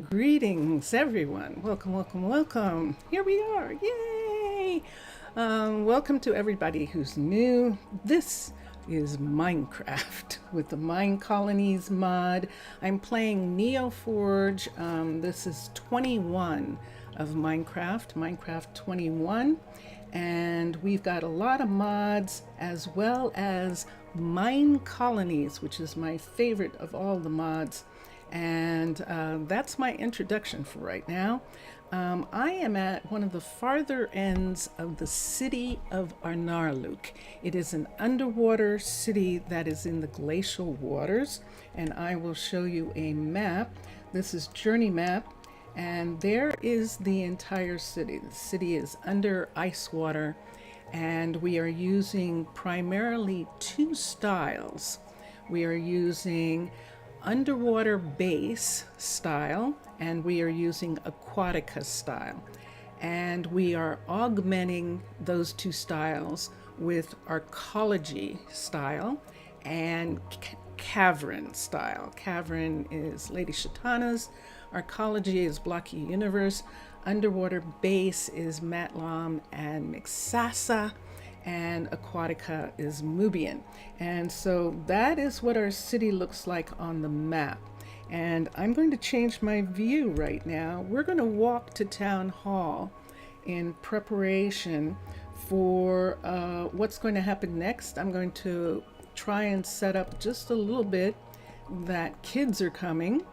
Greetings, everyone. Welcome, welcome, welcome. Here we are. Yay! Welcome to everybody who's new. This is Minecraft with the Minecolonies mod. I'm playing Neoforge. This is 21 of Minecraft 21. And we've got a lot of mods as well as Minecolonies, which is my favorite of all the mods. And that's my introduction for right now. I am at one of the farther ends of the city of Arnaaluk. It is an underwater city that is in the glacial waters, and I will show you a map. This is journey map, and there is the entire city. The city is under ice water, and we are using primarily two styles. We are using underwater base style, and we are using Aquatica style, and we are augmenting those two styles with arcology style and cavern style. Cavern is Lady Shatana's, arcology is Blocky Universe, underwater base is Matlam and Mixasa, and Aquatica is Mubian. And so that is what our city looks like on the map. And I'm going to change my view right now. We're going to walk to Town Hall in preparation for what's going to happen next. I'm going to try and set up just a little bit that kids are coming.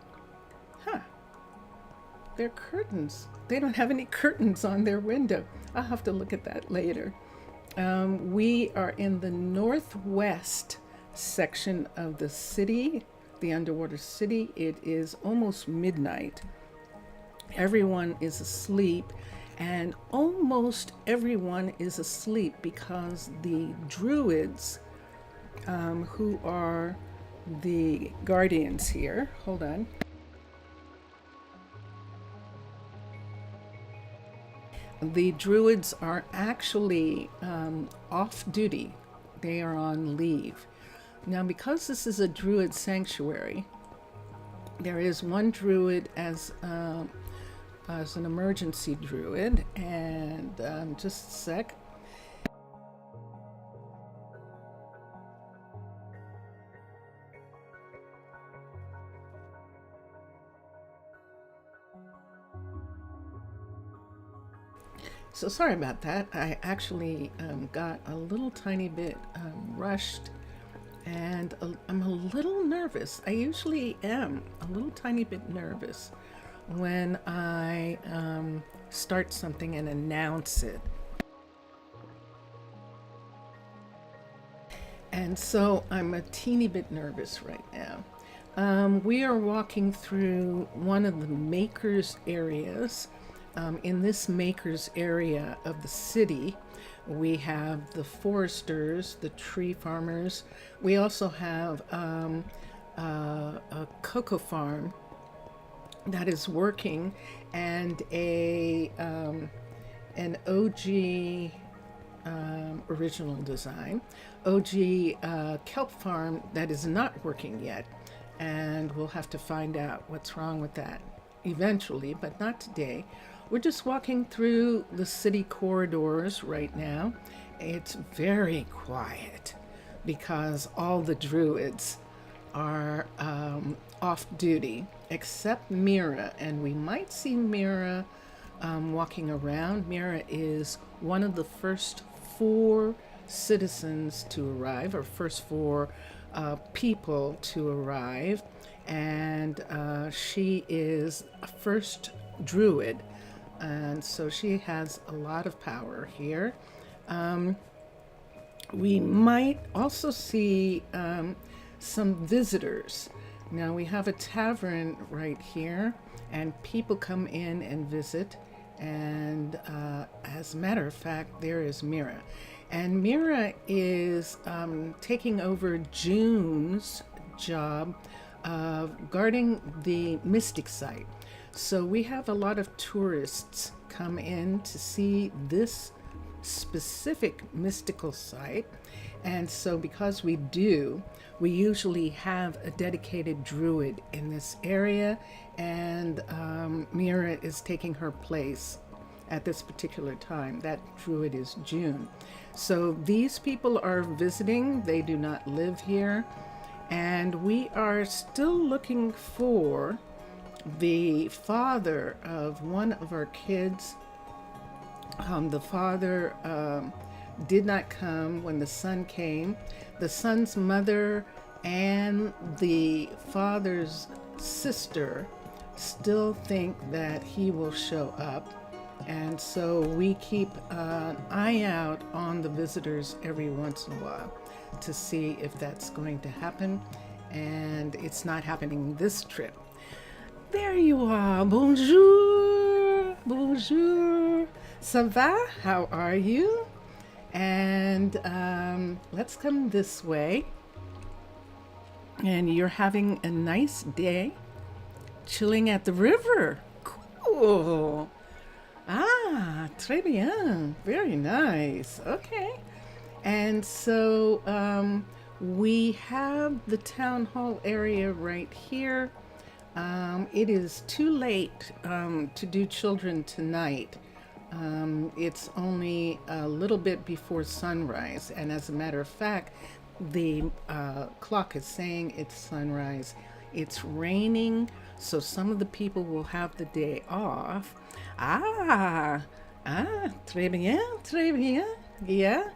They're curtains. They don't have any curtains on their window. I'll have to look at that later. We are in the northwest section of the city, the underwater city. It is almost midnight. Everyone is asleep, and almost everyone is asleep because the druids, who are the guardians here, hold on. The druids are actually off duty. They are on leave. Now, because this is a druid sanctuary, there is one druid as an emergency druid, and just a sec. So sorry about that. I actually got a little tiny bit rushed, and I'm a little nervous. I usually am a little tiny bit nervous when I start something and announce it. And so I'm a teeny bit nervous right now. We are walking through one of the makers areas. In this makers area of the city, we have the foresters, the tree farmers. We also have a cocoa farm that is working, and an OG original design, OG kelp farm that is not working yet, and we'll have to find out what's wrong with that eventually, but not today. We're just walking through the city corridors right now. It's very quiet because all the druids are off duty, except Mira, and we might see Mira walking around. Mira is one of the first 4 citizens to arrive, or first 4 people to arrive, and she is a first druid. And so she has a lot of power here. We might also see some visitors. Now we have a tavern right here, and people come in and visit. And as a matter of fact, there is Mira. And Mira is taking over June's job of guarding the mystic site. So we have a lot of tourists come in to see this specific mystical site, And so because we do, we usually have a dedicated druid in this area, and Mira is taking her place at this particular time. That druid is June. So these people are visiting, they do not live here, and we are still looking for the father of one of our kids. The father did not come when the son came. The son's mother and the father's sister still think that he will show up. And so we keep an eye out on the visitors every once in a while to see if that's going to happen. And it's not happening this trip. There you are. Bonjour. Bonjour. Ça va? How are you? And let's come this way. And you're having a nice day, chilling at the river. Cool. Ah, très bien. Very nice. Okay. And so we have the town hall area right here. It is too late to do children tonight. It's only a little bit before sunrise, and as a matter of fact, the clock is saying it's sunrise. It's raining, so some of the people will have the day off. Très bien, très bien. Yeah.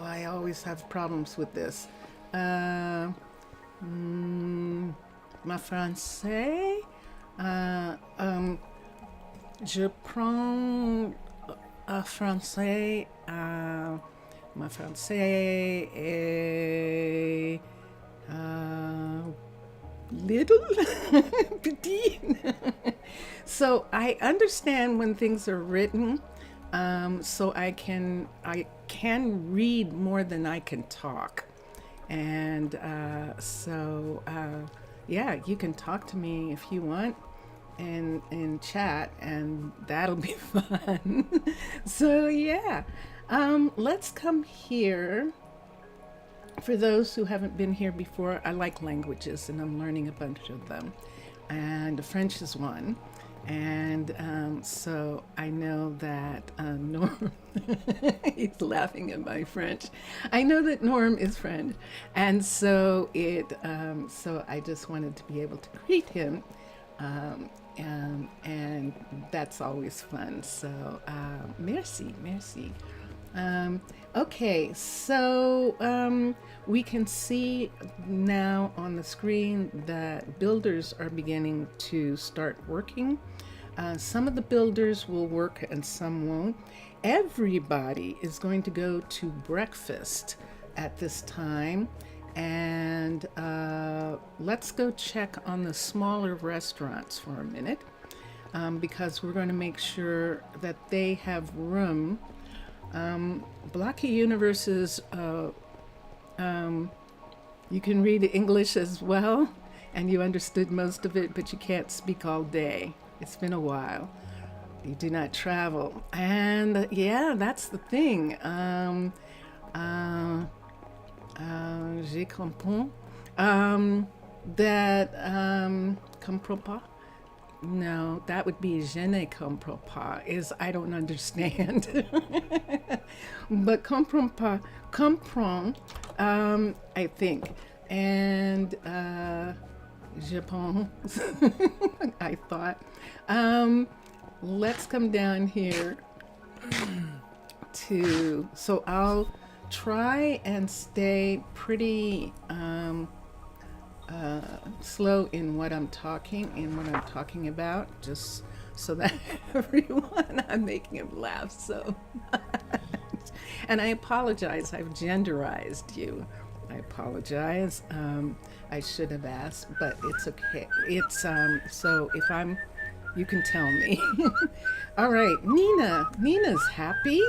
I always have problems with this. Ma français, je prends français, ma français est little, petit. So I understand when things are written, so I can read more than I can talk. And yeah, you can talk to me if you want and chat, and that'll be fun. So yeah, let's come here. For those who haven't been here before, I like languages and I'm learning a bunch of them. And French is one. And so I know that Norm, he's laughing at my French. I know that Norm is French. And so so I just wanted to be able to greet him. And that's always fun. So merci. Okay, so we can see now on the screen that builders are beginning to start working. Some of the builders will work and some won't. Everybody is going to go to breakfast at this time. And let's go check on the smaller restaurants for a minute, because we're going to make sure that they have room. Blocky Universes, you can read English as well, and you understood most of it, but you can't speak all day. It's been a while. You do not travel. And yeah, that's the thing. Je comprends. Comprends pas? No, that would be je ne comprends pas, is I don't understand. But comprends pas, comprends, I think. And je pense, I thought. Let's come down here so I'll try and stay pretty slow in what I'm talking about, just so that everyone, I'm making him laugh so much. And I apologize, I've genderized you. I apologize. I should have asked, but it's okay. It's so if you can tell me. All right, Nina's happy.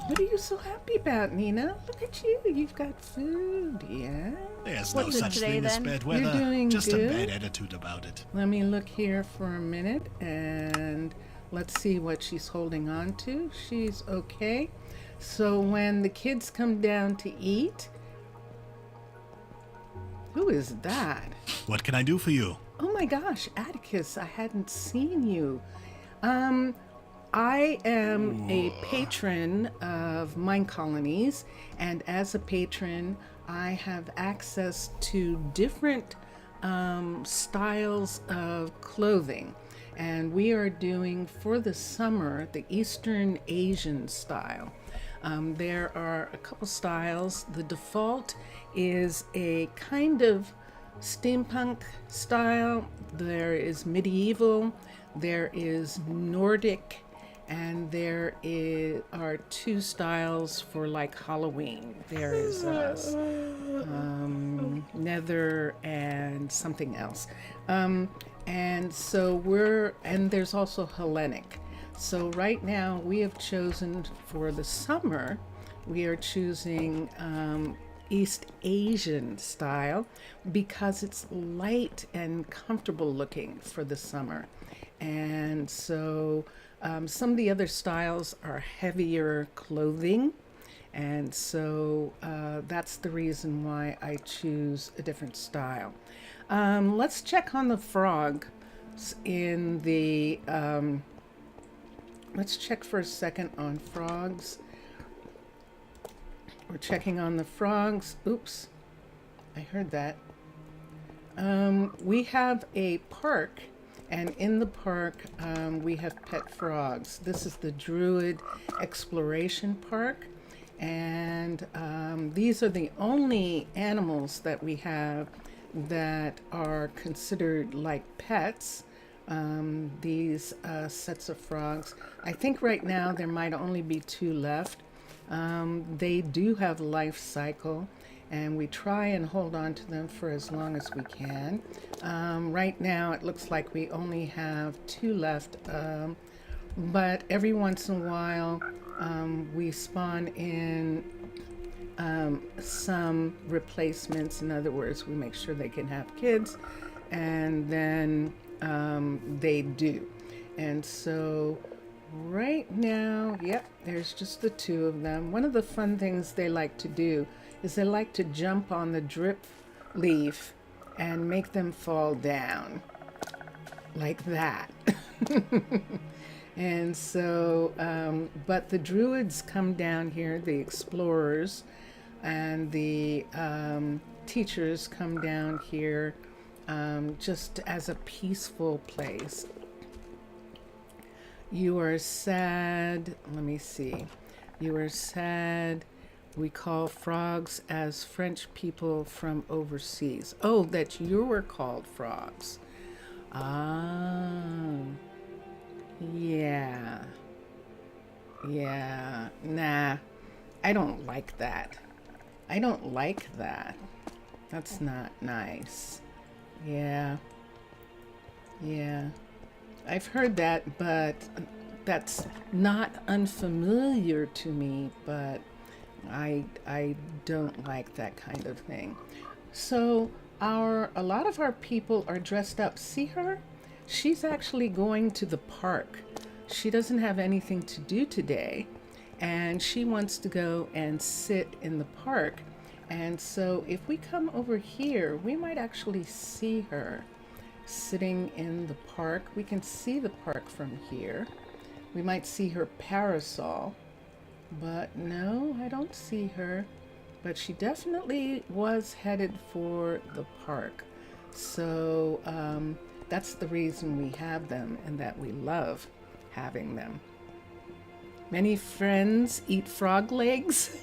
What are you so happy about, Nina? Look at you. You've got food, yeah? There's no such thing as bad weather. You're doing just good? a bad attitude about it. Let me look here for a minute, and Let's see what she's holding on to. She's okay. So when the kids come down to eat, who is that? What can I do for you? Oh my gosh, Atticus, I hadn't seen you. I am a patron of Minecolonies, and as a patron, I have access to different styles of clothing. And we are doing for the summer the Eastern Asian style. There are a couple styles. The default is a kind of steampunk style. There is medieval, there is Nordic, and are two styles for like Halloween. There is nether and something else. And there's also Hellenic. So right now we have chosen for the summer, we are choosing East Asian style because it's light and comfortable looking for the summer. And so some of the other styles are heavier clothing. And so that's the reason why I choose a different style. Let's check on the frogs in the, let's check for a second on frogs. We're checking on the frogs. Oops, I heard that. We have a park, and in the park we have pet frogs. This is the Druid Exploration Park, and these are the only animals that we have that are considered like pets. These sets of frogs. I think right now there might only be 2 left. They do have a life cycle, and we try and hold on to them for as long as we can. Right now it looks like we only have 2 left, but every once in a while we spawn in some replacements. In other words, we make sure they can have kids, and then they do. And so right now, yep, there's just the 2 of them. One of the fun things they like to do is they like to jump on the drip leaf and make them fall down like that. And so, but the druids come down here, the explorers, and the teachers come down here just as a peaceful place. You are sad. Let me see. You are sad. We call frogs as French people from overseas. Oh, that you were called frogs. Ah, yeah. Yeah. Nah, I don't like that. I don't like that. That's not nice. Yeah. Yeah. I've heard that, but that's not unfamiliar to me, but I don't like that kind of thing. So a lot of our people are dressed up. See her? She's actually going to the park. She doesn't have anything to do today, and she wants to go and sit in the park. And so if we come over here, we might actually see her sitting in the park. We can see the park from here. We might see her parasol, but no, I don't see her. But she definitely was headed for the park. So that's the reason we have them and that we love having them. Many friends eat frog legs,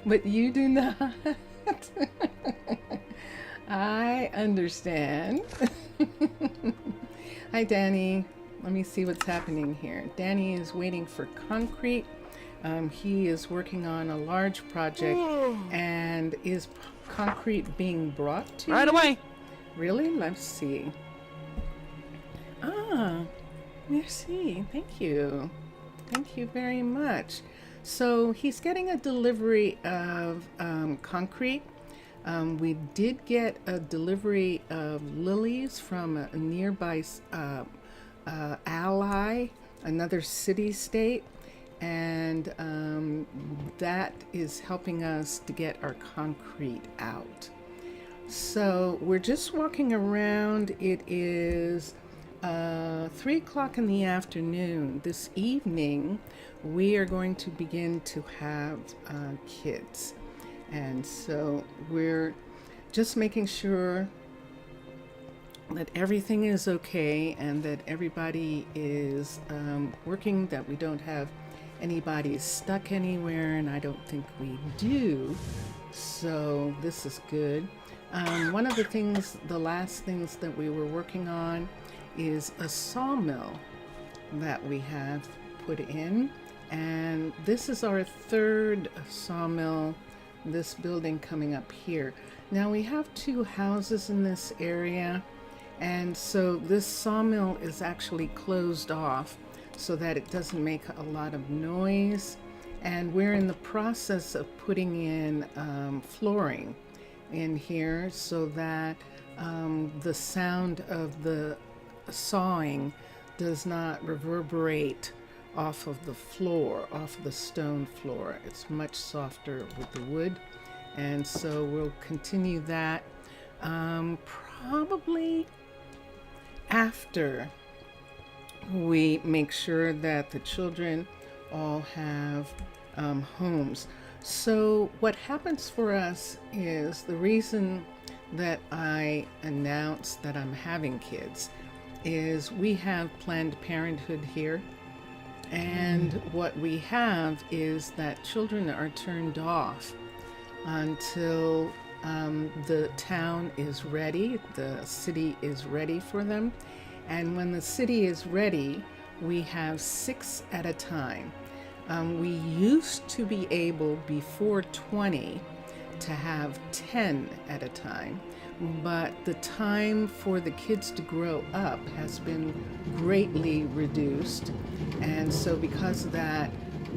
but you do not. I understand. Hi, Danny. Let me see what's happening here. Danny is waiting for concrete. He is working on a large project. And is concrete being brought to right you? away? Really? Let's see. Ah, merci. Thank you. Thank you very much. So he's getting a delivery of concrete. We did get a delivery of lilies from a nearby ally, another city-state, and that is helping us to get our concrete out. So we're just walking around. It is 3 o'clock in the afternoon. This evening, we are going to begin to have kids. And so we're just making sure that everything is okay and that everybody is working, that we don't have anybody stuck anywhere, and I don't think we do. So this is good. One of the last things that we were working on is a sawmill that we have put in. And this is our third sawmill, this building coming up here. Now we have 2 houses in this area, and so this sawmill is actually closed off so that it doesn't make a lot of noise. And we're in the process of putting in flooring in here so that the sound of the sawing does not reverberate off of the floor, off of the stone floor. It's much softer with the wood. And so we'll continue that probably after we make sure that the children all have homes. So what happens for us is, the reason that I announced that I'm having kids is we have Planned Parenthood here. And what we have is that children are turned off until the town is ready, the city is ready for them. And when the city is ready, we have 6 at a time. We used to be able, before 20, to have 10 at a time, but the time for the kids to grow up has been greatly reduced. And so because of that,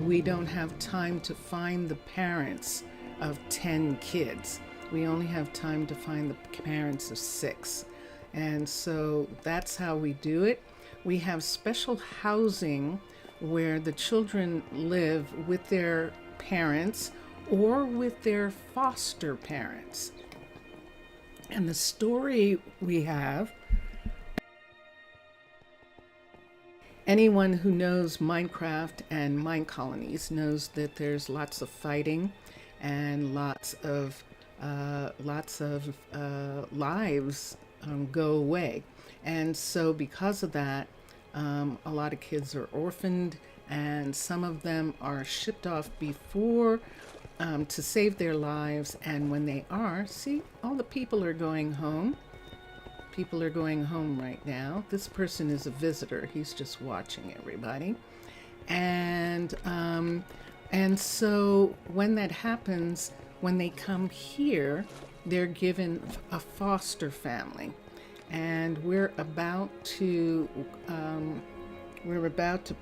we don't have time to find the parents of 10 kids. We only have time to find the parents of 6. And so that's how we do it. We have special housing where the children live with their parents or with their foster parents. And the story we have, anyone who knows Minecraft and Minecolonies knows that there's lots of fighting and lots of lives go away. And so because of that, a lot of kids are orphaned, and some of them are shipped off before to save their lives. And when they are, see, all the people are going home. People are going home right now. This person is a visitor. He's just watching everybody. And so when that happens, when they come here, they're given a foster family. And we're about to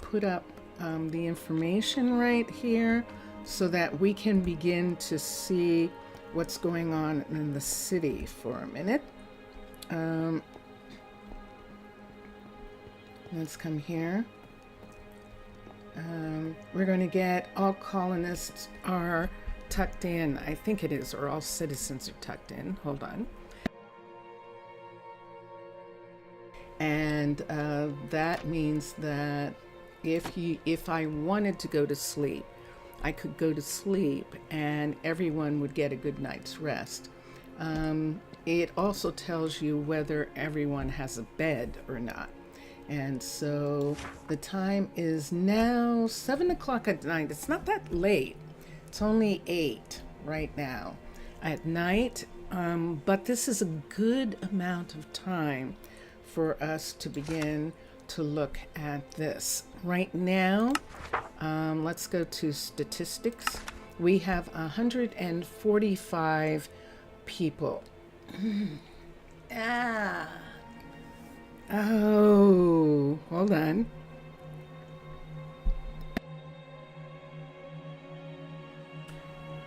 put up the information right here so that we can begin to see what's going on in the city for a minute. Let's come here. We're going to get all colonists are tucked in. I think it is, or all citizens are tucked in. Hold on. And that means that if I wanted to go to sleep, I could go to sleep and everyone would get a good night's rest. It also tells you whether everyone has a bed or not. And so the time is now 7 o'clock at night. It's not that late. It's only 8 right now at night. But this is a good amount of time for us to begin to look at this. Right now, let's go to statistics. We have 145 people. Oh, hold on.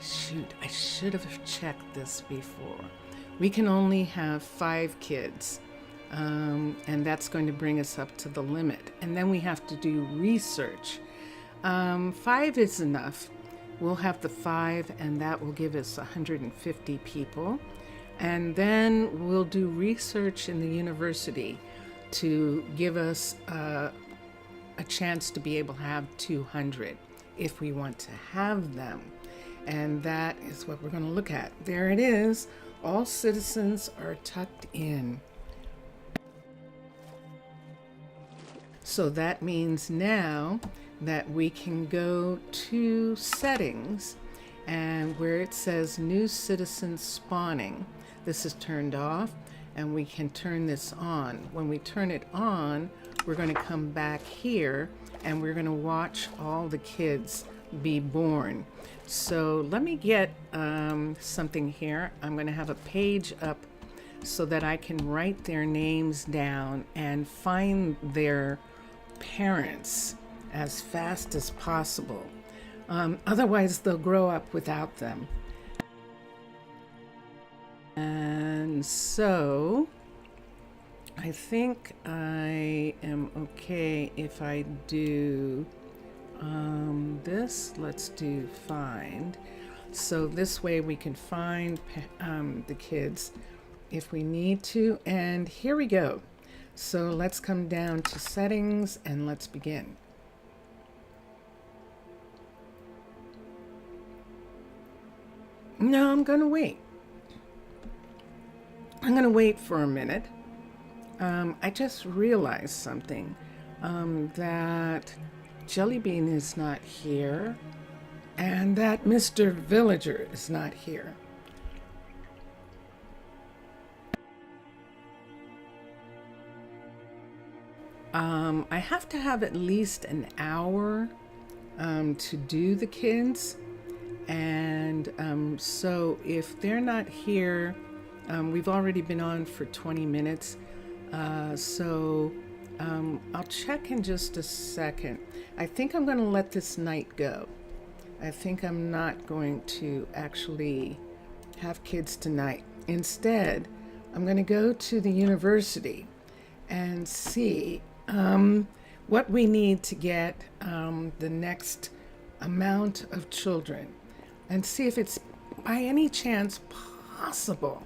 Shoot, I should have checked this before. We can only have 5 kids and that's going to bring us up to the limit. And then we have to do research. 5 is enough. We'll have the 5, and that will give us 150 people. And then we'll do research in the university to give us a chance to be able to have 200 if we want to have them. And that is what we're going to look at. There it is. All citizens are tucked in. So that means now that we can go to settings, and where it says new citizen spawning, this is turned off, and we can turn this on. When we turn it on, we're going to come back here and we're going to watch all the kids be born. So let me get something here. I'm going to have a page up so that I can write their names down and find their parents as fast as possible. Otherwise, they'll grow up without them. And so I think I am okay if I do this. Let's do find. So this way we can find the kids if we need to. And here we go. So let's come down to settings and let's begin. No, I'm going to wait. I'm going to wait for a minute. I just realized something, that Jellybean is not here and that Mr. Villager is not here. I have to have at least an hour to do the kids. And so if they're not here, we've already been on for 20 minutes. So I'll check in just a second. I think I'm going to let this night go. I think I'm not going to actually have kids tonight. Instead, I'm going to go to the university and see what we need to get the next amount of children, and see if it's by any chance possible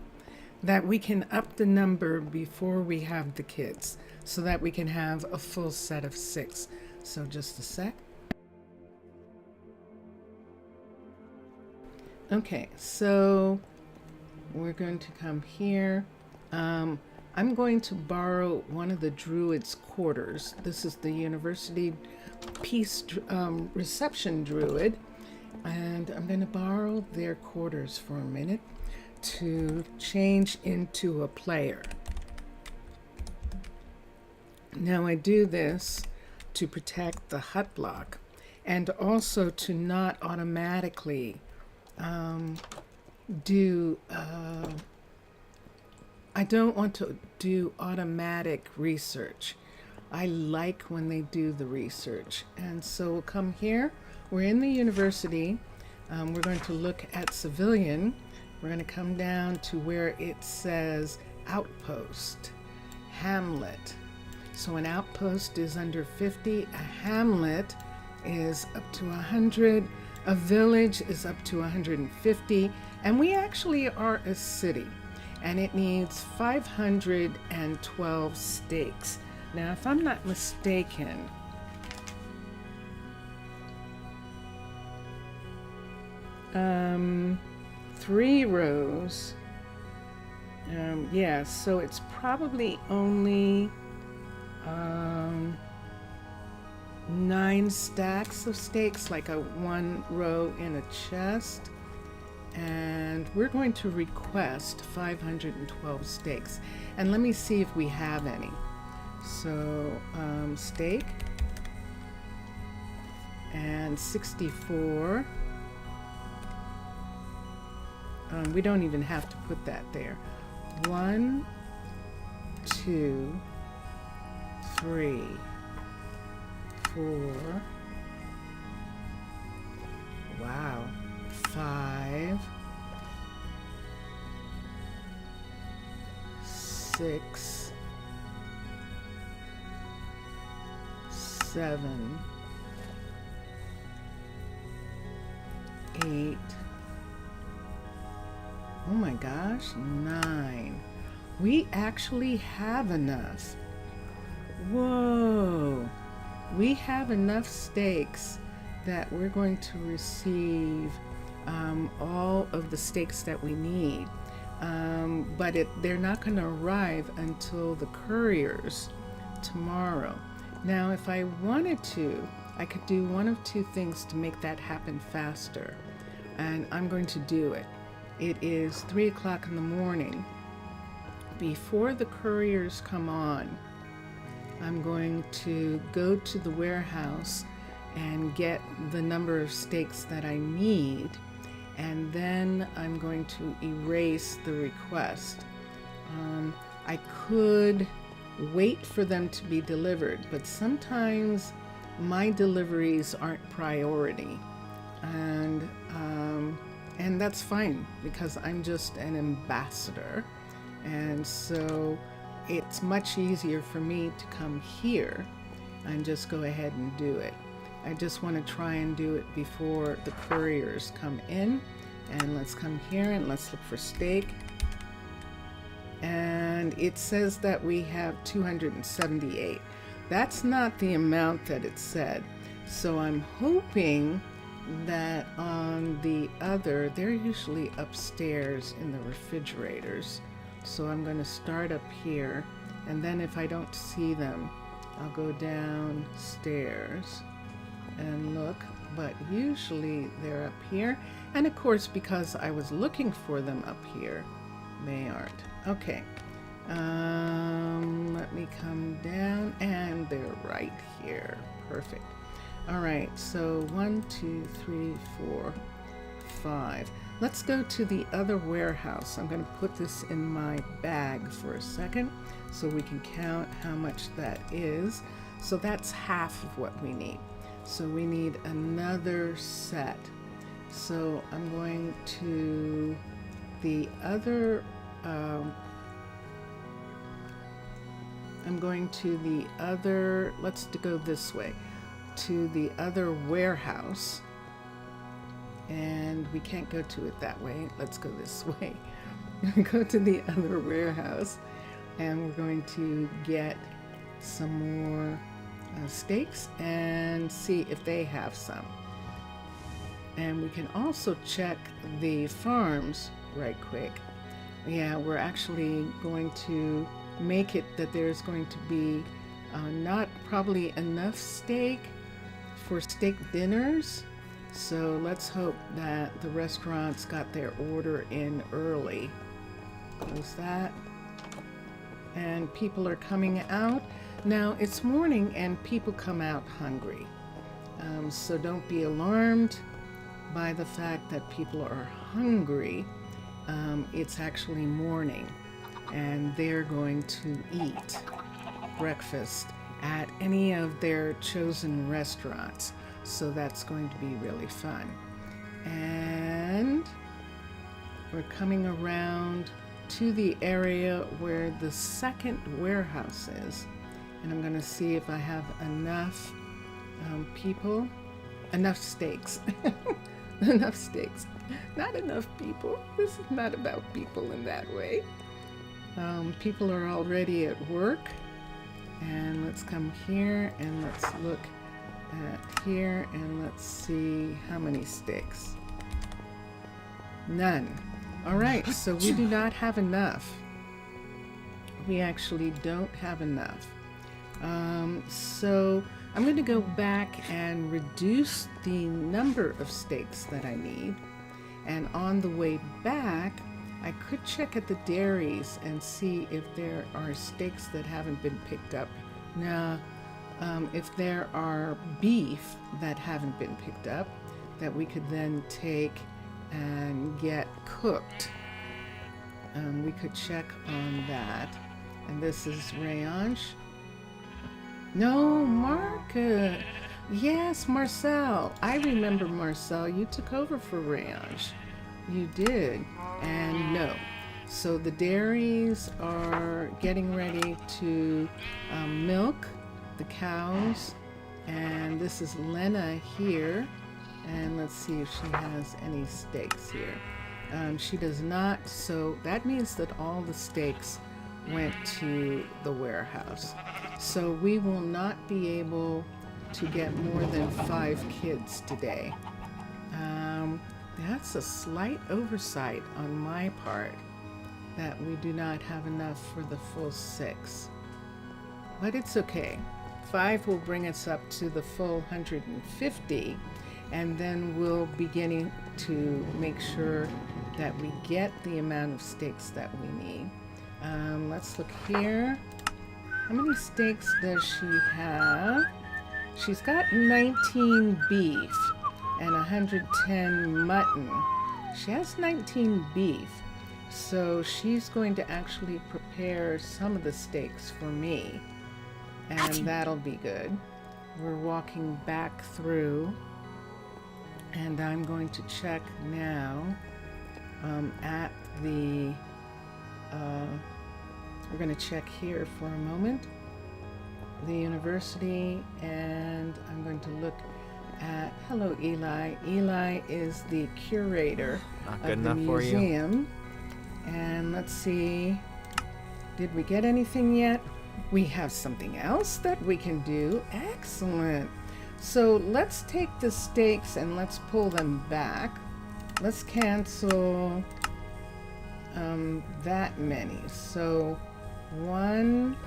that we can up the number before we have the kids so that we can have a full set of 6. So just a sec. Okay, so we're going to come here. I'm going to borrow one of the druids' quarters. This is the university peace reception druid. And I'm going to borrow their quarters for a minute to change into a player. Now I do this to protect the hut block and also to not automatically I don't want to do automatic research. I like when they do the research. And so we'll come here. We're in the university. We're going to look at civilian. We're going to come down to where it says outpost, hamlet. So an outpost is under 50. A hamlet is up to 100. A village is up to 150. And we actually are a city. And it needs 512 stakes. Now, if I'm not mistaken, three rows. Yeah, so it's probably only 9 stacks of stakes, like a 1 row in a chest. And we're going to request 512 stakes. And let me see if we have any. So, stake and 64. We don't even have to put that there. 1, 2, 3, 4. Wow. 5, 6, 7, 8, oh my gosh, 9. We actually have enough. Whoa. We have enough steaks that we're going to receive all of the steaks that we need. But they're not going to arrive until the couriers tomorrow. Now, if I wanted to, I could do one of two things to make that happen faster. And I'm going to do it. It is 3 o'clock in the morning. Before the couriers come on, I'm going to go to the warehouse and get the number of steaks that I need, and then I'm going to erase the request. I could wait for them to be delivered, but sometimes my deliveries aren't priority, and that's fine because I'm just an ambassador, and so it's much easier for me to come here and just go ahead and do it. I just want to try and do it before the couriers come in. And let's come here and let's look for steak. And it says that we have 278. That's not the amount that it said. So I'm hoping that on the other, they're usually upstairs in the refrigerators. So I'm going to start up here, and then if I don't see them, I'll go downstairs and look, but usually they're up here. And of course, because I was looking for them up here, they aren't. Okay, let me come down, and they're right here. Perfect. All right, so 1, 2, 3, 4, 5. Let's go to the other warehouse. I'm going to put this in my bag for a second so we can count how much that is. So that's half of what we need. So we need another set. So I'm going to the other, let's go this way, to the other warehouse. And we can't go to it that way. Let's go this way. Go to the other warehouse, and we're going to get some more steaks and see if they have some. And we can also check the farms right quick. Yeah, we're actually going to make it that there's going to be not probably enough steak for steak dinners. So let's hope that the restaurants got their order in early. Close that. And people are coming out. Now it's morning and people come out hungry. So don't be alarmed by the fact that people are hungry. It's actually morning and they're going to eat breakfast at any of their chosen restaurants. So that's going to be really fun. And we're coming around to the area where the second warehouse is. And I'm going to see if I have enough enough steaks. Enough steaks. Not enough people. This is not about people in that way. People are already at work. And let's come here and let's look at here and let's see how many steaks. None. All right, so we do not have enough. We actually don't have enough. So I'm going to go back and reduce the number of steaks that I need. And on the way back, I could check at the dairies and see if there are steaks that haven't been picked up. Now, if there are beef that haven't been picked up, that we could then take and get cooked. We could check on that. And this is Rayange. No, Mark. Yes, Marcel. I remember Marcel. You took over for Rayange. You did. And no. So the dairies are getting ready to milk the cows And this is Lena here. And let's see if she has any steaks here. She does not, so that means that all the steaks went to the warehouse. So we will not be able to get more than 5 kids today. That's a slight oversight on my part that we do not have enough for the full 6. But it's okay. 5 will bring us up to the full 150, and then we'll begin to make sure that we get the amount of steaks that we need. Let's look here. How many steaks does she have? She's got 19 beef and 110 mutton. She has 19 beef, so she's going to actually prepare some of the steaks for me, and that'll be good. We're walking back through, and I'm going to check now at the we're going to check here for a moment, the university, and I'm going to look at, hello Eli. Eli is the curator of the museum. And let's see, did we get anything yet? We have something else that we can do. Excellent. So let's take the steaks and let's pull them back. Let's cancel that many. So 1,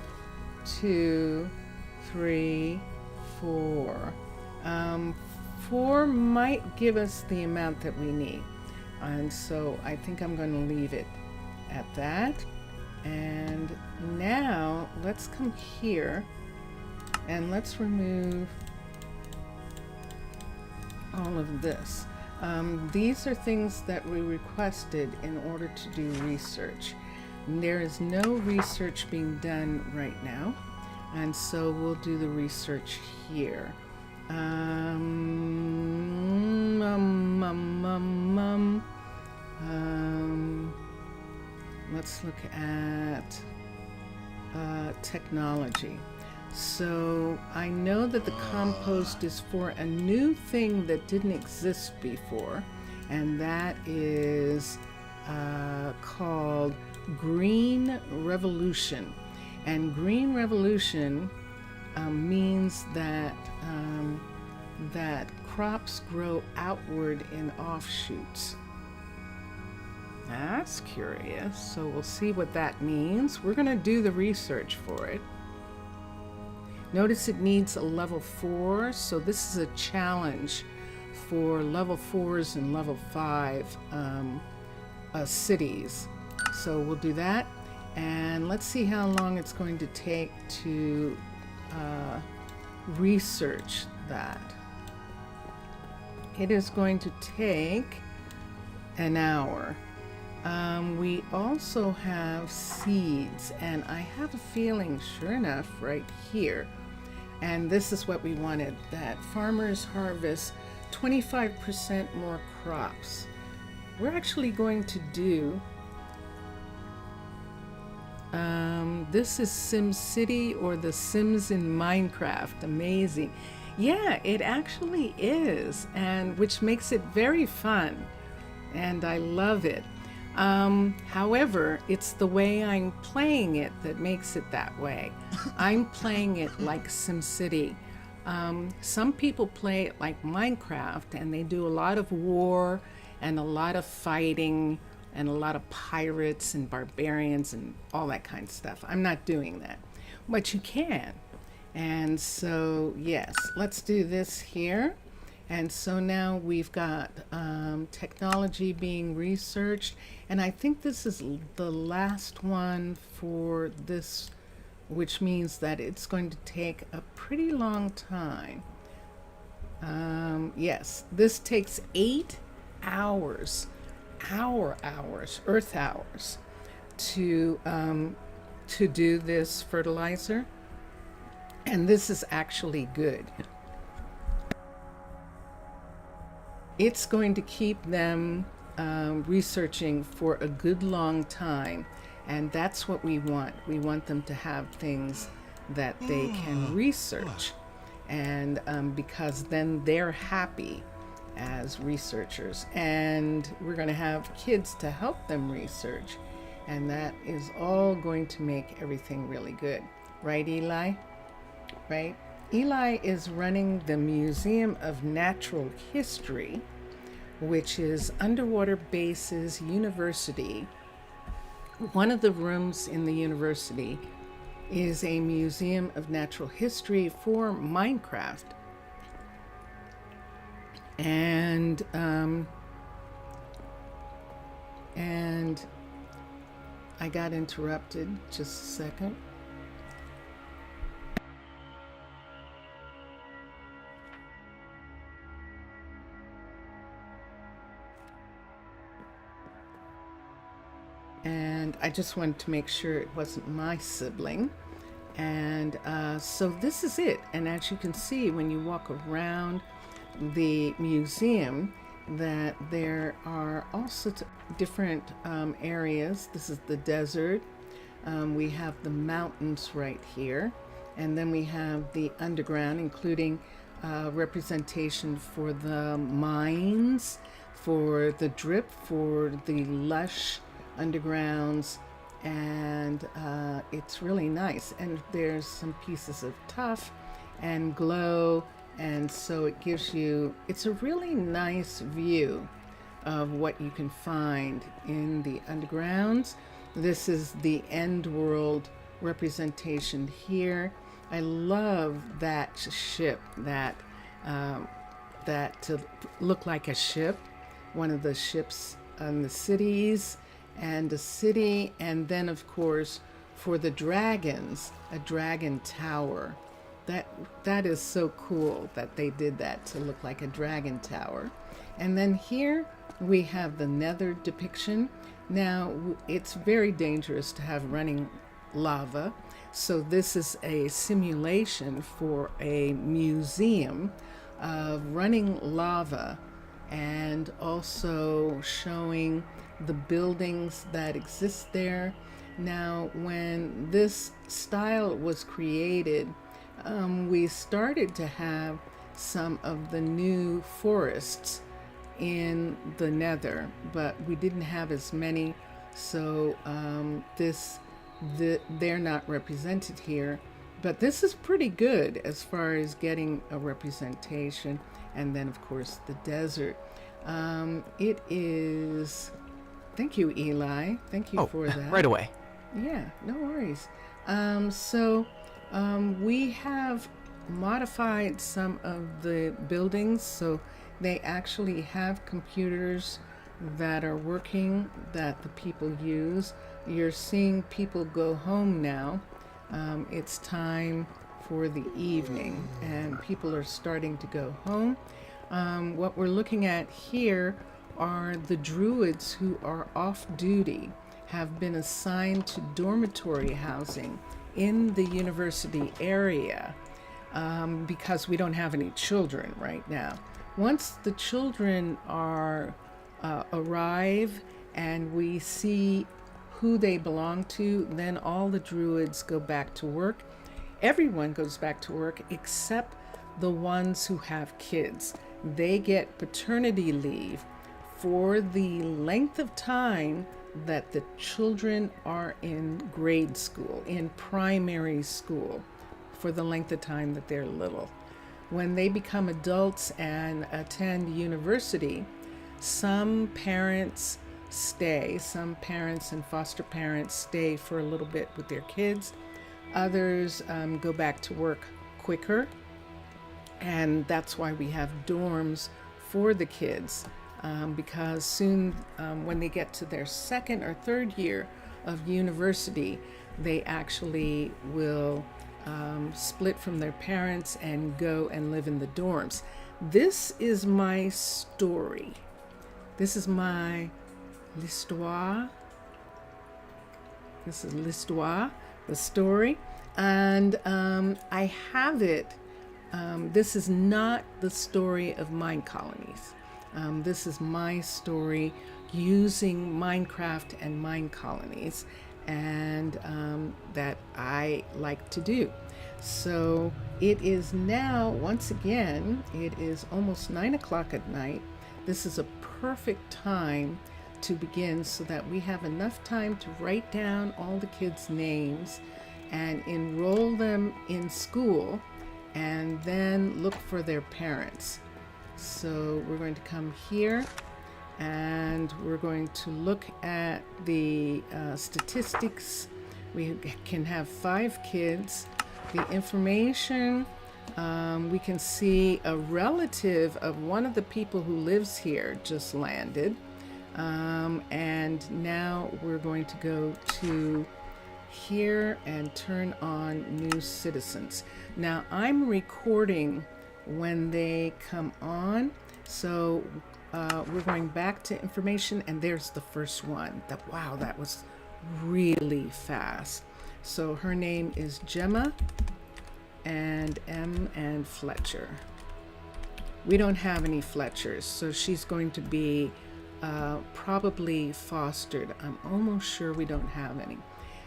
2, 3, 4. 4 might give us the amount that we need. And so I think I'm going to leave it at that. And now let's come here and let's remove all of this. These are things that we requested in order to do research. There is no research being done right now, and so we'll do the research here. Let's look at technology. So I know that the compost is for a new thing that didn't exist before, and that is called Green Revolution. And Green Revolution means that that crops grow outward in offshoots. That's curious. So we'll see what that means. We're going to do the research for it. Notice it needs a level 4, so this is a challenge for level 4s and level 5 cities. So we'll do that, and let's see how long it's going to take to research that. It is going to take an hour. We also have seeds, and I have a feeling, sure enough, right here, and this is what we wanted, that farmers harvest 25% more crops. We're actually going to do, this is SimCity, or the Sims in Minecraft. Amazing. Yeah, it actually is, and which makes it very fun, and I love it. However, it's the way I'm playing it that makes it that way. I'm playing it like SimCity. Some people play it like Minecraft, and they do a lot of war and a lot of fighting and a lot of pirates and barbarians and all that kind of stuff. I'm not doing that, but you can. And so, yes, let's do this here. And so now we've got technology being researched, and I think this is the last one for this, which means that it's going to take a pretty long time. Yes, this takes 8 hours, Earth hours, to do this fertilizer, and this is actually good. It's going to keep them researching for a good long time, and that's what we want. We want them to have things that they can research. and because then they're happy as researchers, and we're going to have kids to help them research, and that is all going to make everything really good. Right, Eli? Right? Eli is running the Museum of Natural History, which is Underwater Bases University. One of the rooms in the university is a museum of natural history for Minecraft. And I got interrupted. Just a second. And I just wanted to make sure it wasn't my sibling. And so this is it. And as you can see, when you walk around the museum, that there are all sorts of different areas. This is the desert. We have the mountains right here. And then we have the underground, including representation for the mines, for the drip, for the lush undergrounds, and it's really nice. And there's some pieces of tuff and glow, and so it gives you, it's a really nice view of what you can find in the undergrounds. This is the end world representation here. I love that ship, that to look like a ship, one of the ships on the cities, and a city, and then of course for the dragons, a dragon tower. That is so cool that they did that to look like a dragon tower. And then here we have the nether depiction. Now it's very dangerous to have running lava, so this is a simulation for a museum of running lava, and also showing the buildings that exist there. Now, when this style was created, we started to have some of the new forests in the nether, but we didn't have as many, so they're not represented here. But this is pretty good as far as getting a representation. And then of course the desert. It is, thank you, Eli. Thank you for that. Right away. Yeah, no worries. We have modified some of the buildings, so they actually have computers that are working that the people use. You're seeing people go home now. It's time for the evening, and people are starting to go home. What we're looking at here are the druids who are off duty, have been assigned to dormitory housing in the university area, because we don't have any children right now. Once the children are arrive and we see who they belong to, then all the druids go back to work. Everyone goes back to work except the ones who have kids. They get paternity leave for the length of time that the children are in grade school, in primary school, for the length of time that they're little. When they become adults and attend university, some parents stay, some parents and foster parents stay for a little bit with their kids. Others go back to work quicker, and that's why we have dorms for the kids, because soon when they get to their second or third year of university, they actually will split from their parents and go and live in the dorms. This is my story. This is my l'histoire. This is l'histoire, the story. And I have it. This is not the story of Minecolonies. This is my story using Minecraft and Minecolonies, and that I like to do. So it is now, once again, it is almost 9 o'clock at night. This is a perfect time to begin so that we have enough time to write down all the kids' names and enroll them in school, and then look for their parents. So we're going to come here and we're going to look at the statistics. We can have 5 kids. The information, we can see a relative of one of the people who lives here just landed. And now we're going to go to here and turn on new citizens. Now I'm recording when they come on, so we're going back to information, and there's the first one. Wow, that was really fast. So her name is Gemma, and M and Fletcher. We don't have any Fletchers, so she's going to be probably fostered. I'm almost sure we don't have any.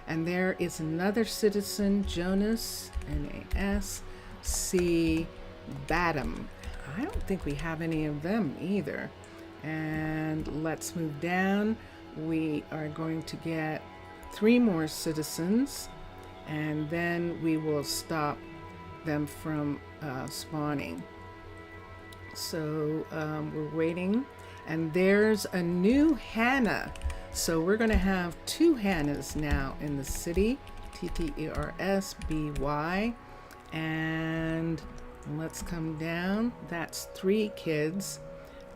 And there is another citizen, Jonas, N-A-S, C, Badham. I don't think we have any of them either. And let's move down. We are going to get 3 more citizens, and then we will stop them from spawning. So we're waiting, and there's a new Hannah. So we're going to have 2 Hannahs now in the city, T-T-E-R-S-B-Y, and let's come down. That's 3 kids,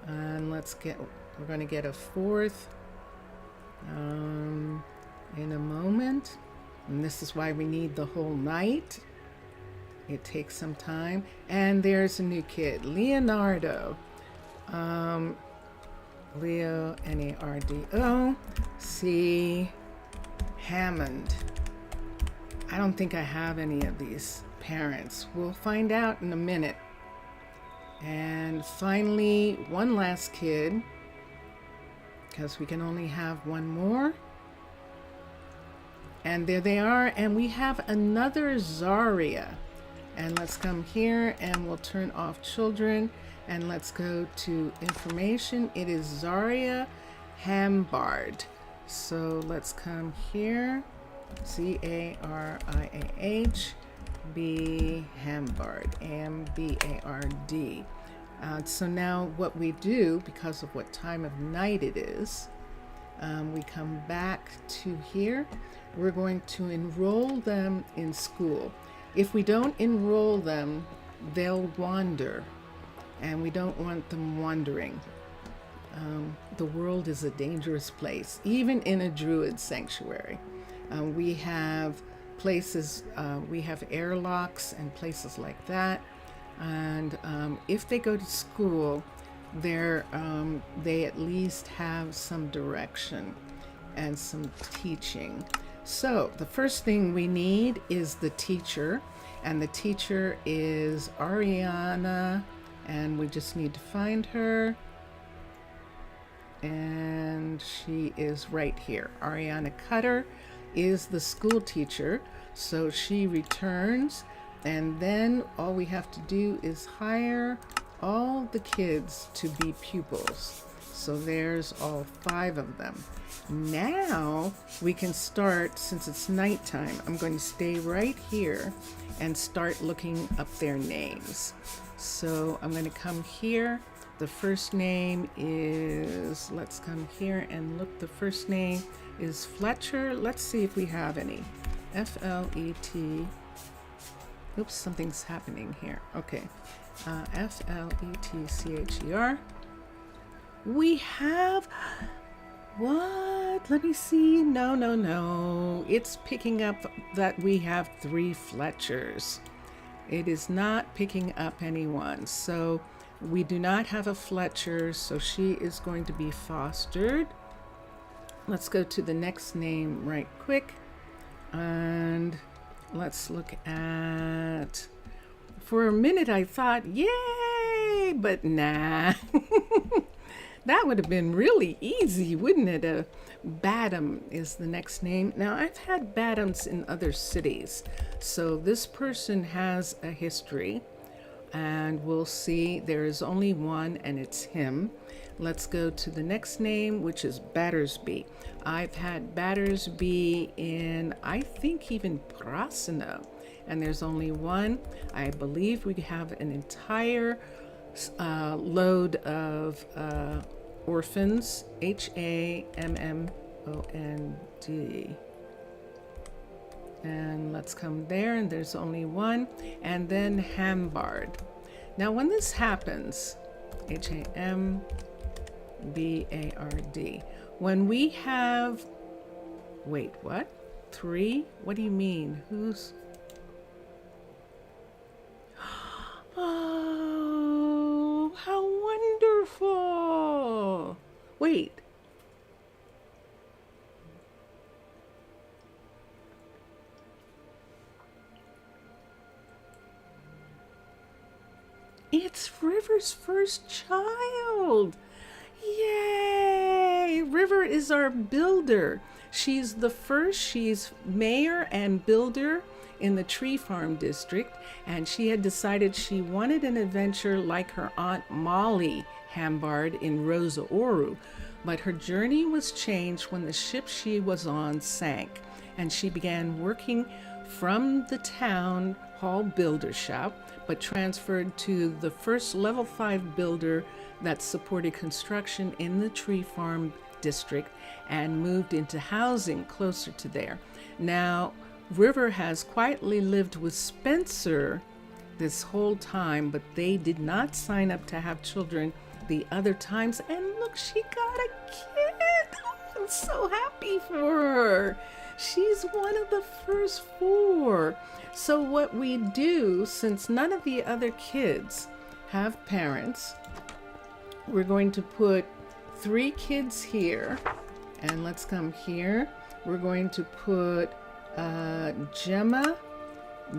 and we're going to get a 4th in a moment, and this is why we need the whole night. It takes some time. And there's a new kid, Leonardo. Leo, N-A-R-D-O, C, Hammond. I don't think I have any of these parents. We'll find out in a minute. And finally, one last kid, because we can only have one more. And there they are, and we have another Zaria. And let's come here and we'll turn off children, and let's go to information. It is Zaria Hambard. So let's come here, Z-A-R-I-A-H, B Hambard, M-B-A-R-D. So now what we do, because of what time of night it is, we come back to here. We're going to enroll them in school. If we don't enroll them, they'll wander, and we don't want them wandering. The world is a dangerous place, even in a druid sanctuary. We have places, we have airlocks and places like that. And if they go to school, they at least have some direction and some teaching. So the first thing we need is the teacher, and the teacher is Ariana, and we just need to find her. And she is right here. Ariana Cutter is the school teacher, so she returns, and then all we have to do is hire all the kids to be pupils. So there's all 5 of them. Now we can start, since it's nighttime, I'm going to stay right here and start looking up their names. So I'm going to come here. The first name is, let's come here and look. The first name is Fletcher. Let's see if we have any. F-L-E-T. Oops, something's happening here. Okay. F-L-E-T-C-H-E-R. We have, what? Let me see. No. It's picking up that we have 3 Fletchers. It is not picking up anyone. So we do not have a Fletcher, so she is going to be fostered. Let's go to the next name right quick. And let's look at, for a minute I thought, yay, but nah. That would have been really easy, wouldn't it? Badham is the next name. Now, I've had Badhams in other cities, so this person has a history, and we'll see there is only one, and it's him. Let's go to the next name, which is Battersby. I've had Battersby in, I think, even Prasino, and there's only one. I believe we have an entire load of orphans, Hammond. And let's come there, and there's only one. And then Hambard. Now, when this happens, Hambard, when we have, wait, what? 3? What do you mean? Who's? Oh, how wonderful. Wait. It's River's first child. Yay! River is our builder. She's the first. She's mayor and builder in the Tree Farm district, and she had decided she wanted an adventure like her aunt Molly Hambard in Rosa Oru, but her journey was changed when the ship she was on sank, and she began working from the town hall builder shop, but transferred to the first level 5 builder that supported construction in the Tree Farm district and moved into housing closer to there. Now, River has quietly lived with Spencer this whole time, but they did not sign up to have children the other times. And look, she got a kid. I'm so happy for her. She's one of the first 4. So what we do, since none of the other kids have parents, we're going to put 3 kids here. And let's come here. We're going to put Gemma,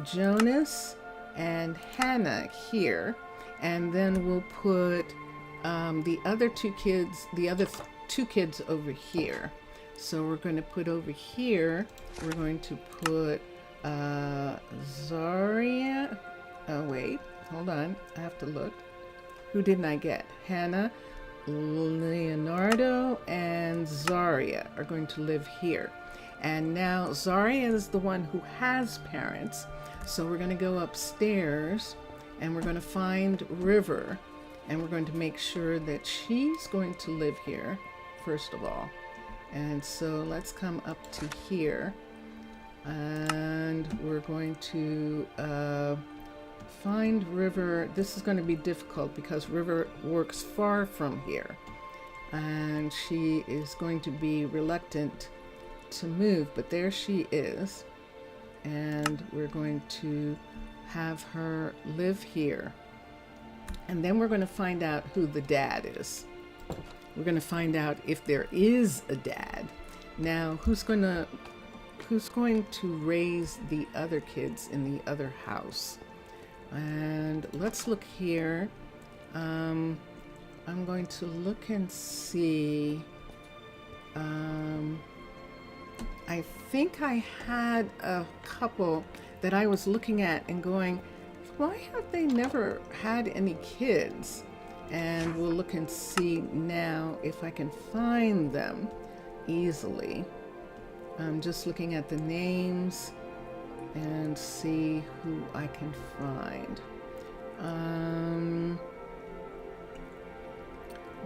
Jonas, and Hannah here. And then we'll put the other 2 kids over here. So we're going to put over here, we're going to put Zaria. Oh, wait, hold on. I have to look. Who didn't I get? Hannah, Leonardo, and Zaria are going to live here. And now Zaria is the one who has parents. So we're going to go upstairs and we're going to find River, and we're going to make sure that she's going to live here, first of all. And so let's come up to here, and we're going to find River. This is going to be difficult because River works far from here, and she is going to be reluctant to move, but there she is, and we're going to have her live here. And then we're going to find out who the dad is. We're going to find out if there is a dad. Now, who's going to raise the other kids in the other house? And let's look here. I'm going to look and see. I think I had a couple that I was looking at and going, why have they never had any kids? And we'll look and see now if I can find them easily. I'm just looking at the names and see who I can find. I'm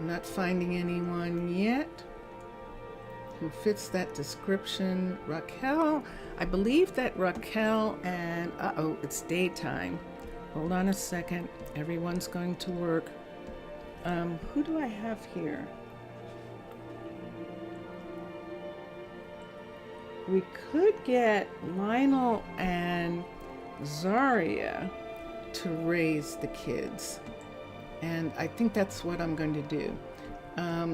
not finding anyone yet who fits that description. Raquel, I believe that Raquel and, it's daytime. Hold on a second. Everyone's going to work. Who do I have here? We could get Lionel and Zaria to raise the kids. And I think that's what I'm going to do.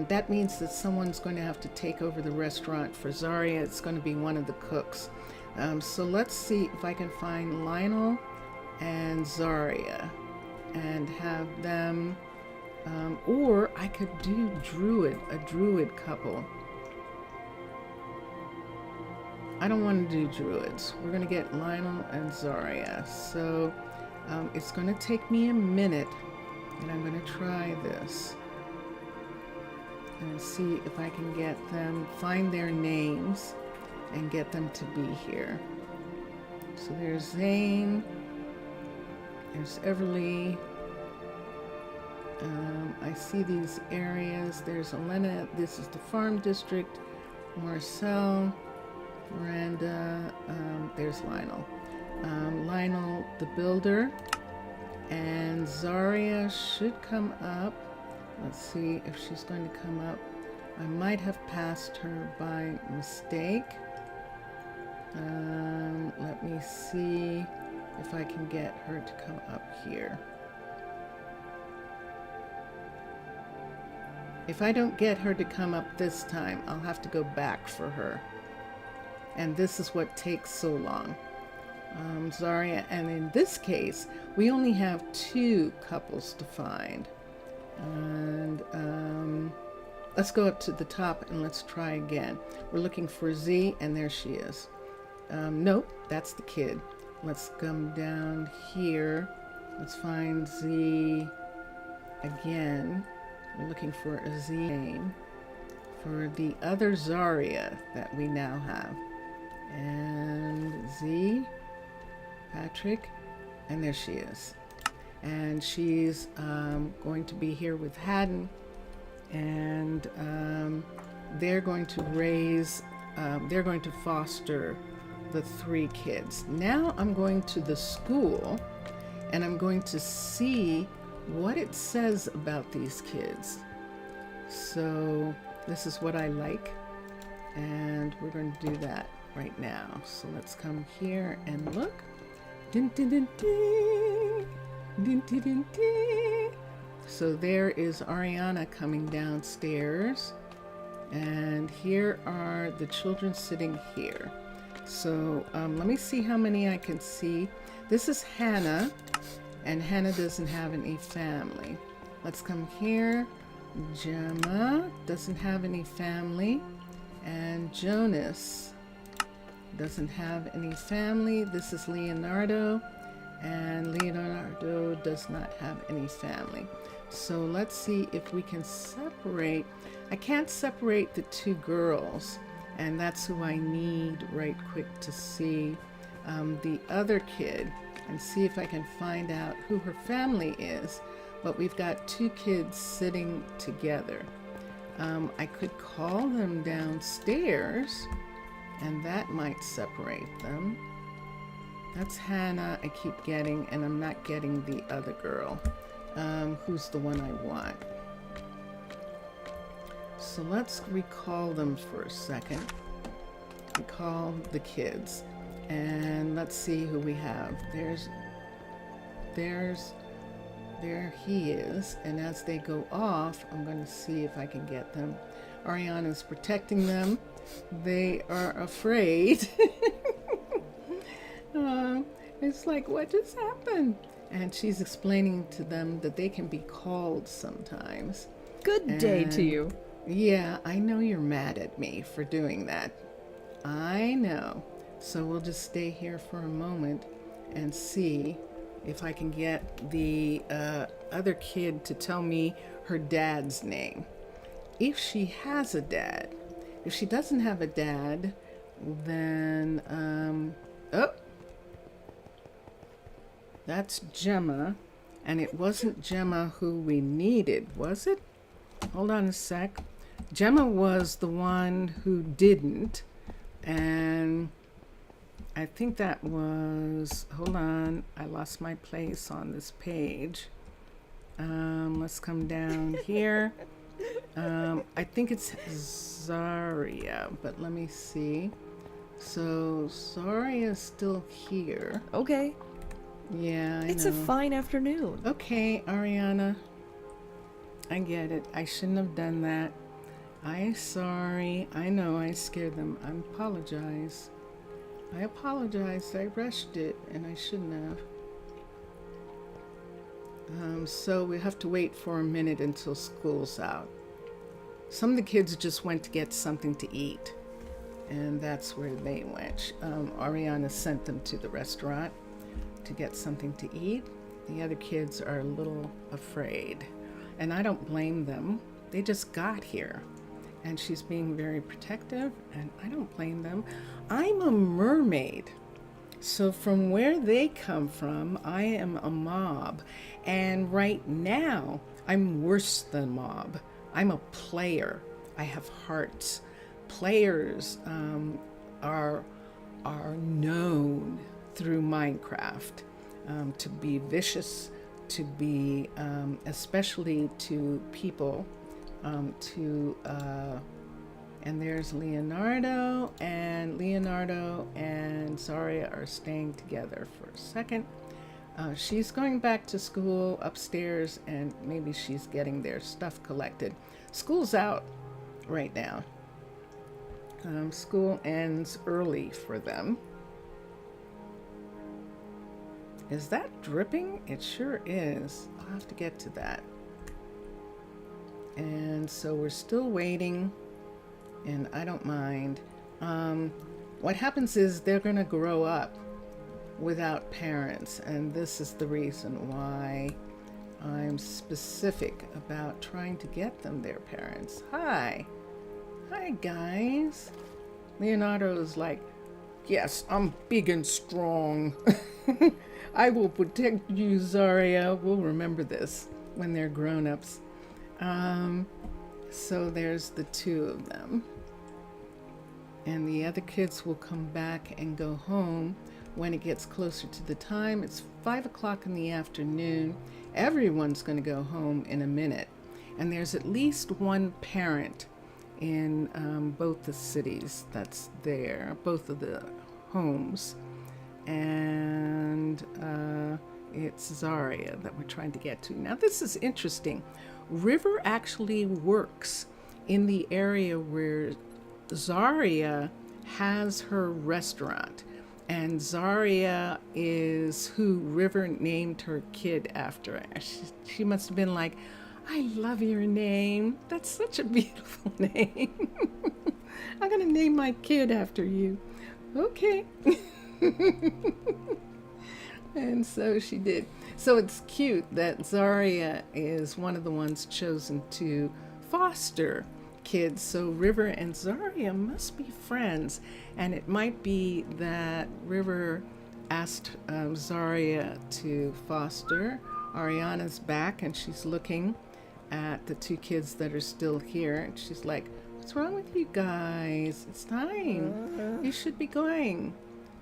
That means that someone's going to have to take over the restaurant. For Zaria, it's going to be one of the cooks. So let's see if I can find Lionel and Zaria and have them Or I could do a druid couple. I don't want to do druids. We're going to get Lionel and Zarya. So it's going to take me a minute, and I'm going to try this and see if I can get them, find their names, and get them to be here. So there's Zane, there's Everly. I see these areas. There's Elena. This is the farm district. Marcel, Miranda. There's Lionel. Lionel the builder. And Zarya should come up. Let's see if she's going to come up. I might have passed her by mistake. Let me see if I can get her to come up here. If I don't get her to come up this time, I'll have to go back for her. And this is what takes so long. Zarya, and in this case, we only have 2 couples to find. And let's go up to the top and let's try again. We're looking for Z, and there she is. Nope, that's the kid. Let's come down here. Let's find Z again. We're looking for a Z name for the other Zarya that we now have. And Z, Patrick, and there she is. And she's going to be here with Haddon, and they're going to raise, they're going to foster the 3 kids. Now I'm going to the school, and I'm going to see what it says about these kids. So this is what I like, and we're going to do that right now. So let's come here and look. Dun, dun, dun, dun. Dun, dun, dun, dun. So there is Ariana coming downstairs, and here are the children sitting here. So let me see how many I can see. This is Hannah, and Hannah doesn't have any family. Let's come here. Gemma doesn't have any family, and Jonas doesn't have any family. This is Leonardo, and Leonardo does not have any family. So let's see if we can separate. I can't separate the 2 girls, and that's who I need right quick to see the other kid and see if I can find out who her family is. But we've got 2 kids sitting together. I could call them downstairs, and that might separate them. That's Hannah I keep getting, and I'm not getting the other girl, who's the one I want. So let's recall them for a second. Recall the kids, and let's see who we have. There he is, and as they go off, I'm going to see if I can get them. Ariana's protecting them. They are afraid. It's like, what just happened? And she's explaining to them that they can be called sometimes. Good day to you. Yeah, I know you're mad at me for doing that. I know. So we'll just stay here for a moment and see if I can get the other kid to tell me her dad's name. If she has a dad. If she doesn't have a dad, then, oh, that's Gemma. And it wasn't Gemma who we needed, was it? Hold on a sec. Gemma was the one who didn't. And I think that was, hold on, I lost my place on this page. Let's come down here. I think it's Zarya, but let me see. So Zarya is still here. Okay. Yeah, it's a fine afternoon. Okay, Ariana. I get it. I shouldn't have done that. I'm sorry. I know I scared them. I apologize. I rushed it, and I shouldn't have. So we have to wait for a minute until school's out. Some of the kids just went to get something to eat, and that's where they went. Ariana sent them to the restaurant to get something to eat. The other kids are a little afraid, and I don't blame them. They just got here, and she's being very protective, and I don't blame them. I'm a mermaid. So from where they come from, I am a mob. And right now, I'm worse than mob. I'm a player. I have hearts. Players are known through Minecraft to be vicious, to be, especially to people, and there's Leonardo and Zaria are staying together for a second. She's going back to school upstairs, and maybe she's getting their stuff collected. School's out right now. School ends early for them. Is that dripping? It sure is. I'll have to get to that. And so we're still waiting, and I don't mind. What happens is they're going to grow up without parents, and this is the reason why I'm specific about trying to get them their parents. Hi guys. Leonardo is like, yes, I'm big and strong. I will protect you, Zaria. We'll remember this when they're grown-ups. So there's the two of them. And the other kids will come back and go home when it gets closer to the time. It's 5 o'clock in the afternoon. Everyone's going to go home in a minute. And there's at least one parent in both the cities that's there, both of the homes. And it's Zaria that we're trying to get to. Now, this is interesting. River actually works in the area where Zaria has her restaurant, and Zaria is who River named her kid after. She must have been like, I love your name. That's such a beautiful name. I'm gonna name my kid after you. Okay. And so she did. So it's cute that Zaria is one of the ones chosen to foster kids. So River and Zaria must be friends. And it might be that River asked Zaria to foster. Ariana's back, and she's looking at the two kids that are still here. And she's like, what's wrong with you guys? It's time. You should be going.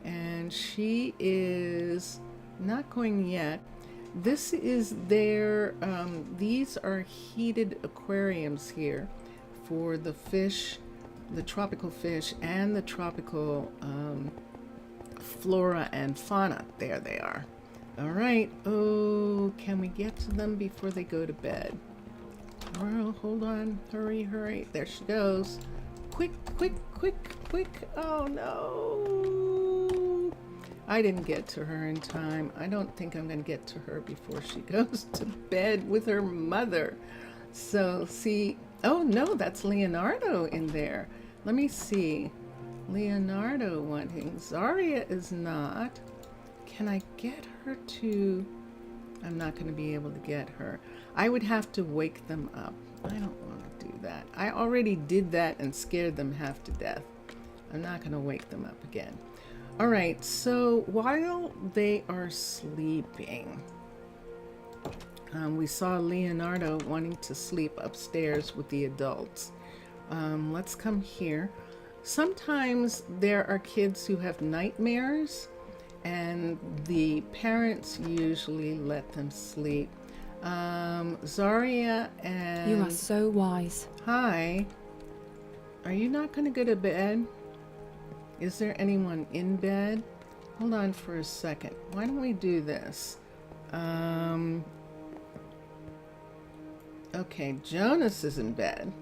And she is not going yet. This is their, these are heated aquariums here for the fish, the tropical fish, and the tropical flora and fauna. There they are. All right. Oh, can we get to them before they go to bed? Well, hold on. Hurry, hurry. There she goes. Quick, quick, quick, quick. Oh, no. I didn't get to her in time. I don't think I'm going to get to her before she goes to bed with her mother. So, see. Oh, no, that's Leonardo in there. Let me see. Leonardo wanting. Zaria is not. Can I get her to... I'm not going to be able to get her. I would have to wake them up. I don't want to do that. I already did that and scared them half to death. I'm not going to wake them up again. All right, so while they are sleeping, we saw Leonardo wanting to sleep upstairs with the adults. Let's come here. Sometimes there are kids who have nightmares, and the parents usually let them sleep. Zaria and... You are so wise. Hi. Are you not going to go to bed? Is there anyone in bed? Hold on for a second. Why don't we do this? Okay, Jonas is in bed,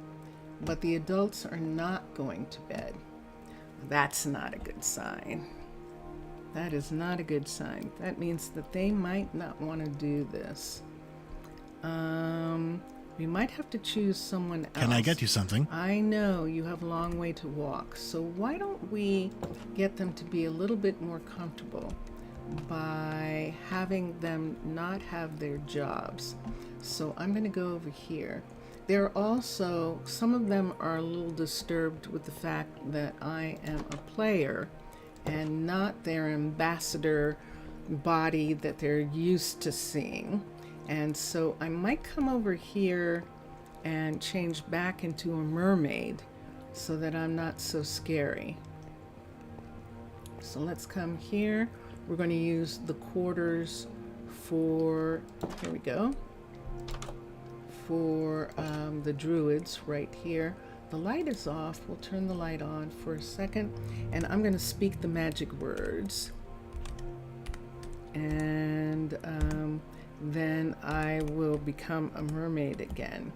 but the adults are not going to bed. That's not a good sign. That is not a good sign. That means that they might not want to do this. We might have to choose someone else. Can I get you something? I know you have a long way to walk, so why don't we get them to be a little bit more comfortable by having them not have their jobs. So I'm going to go over here. They're also, some of them are a little disturbed with the fact that I am a player and not their ambassador body that they're used to seeing. And so I might come over here and change back into a mermaid so that I'm not so scary. So let's come here. We're going to use the quarters for, here we go, for the druids right here. The light is off. We'll turn the light on for a second, and I'm going to speak the magic words. And then I will become a mermaid again.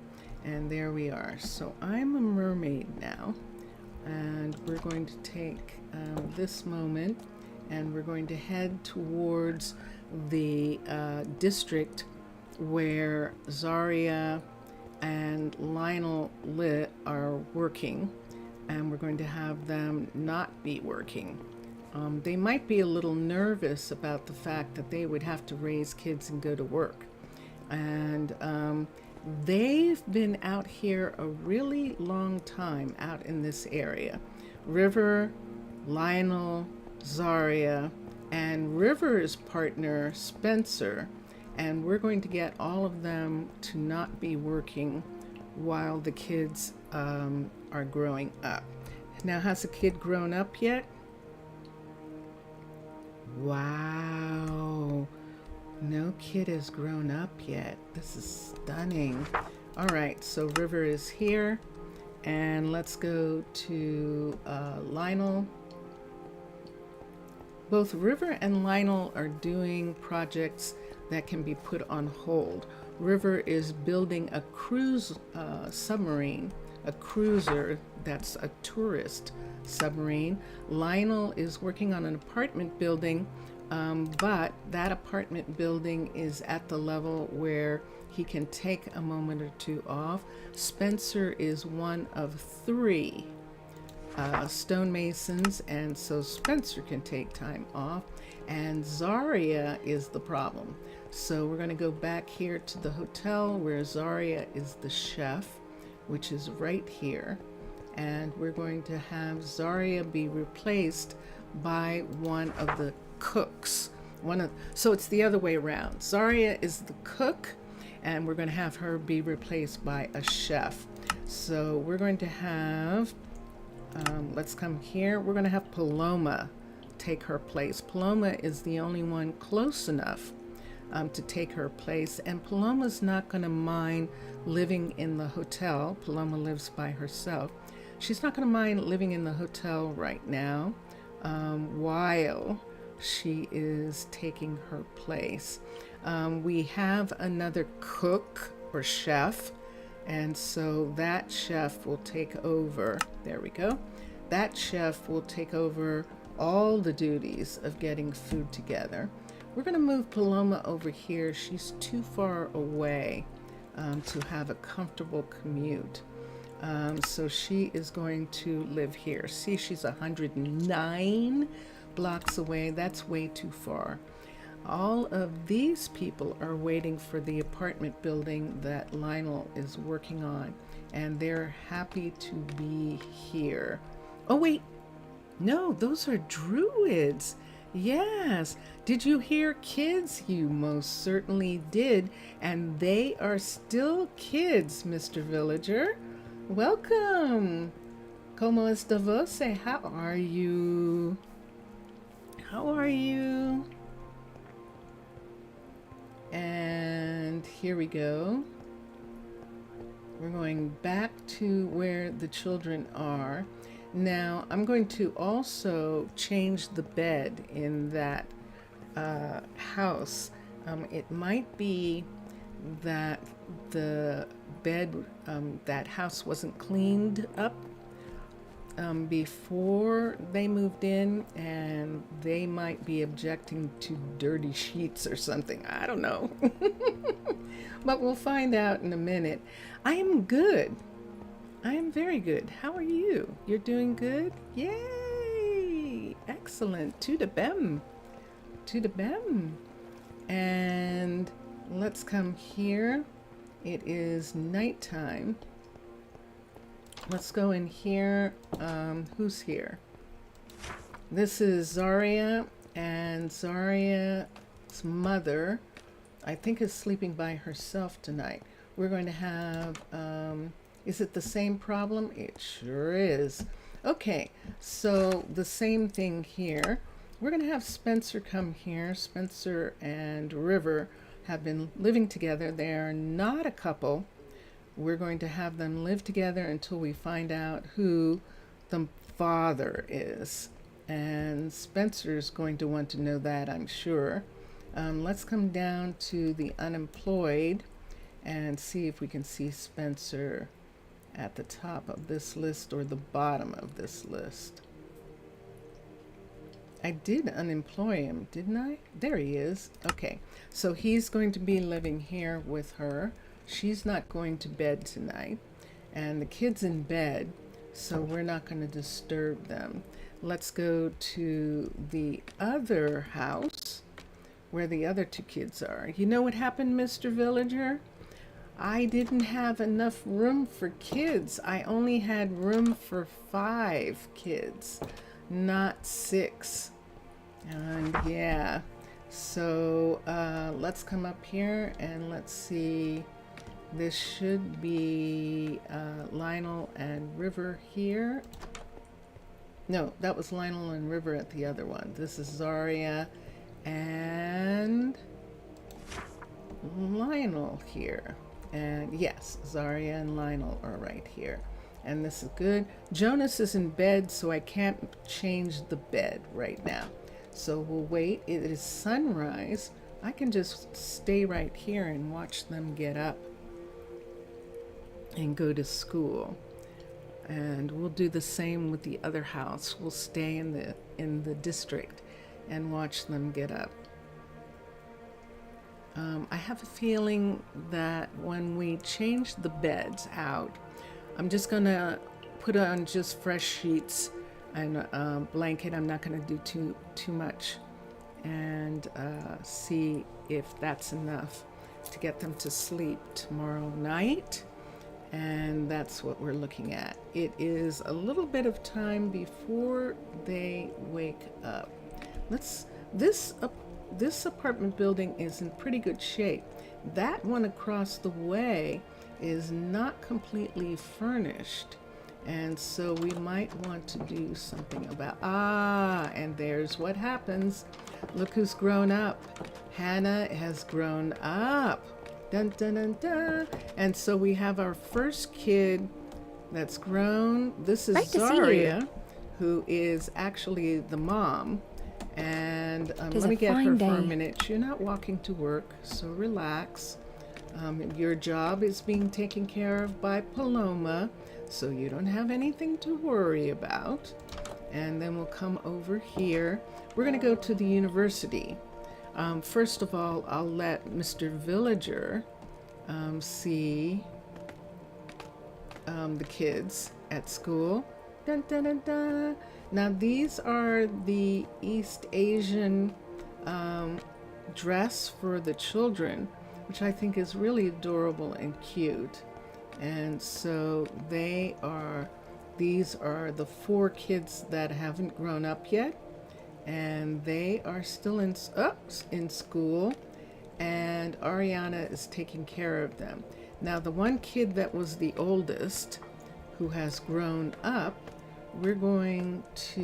And there we are. So I'm a mermaid now. And we're going to take this moment and we're going to head towards the district where Zarya and Lionel are working. And we're going to have them not be working. They might be a little nervous about the fact that they would have to raise kids and go to work. And they've been out here a really long time out in this area. River, Lionel, Zarya, and River's partner, Spencer. And we're going to get all of them to not be working while the kids are growing up. Now, has a kid grown up yet? Wow, no kid has grown up yet. This is stunning. All right, so River is here, and let's go to Lionel. Both River and Lionel are doing projects that can be put on hold. River is building a cruise submarine, a cruiser that's a tourist submarine. Lionel is working on an apartment building, but that apartment building is at the level where he can take a moment or two off. Spencer is one of 3 stonemasons, and so Spencer can take time off. And Zarya is the problem. So we're going to go back here to the hotel where Zarya is the chef, which is right here. And we're going to have Zarya be replaced by one of the cooks. So it's the other way around. Zarya is the cook, and we're going to have her be replaced by a chef. So we're going to have, let's come here. We're going to have Paloma take her place. Paloma is the only one close enough to take her place, and Paloma's not going to mind living in the hotel. Paloma lives by herself. She's not going to mind living in the hotel right now while she is taking her place. We have another cook or chef, and so that chef will take over. There we go. That chef will take over all the duties of getting food together. We're going to move Paloma over here. She's too far away to have a comfortable commute. So she is going to live here. See, she's 109 blocks away. That's way too far. All of these people are waiting for the apartment building that Lionel is working on, and they're happy to be here. Oh, wait. No, those are druids. Yes. Did you hear kids? You most certainly did. And they are still kids, Mr. Villager. Welcome. ¿Cómo está você? How are you? How are you? And here we go. We're going back to where the children are. Now, I'm going to also change the bed in that house. It might be that the bed, that house wasn't cleaned up before they moved in, and they might be objecting to dirty sheets or something. I don't know. But we'll find out in a minute. I am good. I am very good. How are you? You're doing good? Yay! Excellent. To the bem. To the bem. And let's come here. It is nighttime. Let's go in here. Who's here? This is Zaria, and Zaria's mother, I think, is sleeping by herself tonight. We're going to have, is it the same problem? It sure is. Okay, so the same thing here. We're going to have Spencer come here. Spencer and River have been living together. They are not a couple. We're going to have them live together until we find out who the father is. And Spencer's going to want to know that, I'm sure. Let's come down to the unemployed and see if we can see Spencer at the top of this list or the bottom of this list. I did unemploy him, didn't I? There he is. Okay, so he's going to be living here with her. She's not going to bed tonight, and the kid's in bed, so we're not going to disturb them. Let's go to the other house where the other two kids are. You know what happened, Mr. Villager? I didn't have enough room for kids. I only had room for 5 kids, not 6. And yeah, so let's come up here and let's see. This should be Lionel and River here. No, that was Lionel and River at the other one. This is Zaria and Lionel here. And yes, Zaria and Lionel are right here. And this is good. Jonas is in bed, so I can't change the bed right now. So we'll wait. It is sunrise. I can just stay right here and watch them get up and go to school. And we'll do the same with the other house. We'll stay in the district and watch them get up. I have a feeling that when we change the beds out, I'm just gonna put on just fresh sheets and a blanket. I'm not gonna do too much, and see if that's enough to get them to sleep tomorrow night. And that's what we're looking at. It is a little bit of time before they wake up. This apartment building is in pretty good shape. That one across the way is not completely furnished, and so we might want to do something about, and there's what happens. Look who's grown up. Hannah has grown up. Dun, dun, dun, dun. And so we have our first kid that's grown. This is Zaria, who is actually the mom. And let me get her for a minute. You're not walking to work, so relax. Your job is being taken care of by Paloma, so you don't have anything to worry about. And then we'll come over here. We're going to go to the university. First of all, I'll let Mr. Villager see the kids at school. Dun, dun, dun, dun. Now these are the East Asian dress for the children, which I think is really adorable and cute. And so these are the 4 kids that haven't grown up yet, and they are still in school, and Ariana is taking care of them. Now the one kid that was the oldest, who has grown up, we're going to,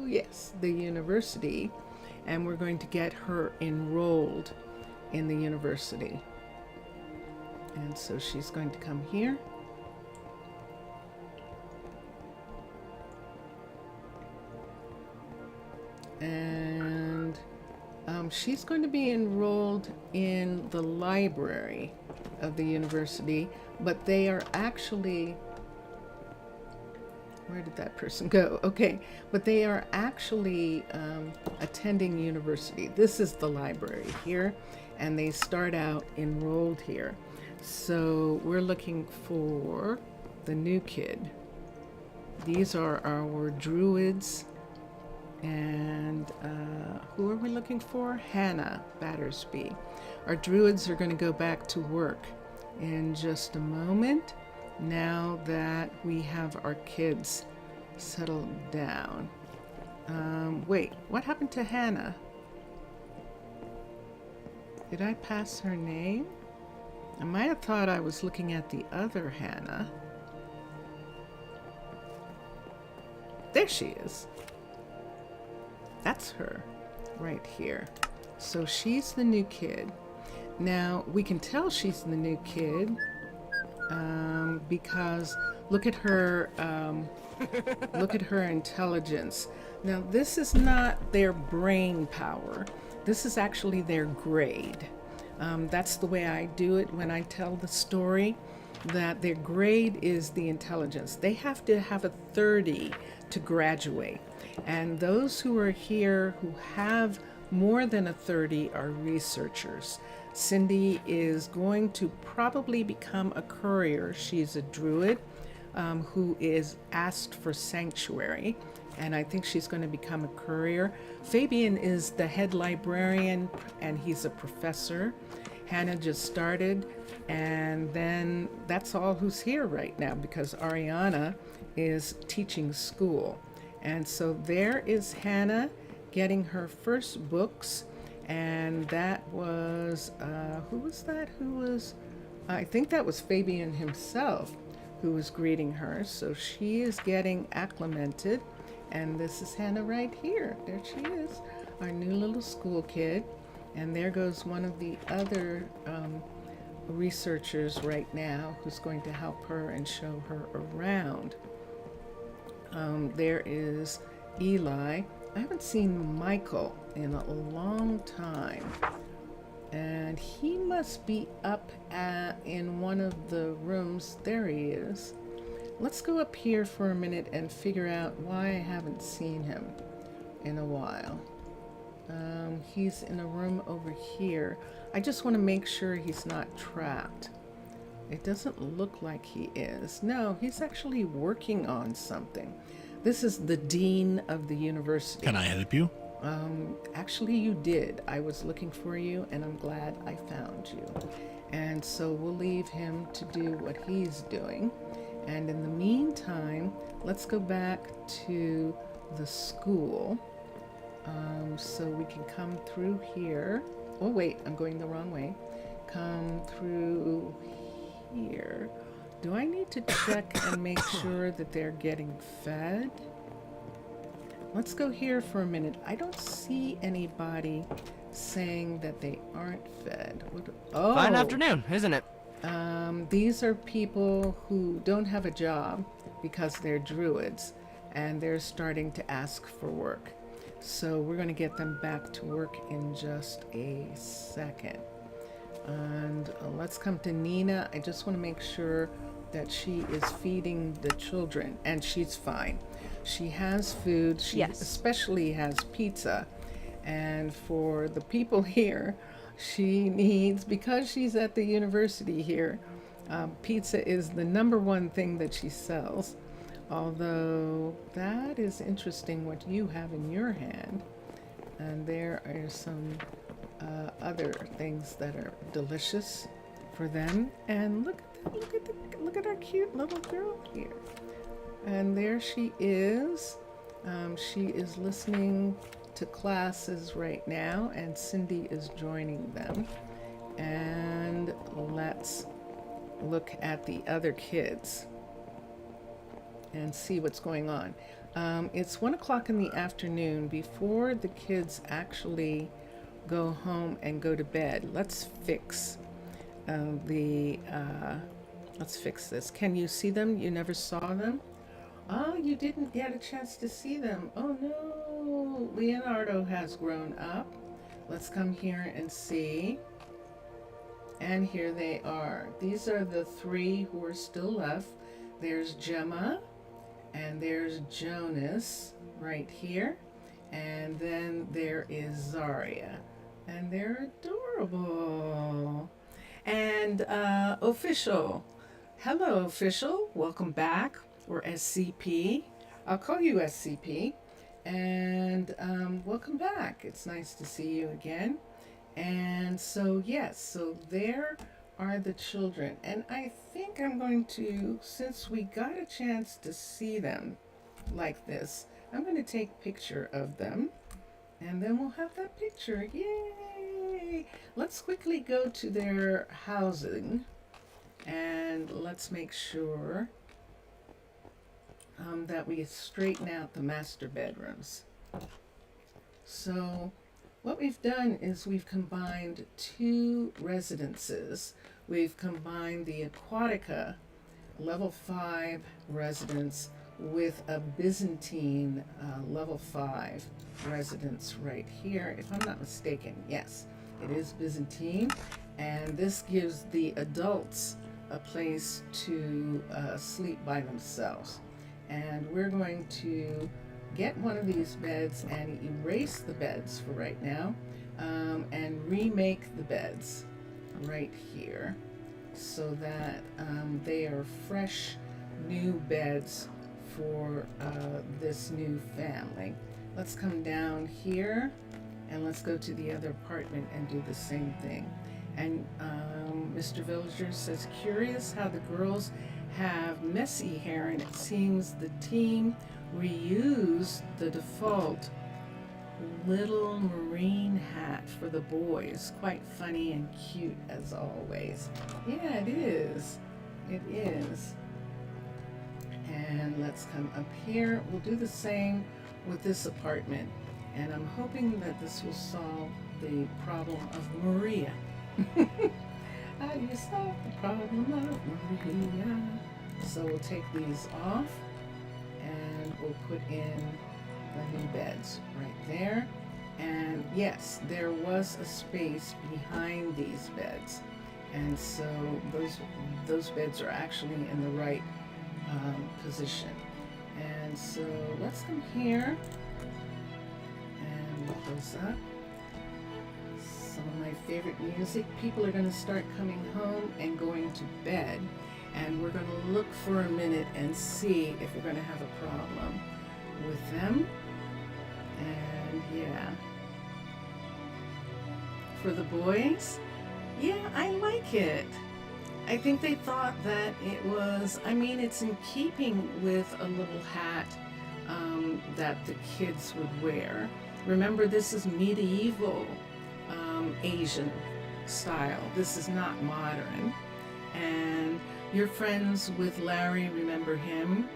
yes, the university, and we're going to get her enrolled in the university. And so she's going to come here. And she's going to be enrolled in the library of the university, but they are actually Where did that person go? Okay, but they are actually attending university. This is the library here, and they start out enrolled here. So we're looking for the new kid. These are our druids. And who are we looking for? Hannah Battersby. Our druids are going to go back to work in just a moment, now that we have our kids settled down. Wait, what happened to Hannah? Did I pass her name? I might have thought I was looking at the other Hannah. There she is. That's her right here. So she's the new kid. Now we can tell she's the new kid because look at her intelligence. Now this is not their brain power. This is actually their grade. That's the way I do it when I tell the story, that their grade is the intelligence. They have to have a 30 to graduate. And those who are here who have more than a 30 are researchers. Cindy is going to probably become a courier. She's a druid who is asked for sanctuary, and I think she's going to become a courier. Fabian is the head librarian, and he's a professor. Hannah just started, and then that's all who's here right now because Ariana is teaching school. And so there is Hannah getting her first books, and that was, who was that? I think that was Fabian himself who was greeting her. So she is getting acclimated, and this is Hannah right here. There she is, our new little school kid. And there goes one of the other researchers right now who's going to help her and show her around. There is Eli. I haven't seen Michael in a long time, and he must be up in one of the rooms. There he is. Let's go up here for a minute and figure out why I haven't seen him in a while. He's in a room over here. I just want to make sure he's not trapped. It doesn't look like he is. No, he's actually working on something. This is the dean of the university. Can I help you? Actually, you did. I was looking for you, and I'm glad I found you. And so we'll leave him to do what he's doing. And in the meantime, let's go back to the school. So we can come through here. Oh, wait, I'm going the wrong way. Come through here. Do I need to check and make sure that they're getting fed? Let's go here for a minute. I don't see anybody saying that they aren't fed. Fine afternoon, isn't it? These are people who don't have a job because they're druids, and they're starting to ask for work. So we're going to get them back to work in just a second. And let's come to Nina. I just want to make sure that she is feeding the children, and she's fine. She has food. She especially has pizza. And for the people here, she needs, because she's at the university here, pizza is the number one thing that she sells. Although that is interesting what you have in your hand. And there are some other things that are delicious for them. And look at our cute little girl here. And there she is. She is listening to classes right now, and Cindy is joining them. And let's look at the other kids and see what's going on. It's 1 o'clock in the afternoon, before the kids actually go home and go to bed. Let's fix let's fix this. Can you see them? You never saw them? Oh, you didn't get a chance to see them. Oh no, Leonardo has grown up. Let's come here and see. And here they are. These are the three who are still left. There's Gemma, And there's Jonas right here. And then there is Zarya. And they're adorable. And Official. Hello, Official. Welcome back. Or SCP. I'll call you SCP. And welcome back. It's nice to see you again. And so, yes, so there are the children. And I think I'm going to, since we got a chance to see them like this, I'm going to take a picture of them. And then we'll have that picture. Yay! Let's quickly go to their housing. And let's make sure that we straighten out the master bedrooms. So what we've done is we've combined two residences. We've combined the Aquatica level 5 residence with a Byzantine level 5 residence right here. If I'm not mistaken, yes, it is Byzantine. And this gives the adults a place to sleep by themselves. And we're going to get one of these beds and erase the beds for right now, and remake the beds right here so that they are fresh new beds for this new family. Let's come down here and let's go to the other apartment and do the same thing. And Mr. Villager says, curious how the girls have messy hair, and it seems the team reused the default little marine hat for the boys. Quite funny and cute as always. Yeah, it is. It is. And let's come up here. We'll do the same with this apartment. And I'm hoping that this will solve the problem of Maria. How do you solve the problem of Maria? So we'll take these off and we'll put in the new beds right there. And yes, there was a space behind these beds. And so those beds are actually in the right position. And so let's come here and look those up. Some of my favorite music. People are going to start coming home and going to bed. And we're going to look for a minute and see if we're going to have a problem with them. And yeah. For the boys, yeah, I like it. I think they thought that it was, I mean, it's in keeping with a little hat that the kids would wear. Remember, this is medieval Asian style. This is not modern. And you're friends with Larry, remember him?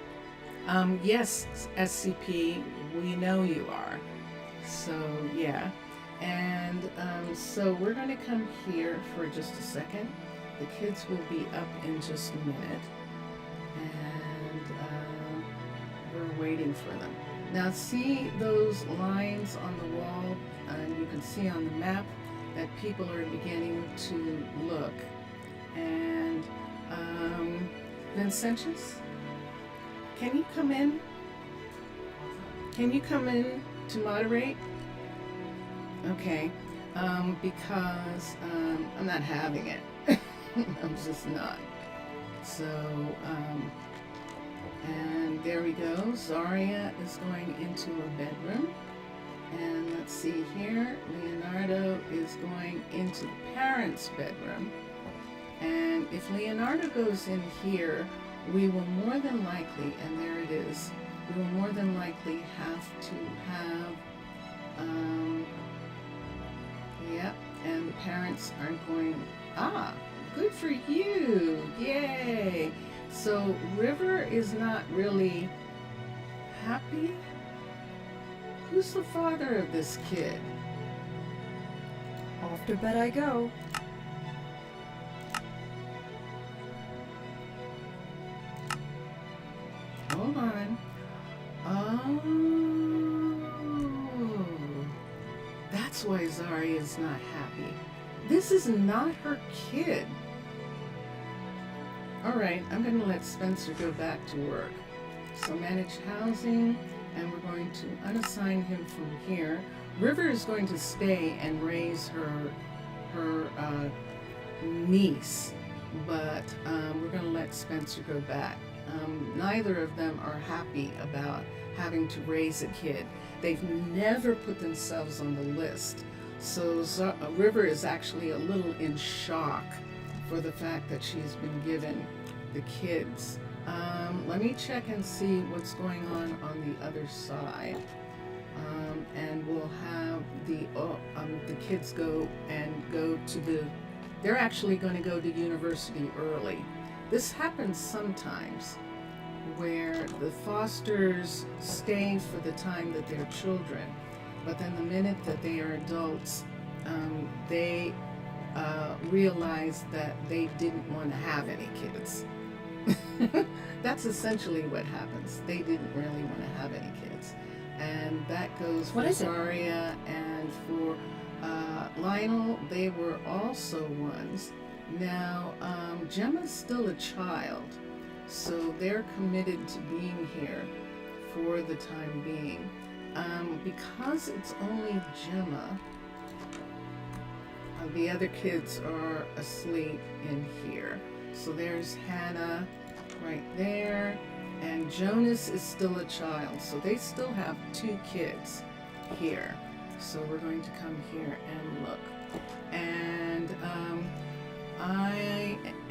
Yes, SCP, we know you are. So, yeah. And so we're going to come here for just a second. The kids will be up in just a minute. And we're waiting for them. Now see those lines on the wall? You can see on the map that people are beginning to look. And Vincentius, can you come in? Can you come in to moderate? Okay, because I'm not having it. I'm just not. So, and there we go. Zarya is going into a bedroom. And let's see here. Leonardo is going into the parents' bedroom. And if Leonardo goes in here, we will more than likely, and there it is, we will more than likely have to have, yep, and the parents aren't going, good for you, yay. So River is not really happy. Who's the father of this kid? Off to bed I go. Hold on. Oh, that's why Zarya is not happy. This is not her kid. All right, I'm going to let Spencer go back to work. So manage housing, and we're going to unassign him from here. River is going to stay and raise her niece, but we're going to let Spencer go back. Neither of them are happy about having to raise a kid. They've never put themselves on the list. So River is actually a little in shock for the fact that she's been given the kids. Let me check and see what's going on the other side. And we'll have the kids go to they're actually going to go to university early. This happens sometimes where the fosters stay for the time that they're children, but then the minute that they are adults, they realize that they didn't want to have any kids. That's essentially what happens. They didn't really want to have any kids. And that goes for Zaria and for Lionel. They were also ones. Now, Gemma's still a child, so they're committed to being here for the time being. Because it's only Gemma, the other kids are asleep in here. So there's Hannah right there, and Jonas is still a child, so they still have 2 kids here. So we're going to come here and look. And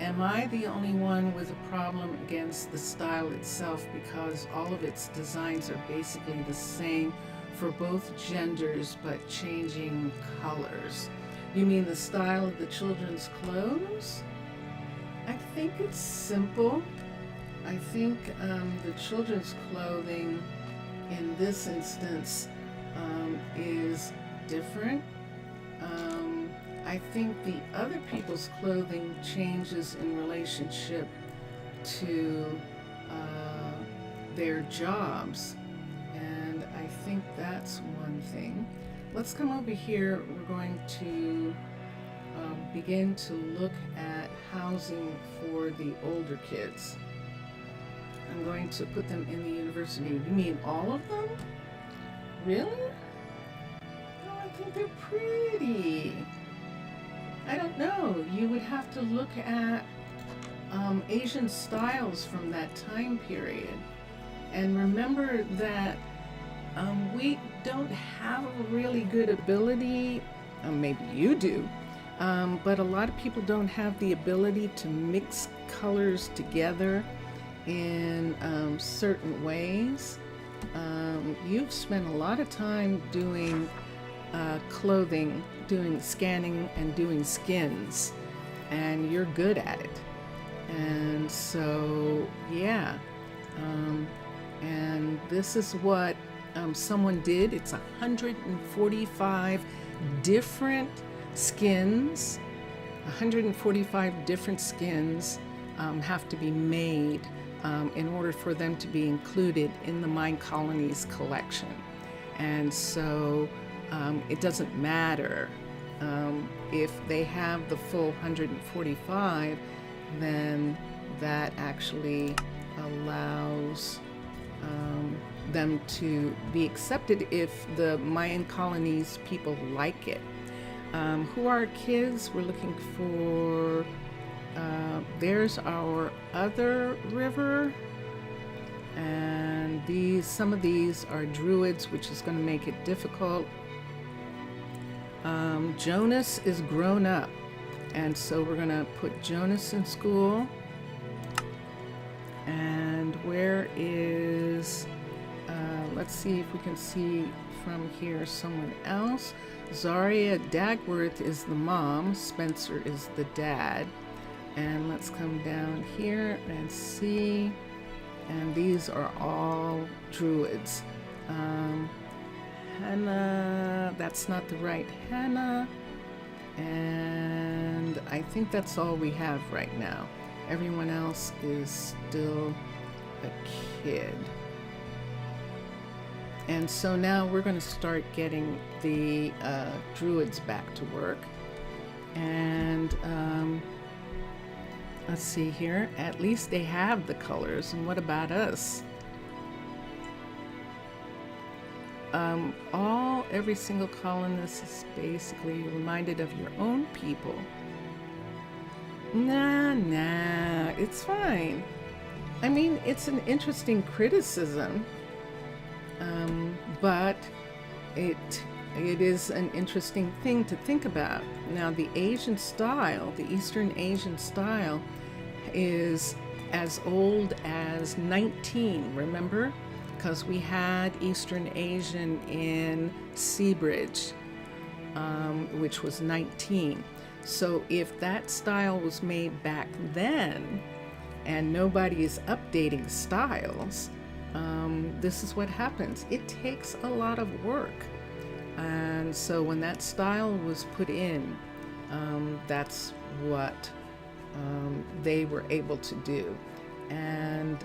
am I the only one with a problem against the style itself, because all of its designs are basically the same for both genders but changing colors? You mean the style of the children's clothes? I think it's simple. I think the children's clothing in this instance is different. I think the other people's clothing changes in relationship to their jobs, and I think that's one thing. Let's come over here. We're going to begin to look at housing for the older kids. I'm going to put them in the university. You mean all of them? Really? Oh, I think they're pretty. I don't know. You would have to look at Asian styles from that time period. And remember that we don't have a really good ability, maybe you do, but a lot of people don't have the ability to mix colors together in certain ways. You've spent a lot of time doing clothing, doing scanning and doing skins, and you're good at it. And so, yeah. And this is what someone did. It's 145 different skins. 145 different skins have to be made in order for them to be included in the Minecolonies collection. And so it doesn't matter if they have the full 145, then that actually allows them to be accepted if the Minecolonies people like it. Who are our kids? We're looking for, there's our other river, and some of these are druids, which is going to make it difficult. Jonas is grown up, and so we're going to put Jonas in school. And where is, let's see if we can see from here someone else. Zaria Dagworth is the mom, Spencer is the dad. And let's come down here and see, and these are all druids. Hannah, that's not the right Hannah, and I think that's all we have right now. Everyone else is still a kid. And so now we're going to start getting the druids back to work. And let's see here. At least they have the colors. And what about us? every single colonist is basically reminded of your own people. Nah, it's fine. I mean, it's an interesting criticism, but it is an interesting thing to think about. Now, the Asian style, the Eastern Asian style, is as old as 19, remember? Because we had Eastern Asian in Seabridge, which was 19. So if that style was made back then, and nobody is updating styles, this is what happens. It takes a lot of work. And so when that style was put in, that's what they were able to do. And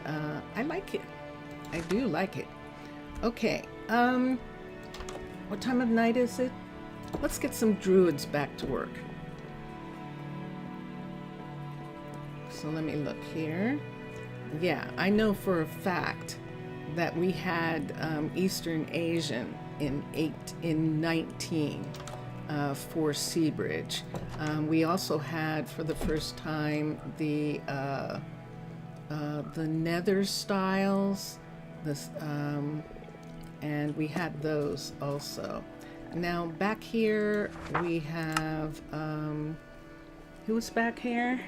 I like it. I do like it. Okay, what time of night is it? Let's get some druids back to work. So let me look here. Yeah, I know for a fact that we had Eastern Asian in 19 for Seabridge. We also had for the first time the nether styles, and we had those also. Now back here we have who's back here?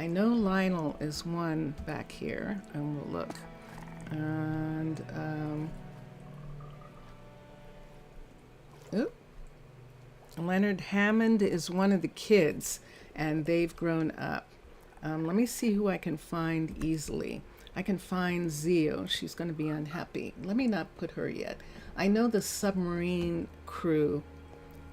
I know Lionel is one back here, and we'll look. And Leonard Hammond is one of the kids, and they've grown up. Let me see who I can find easily. I can find Zio. She's going to be unhappy. Let me not put her yet. I know the submarine crew.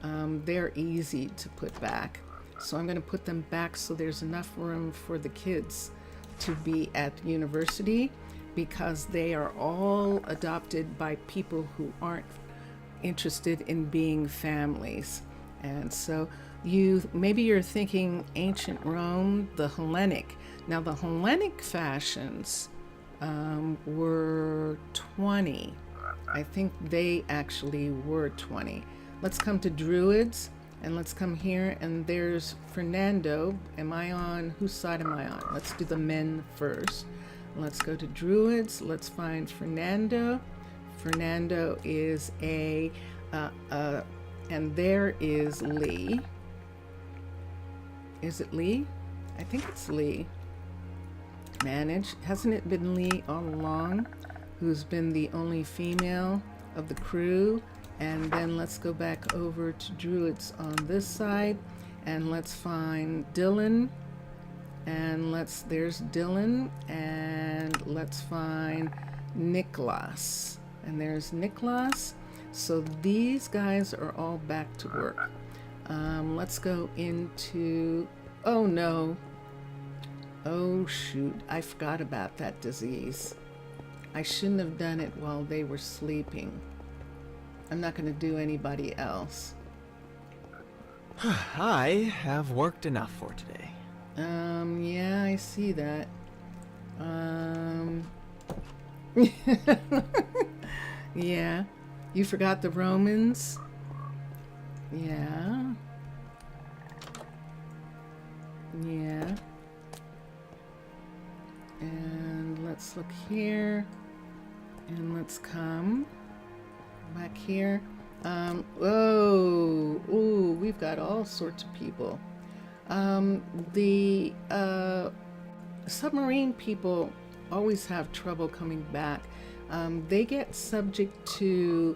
They're easy to put back. So I'm going to put them back so there's enough room for the kids to be at university, because they are all adopted by people who aren't interested in being families. And so maybe you're thinking ancient Rome, the Hellenic. Now the Hellenic fashions were 20. I think they actually were 20. Let's come to druids. And let's come here, and there's Fernando. Whose side am I on? Let's do the men first. Let's go to druids. Let's find Fernando. Fernando is and there is Lee. Is it Lee? I think it's Lee. Manage. Hasn't it been Lee all along, who's been the only female of the crew? And then let's go back over to druids on this side, and let's find Dylan, and there's Dylan, and let's find Nicholas, and there's Nicholas. So these guys are all back to work. Let's go into, oh no, oh shoot, I forgot about that disease. I shouldn't have done it while they were sleeping. I'm not going to do anybody else. I have worked enough for today. Yeah, I see that. Yeah. You forgot the Romans? Yeah. Yeah. And let's look here. And let's come back here. We've got all sorts of people. The submarine people always have trouble coming back. They get subject to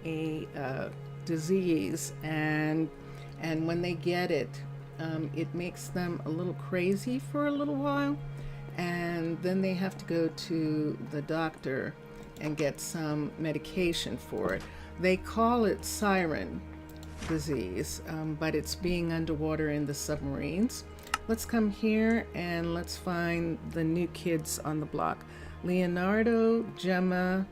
a disease, and when they get it, it makes them a little crazy for a little while, and then they have to go to the doctor and get some medication for it. They call it siren disease, but it's being underwater in the submarines. Let's come here and let's find the new kids on the block. Leonardo, Gemma,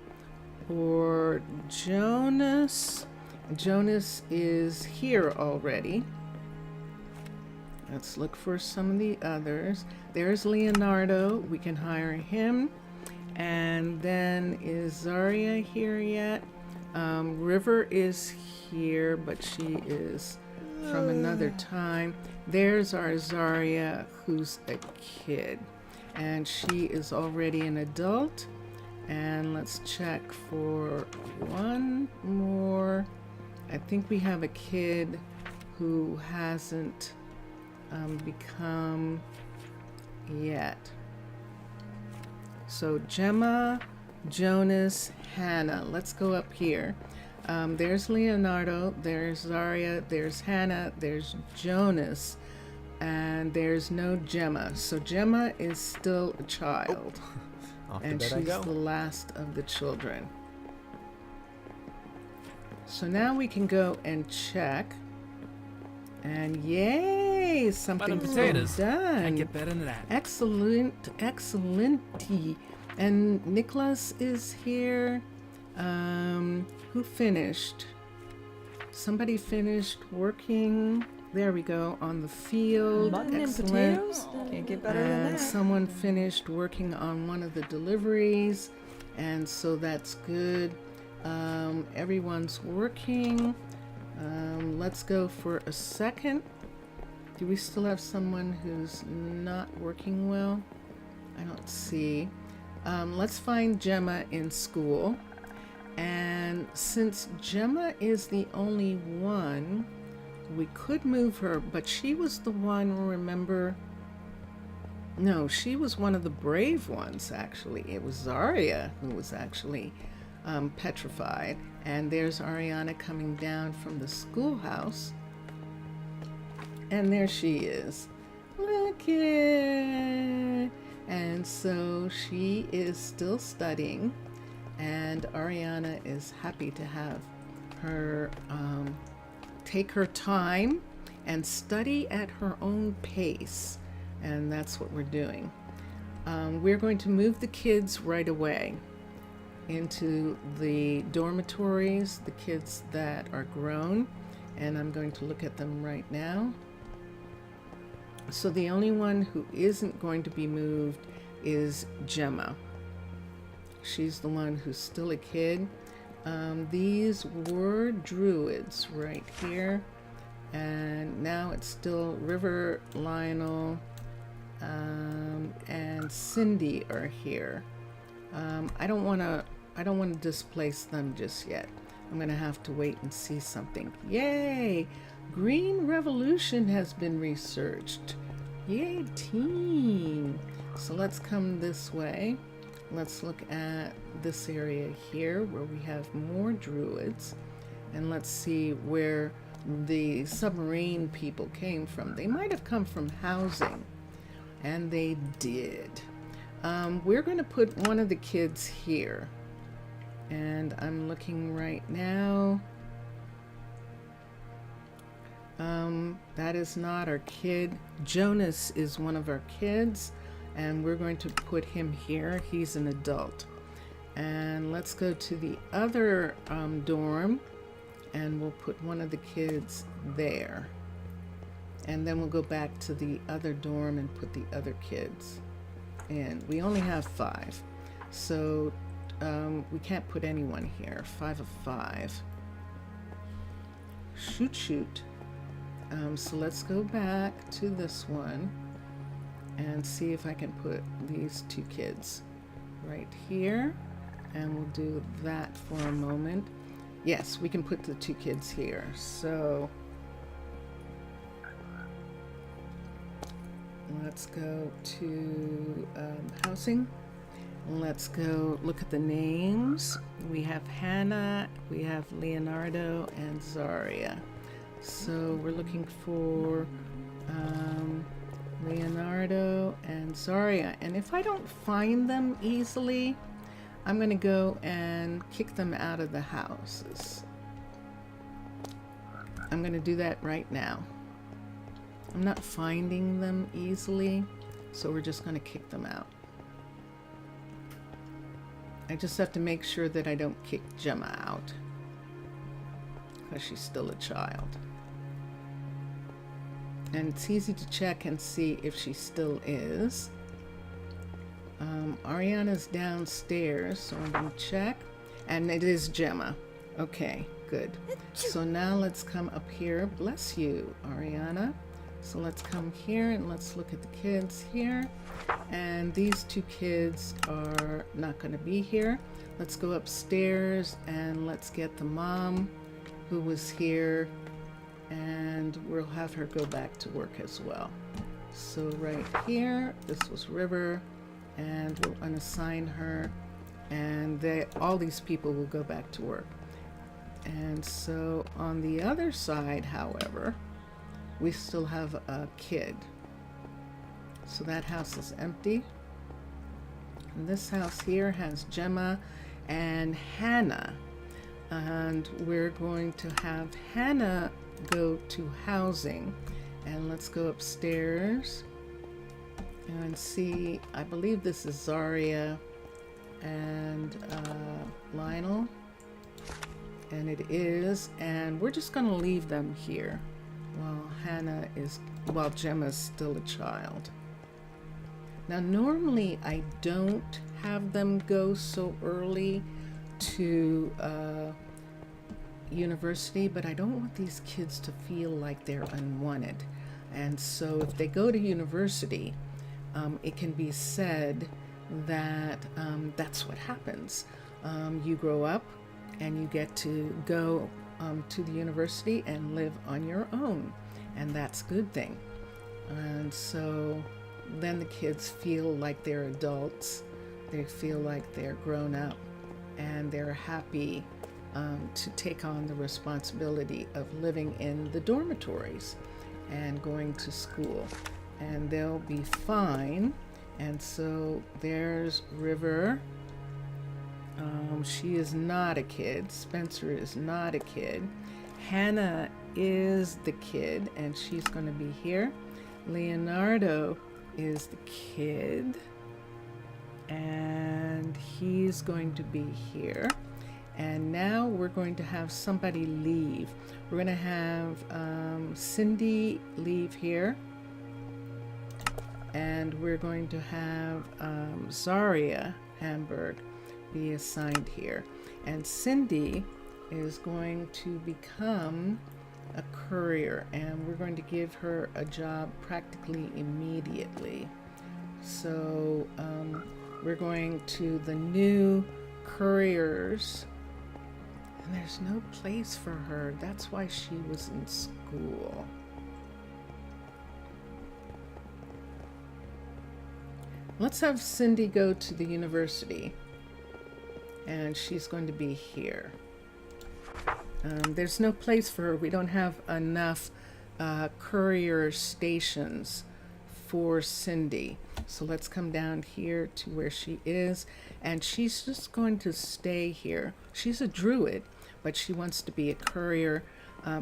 or Jonas. Jonas is here already. Let's look for some of the others. There's Leonardo. We can hire him. And then is Zarya here yet? River is here, but she is from another time. There's our Zarya, who's a kid. And she is already an adult. And let's check for one more. I think we have a kid who hasn't become yet. So Gemma, Jonas, Hannah. Let's go up here. There's Leonardo, there's Zarya, there's Hannah, there's Jonas, and there's no Gemma. So Gemma is still a child. And she's the last of the children. So now we can go and check. And yay, something's been done. Can't get better than that. Excellent, excellent. And Nicholas is here. Who finished? Somebody finished working. There we go, on the field. Mutton Excellent. and potatoes. Can't get better than that. Someone finished working on one of the deliveries, and so that's good. Everyone's working. Let's go for a second. Do we still have someone who's not working well? I don't see. Let's find Gemma in school. And since Gemma is the only one, we could move her, but she was the one, remember? No, she was one of the brave ones, actually. It was Zarya who was actually petrified. And there's Ariana coming down from the schoolhouse. And there she is. Look it. And so she is still studying. And Ariana is happy to have her take her time and study at her own pace. And that's what we're doing. We're going to move the kids right away into the dormitories, the kids that are grown. And I'm going to look at them right now. So the only one who isn't going to be moved is Gemma. She's the one who's still a kid. These were druids right here. And now it's still River, Lionel, and Cindy are here. I don't want to displace them just yet. I'm going to have to wait and see something. Yay! Green Revolution has been researched. Yay, team! So let's come this way. Let's look at this area here where we have more druids. And let's see where the submarine people came from. They might have come from housing. And they did. We're going to put one of the kids here. And I'm looking right now. That is not our kid. Jonas is one of our kids. And we're going to put him here. He's an adult. And let's go to the other dorm. And we'll put one of the kids there. And then we'll go back to the other dorm and put the other kids in. We only have 5. So we can't put anyone here. 5 of 5. Shoot. So let's go back to this one and see if I can put these 2 kids right here. And we'll do that for a moment. Yes, we can put the 2 kids here. So let's go to housing. Let's go look at the names. We have Hannah, we have Leonardo, and Zarya. So we're looking for Leonardo and Zarya. And if I don't find them easily, I'm going to go and kick them out of the houses. I'm going to do that right now. I'm not finding them easily, so we're just going to kick them out. I just have to make sure that I don't kick Gemma out, because she's still a child. And it's easy to check and see if she still is. Ariana's downstairs, so I'm going to check. And it is Gemma. Okay, good. So now let's come up here. Bless you, Ariana. So let's come here and let's look at the kids here. And these two kids are not going to be here. Let's go upstairs and let's get the mom who was here, and we'll have her go back to work as well. So right here, this was River, and we'll unassign her, and all these people will go back to work. And so on the other side, however, we still have a kid. So that house is empty. And this house here has Gemma and Hannah. And we're going to have Hannah go to housing. And let's go upstairs and see, I believe this is Zaria and Lionel. And it is, and we're just going to leave them here while Gemma's still a child. Now normally I don't have them go so early to university, but I don't want these kids to feel like they're unwanted. And so if they go to university, it can be said that that's what happens. You grow up and you get to go to the university and live on your own, and that's a good thing. And so then the kids feel like they're adults, they feel like they're grown up, and they're happy to take on the responsibility of living in the dormitories and going to school, and they'll be fine. And so there's River. She is not a kid. Spencer is not a kid. Hannah is the kid, and she's going to be here. Leonardo is the kid, and he's going to be here. And now we're going to have somebody leave. We're going to have Cindy leave here, and we're going to have Zaria Hamburg be assigned here. And Cindy is going to become a courier, and we're going to give her a job practically immediately. So we're going to the new couriers, and there's no place for her. That's why she was in school. Let's have Cindy go to the university, and she's going to be here. There's no place for her. We don't have enough courier stations for Cindy. So let's come down here to where she is, and she's just going to stay here. She's a druid, but she wants to be a courier.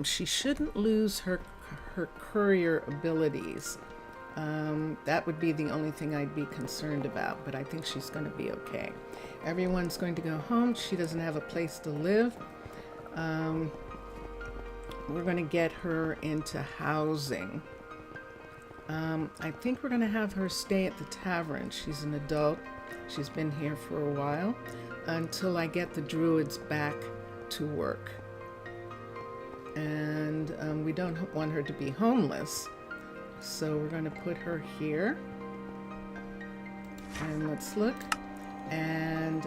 She shouldn't lose her courier abilities. That would be the only thing I'd be concerned about, but I think she's going to be okay. Everyone's going to go home. She doesn't have a place to live. We're going to get her into housing. I think we're going to have her stay at the tavern. She's an adult. She's been here for a while until I get the druids back to work. And we don't want her to be homeless. So we're going to put her here. And let's look. And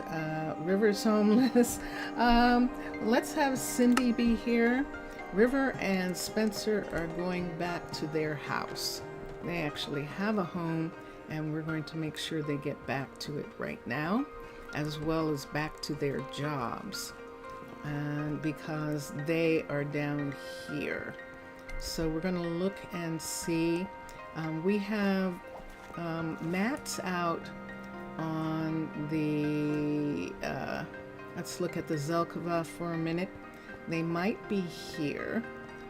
River's homeless. Let's have Cindy be here. River and Spencer are going back to their house. They actually have a home, and we're going to make sure they get back to it right now, as well as back to their jobs, and because they are down here. So we're going to look and see. We have mats out on the, let's look at the Zelkova for a minute. They might be here.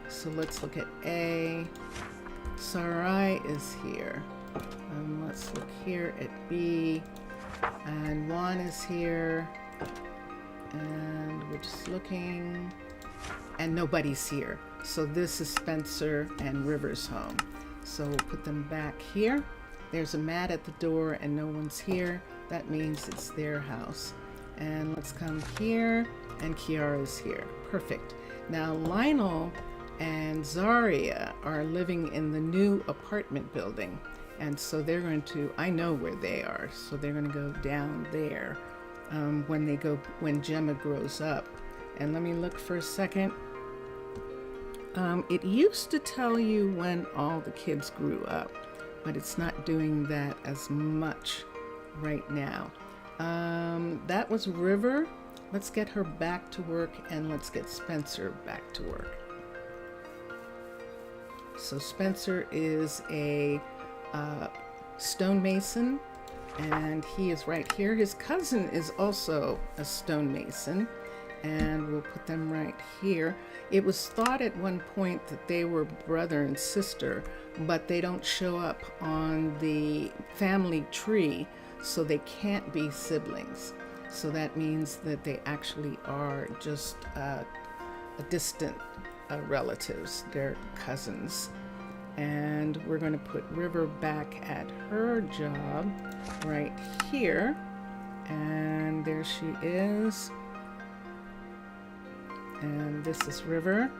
So let's look at A. Sarai is here. Let's look here at B. And Juan is here. And we're just looking. And nobody's here. So this is Spencer and River's home. So we'll put them back here. There's a mat at the door and no one's here. That means it's their house. And let's come here, and Kiara's here. Perfect. Now Lionel and Zaria are living in the new apartment building. And so they're going to, I know where they are, so they're going to go down there when Gemma grows up. And let me look for a second. It used to tell you when all the kids grew up, but it's not doing that as much right now. That was River. Let's get her back to work, and let's get Spencer back to work. So Spencer is a stonemason, and he is right here. His cousin is also a stonemason, and we'll put them right here. It was thought at one point that they were brother and sister, but they don't show up on the family tree, so they can't be siblings. So that means that they actually are just distant relatives. They're cousins. And we're going to put River back at her job right here. And there she is. And this is River.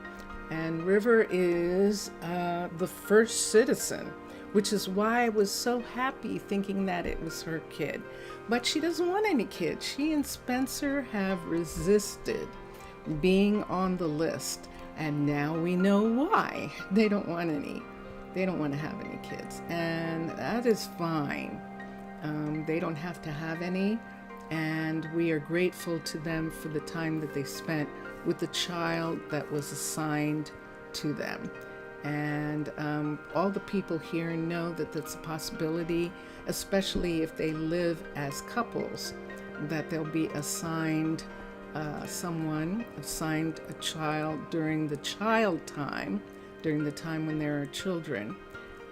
And River is the first citizen, which is why I was so happy thinking that it was her kid. But she doesn't want any kids. She and Spencer have resisted being on the list. And now we know why. They don't want to have any kids. And that is fine. They don't have to have any. And we are grateful to them for the time that they spent with the child that was assigned to them. And all the people here know that that's a possibility, especially if they live as couples, that they'll be assigned a child during the time when there are children.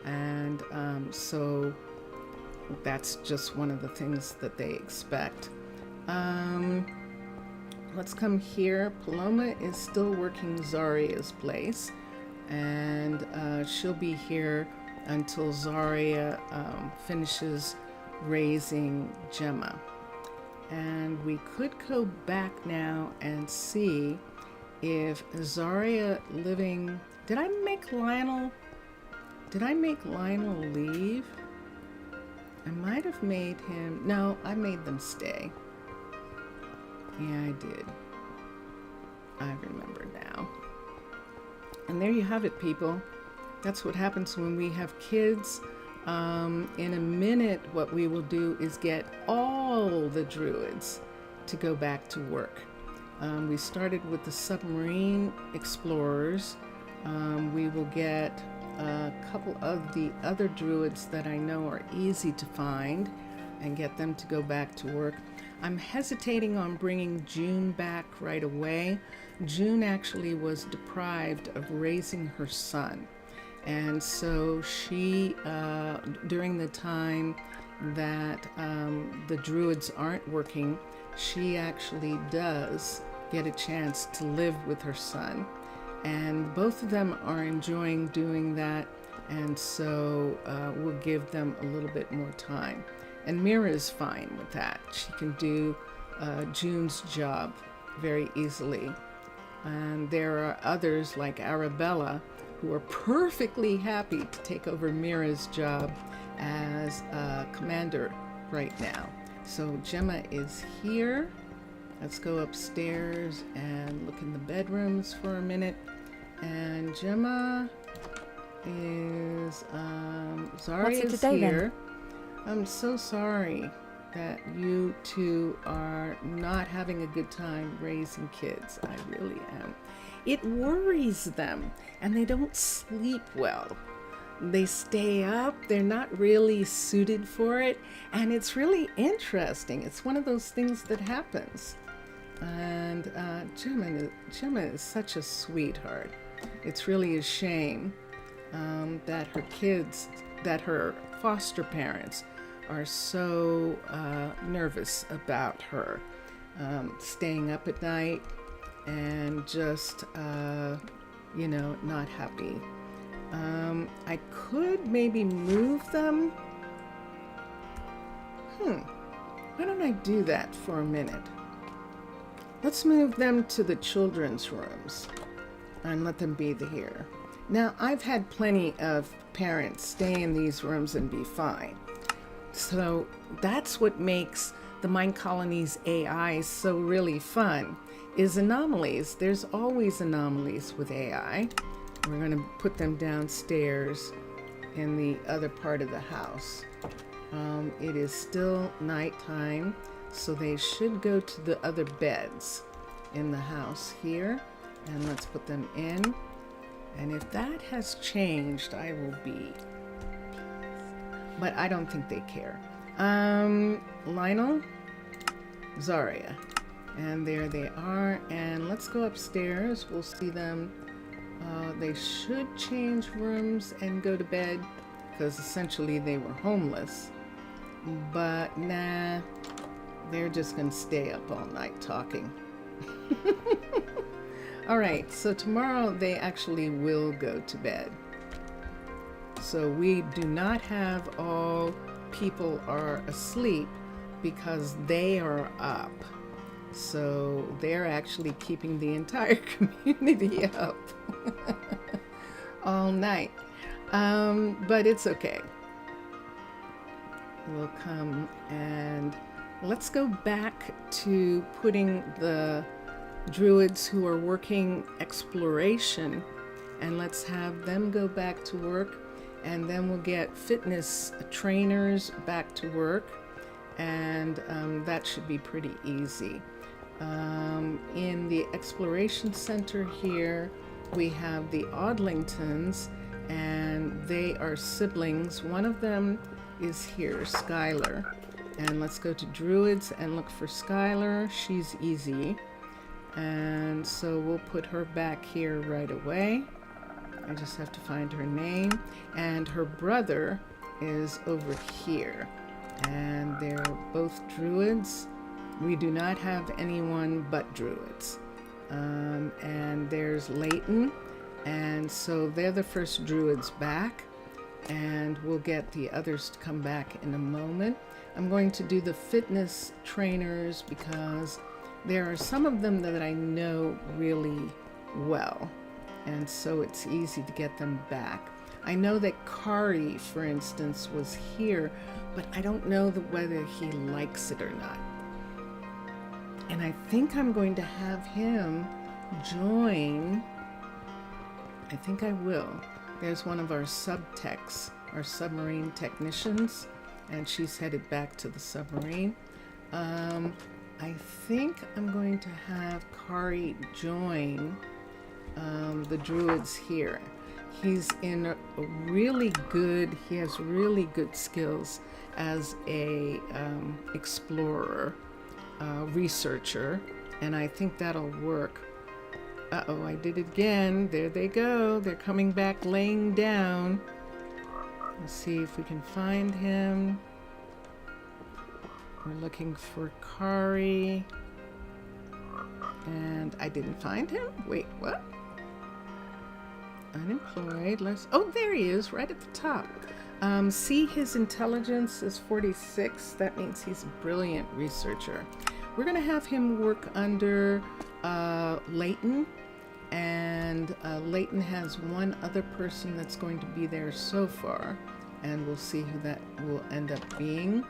And so that's just one of the things that they expect. Let's come here. Paloma is still working Zaria's place, and she'll be here until Zaria finishes raising Gemma. And we could go back now and see if Zaria living... Did I make Lionel leave? I might have made him... No, I made them stay. Yeah, I did. I remember now. And there you have it, people. That's what happens when we have kids. In a minute, what we will do is get all the druids to go back to work. We started with the submarine explorers. We will get a couple of the other druids that I know are easy to find and get them to go back to work. I'm hesitating on bringing June back right away. June actually was deprived of raising her son. And so she, during the time that the druids aren't working, she actually does get a chance to live with her son. And both of them are enjoying doing that. And so we'll give them a little bit more time. And Mira is fine with that. She can do June's job very easily. And there are others like Arabella who are perfectly happy to take over Mira's job as commander right now. So Gemma is here. Let's go upstairs and look in the bedrooms for a minute. And Gemma is Zaria's here. I'm so sorry that you two are not having a good time raising kids. I really am. It worries them, and they don't sleep well. They stay up. They're not really suited for it, and it's really interesting. It's one of those things that happens. And Gemma is such a sweetheart. It's really a shame that her foster parents are so nervous about her staying up at night and just, not happy. I could maybe move them. Why don't I do that for a minute? Let's move them to the children's rooms and let them be here. Now, I've had plenty of parents stay in these rooms and be fine. So that's what makes the Minecolonies AI so really fun, is anomalies. There's always anomalies with AI. We're going to put them downstairs in the other part of the house. It is still nighttime, so they should go to the other beds in the house here. And let's put them in. And if that has changed, I will be. But I don't think they care. Lionel, Zarya. And there they are. And let's go upstairs. We'll see them. They should change rooms and go to bed, because essentially they were homeless. But nah, they're just going to stay up all night talking. All right, so tomorrow they actually will go to bed. So we do not have all people are asleep, because they are up. So they're actually keeping the entire community up all night. But it's okay. We'll come and let's go back to putting the druids who are working exploration, and let's have them go back to work, and then we'll get fitness trainers back to work, and that should be pretty easy. In the exploration center here, we have the Odlingtons, and they are siblings. One of them is here, Skylar. And let's go to druids and look for Skylar. She's easy. And so we'll put her back here right away. I just have to find her name. And her brother is over here. And they're both druids. We do not have anyone but druids. And there's Leighton. And so they're the first druids back. And we'll get the others to come back in a moment. I'm going to do the fitness trainers because there are some of them that I know really well. And so it's easy to get them back. I know that Kari, for instance, was here, but I don't know whether he likes it or not. And I think I'm going to have him join. I think I will. There's one of our subtechs, our submarine technicians, and she's headed back to the submarine. I think I'm going to have Kari join the druids here. He's in a really good, he has really good skills as a explorer, researcher, and I think that'll work. Uh-oh, I did it again. There they go. They're coming back laying down. Let's see if we can find him. We're looking for Kari. And I didn't find him? Wait, what? Unemployed. Oh, there he is, right at the top. See, his intelligence is 46. That means he's a brilliant researcher. We're going to have him work under Leighton. And Leighton has one other person that's going to be there so far. And we'll see who that will end up being.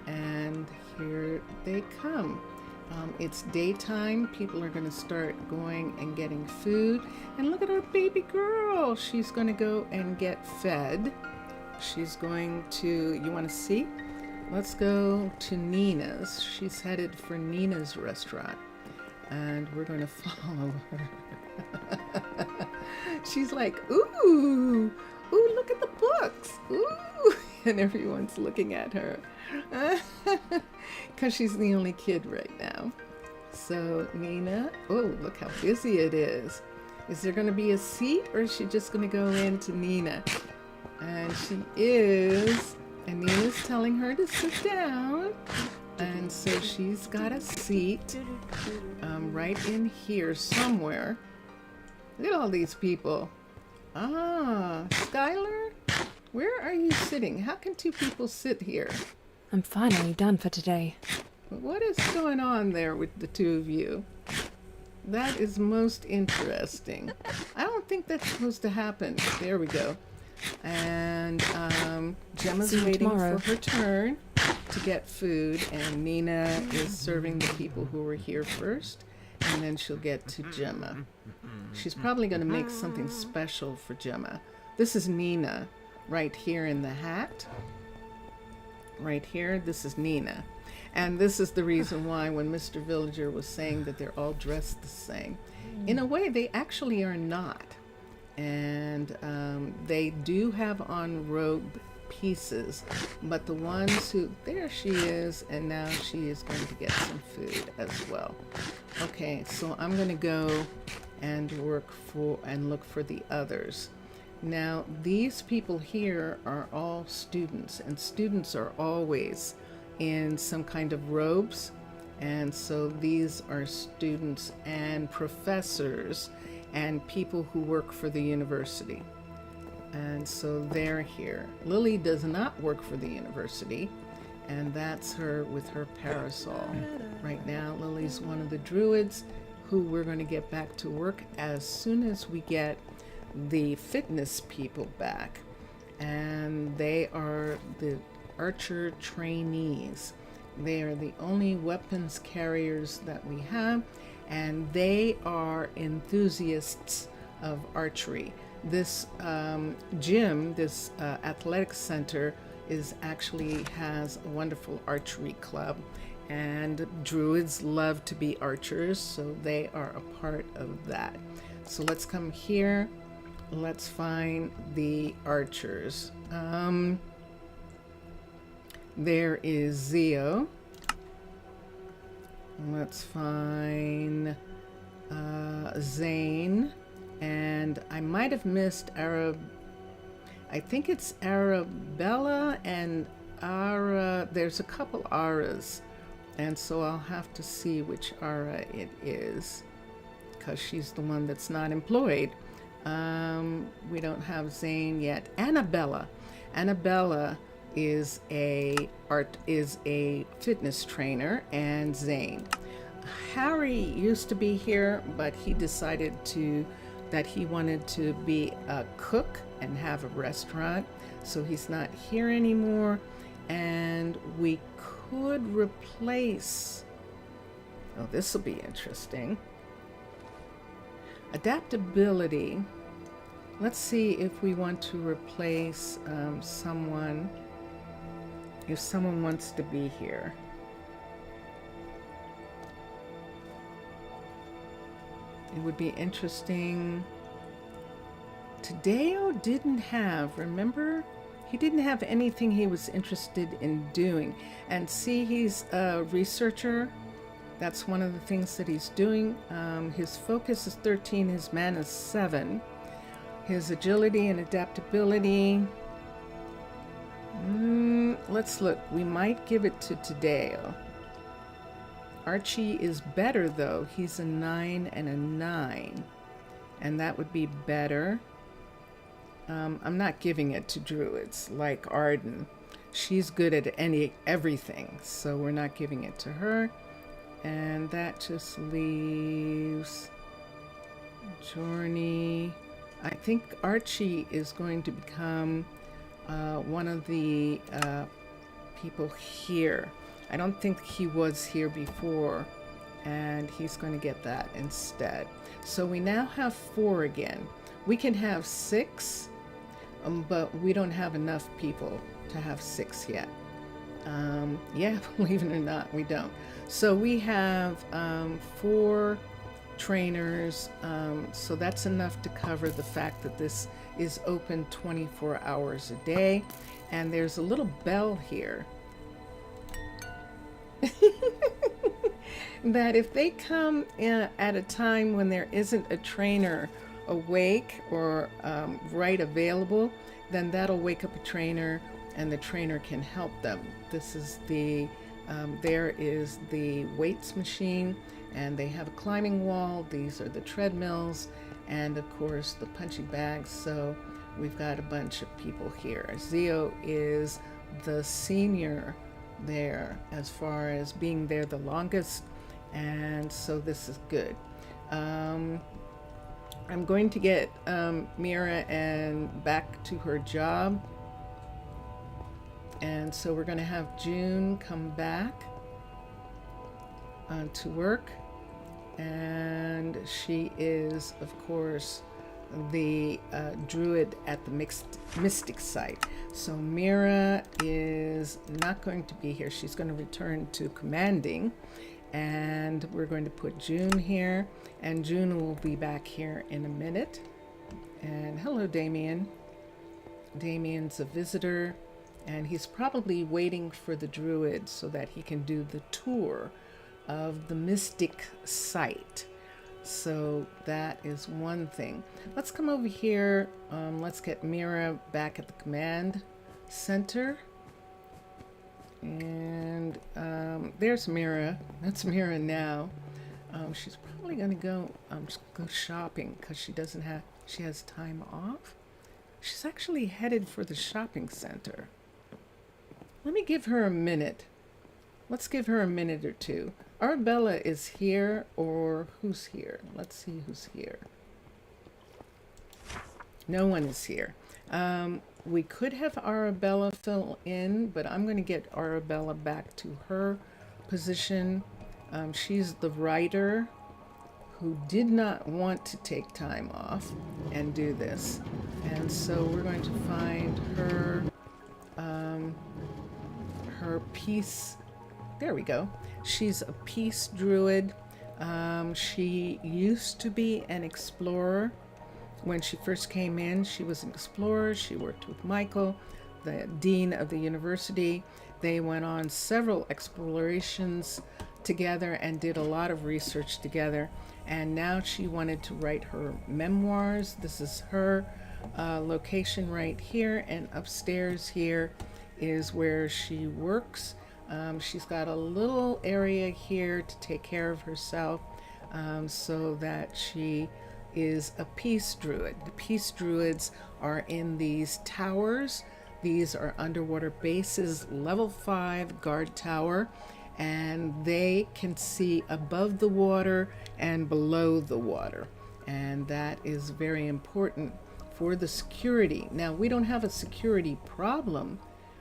And here they come. It's daytime. People are going to start going and getting food. And look at our baby girl. She's going to go and get fed. She's going to, you want to see? Let's go to Nina's. She's headed for Nina's restaurant. And we're going to follow her. She's like, ooh, look at the books. Ooh. And everyone's looking at her. Because she's the only kid right now. So Nina, oh, look how busy it is. Is there going to be a seat, or is she just going to go into Nina? And she is. And Nina's telling her to sit down. And so she's got a seat right in here somewhere. Look at all these people. Ah, Skylar? Where are you sitting? How can two people sit here? I'm finally done for today. What is going on there with the two of you? That is most interesting. I don't think that's supposed to happen. There we go. And Gemma's See you waiting tomorrow. for her turn to get food, and Nina is serving the people who were here first, and then she'll get to Gemma. She's probably going to make something special for Gemma. This is Nina right here in the hat. Right here, this is Nina. And this is the reason why when Mr. Villager was saying that they're all dressed the same, in a way they actually are not. And they do have on robe pieces, but the ones who, there she is, and now she is going to get some food as well. Okay, so I'm going to go and look for the others. Now, these people here are all students, and students are always in some kind of robes. And so these are students and professors and people who work for the university. And so they're here. Lily does not work for the university, and that's her with her parasol. Right now, Lily's one of the druids who we're going to get back to work as soon as we get the fitness people back. And they are the archer trainees. They are the only weapons carriers that we have, and they are enthusiasts of archery. This gym, this athletic center, has a wonderful archery club, and druids love to be archers, so they are a part of that. So let's come here. Let's find the archers. There is Zio. Let's find Zane. And I might have missed I think it's Arabella and Ara. There's a couple Aras. And so I'll have to see which Ara it is, because she's the one that's not employed. We don't have Zane yet. Annabella is a fitness trainer, and Zane. Harry used to be here, but he decided that he wanted to be a cook and have a restaurant, so he's not here anymore. And we could replace, oh, this will be interesting. Adaptability. Let's see if we want to replace someone, if someone wants to be here. It would be interesting. Tadeo didn't have, remember? He didn't have anything he was interested in doing. And see, he's a researcher. That's one of the things that he's doing. His focus is 13, his mana is 7. His agility and adaptability. Let's look. We might give it to Tadeo. Archie is better though. He's a 9 and a 9. And that would be better. I'm not giving it to druids like Arden. She's good at everything. So we're not giving it to her. And that just leaves Journey. I think Archie is going to become one of the people here. I don't think he was here before, and he's going to get that instead. So we now have 4 again. We can have 6, but we don't have enough people to have 6 yet. Yeah, believe it or not, we don't. So we have 4 trainers, so that's enough to cover the fact that this is open 24 hours a day. And there's a little bell here that if they come at a time when there isn't a trainer awake or right available, then that'll wake up a trainer and the trainer can help them. This is there is the weights machine, and they have a climbing wall. These are the treadmills, and of course the punching bags. So we've got a bunch of people here. Zio is the senior there as far as being there the longest, and so this is good. I'm going to get Mira and back to her job, and so we're going to have June come back to work, and she is of course the druid at the mystic site. So Mira is not going to be here. She's going to return to commanding, and we're going to put June here, and June will be back here in a minute. And hello, Damien. Damien's a visitor, and he's probably waiting for the druid so that he can do the tour of the mystic site. So that is one thing. Let's come over here. Let's get Mira back at the command center. And there's Mira. That's Mira now. She's probably going to go shopping because she has time off. She's actually headed for the shopping center. Let me give her a minute. Let's give her a minute or two. Arabella is here, or who's here? Let's see who's here. No one is here. We could have Arabella fill in, but I'm going to get Arabella back to her position. She's the writer who did not want to take time off and do this. And so we're going to find her, her peace. There we go. She's a peace druid. She used to be an explorer. When she first came in, she was an explorer. She worked with Michael, the dean of the university. They went on several explorations together and did a lot of research together. And now she wanted to write her memoirs. This is her location right here, and upstairs here is where she works. She's got a little area here to take care of herself, so that she is a peace druid. The peace druids are in these towers. These are underwater bases, level 5 guard tower, and they can see above the water and below the water. And that is very important for the security. Now, we don't have a security problem,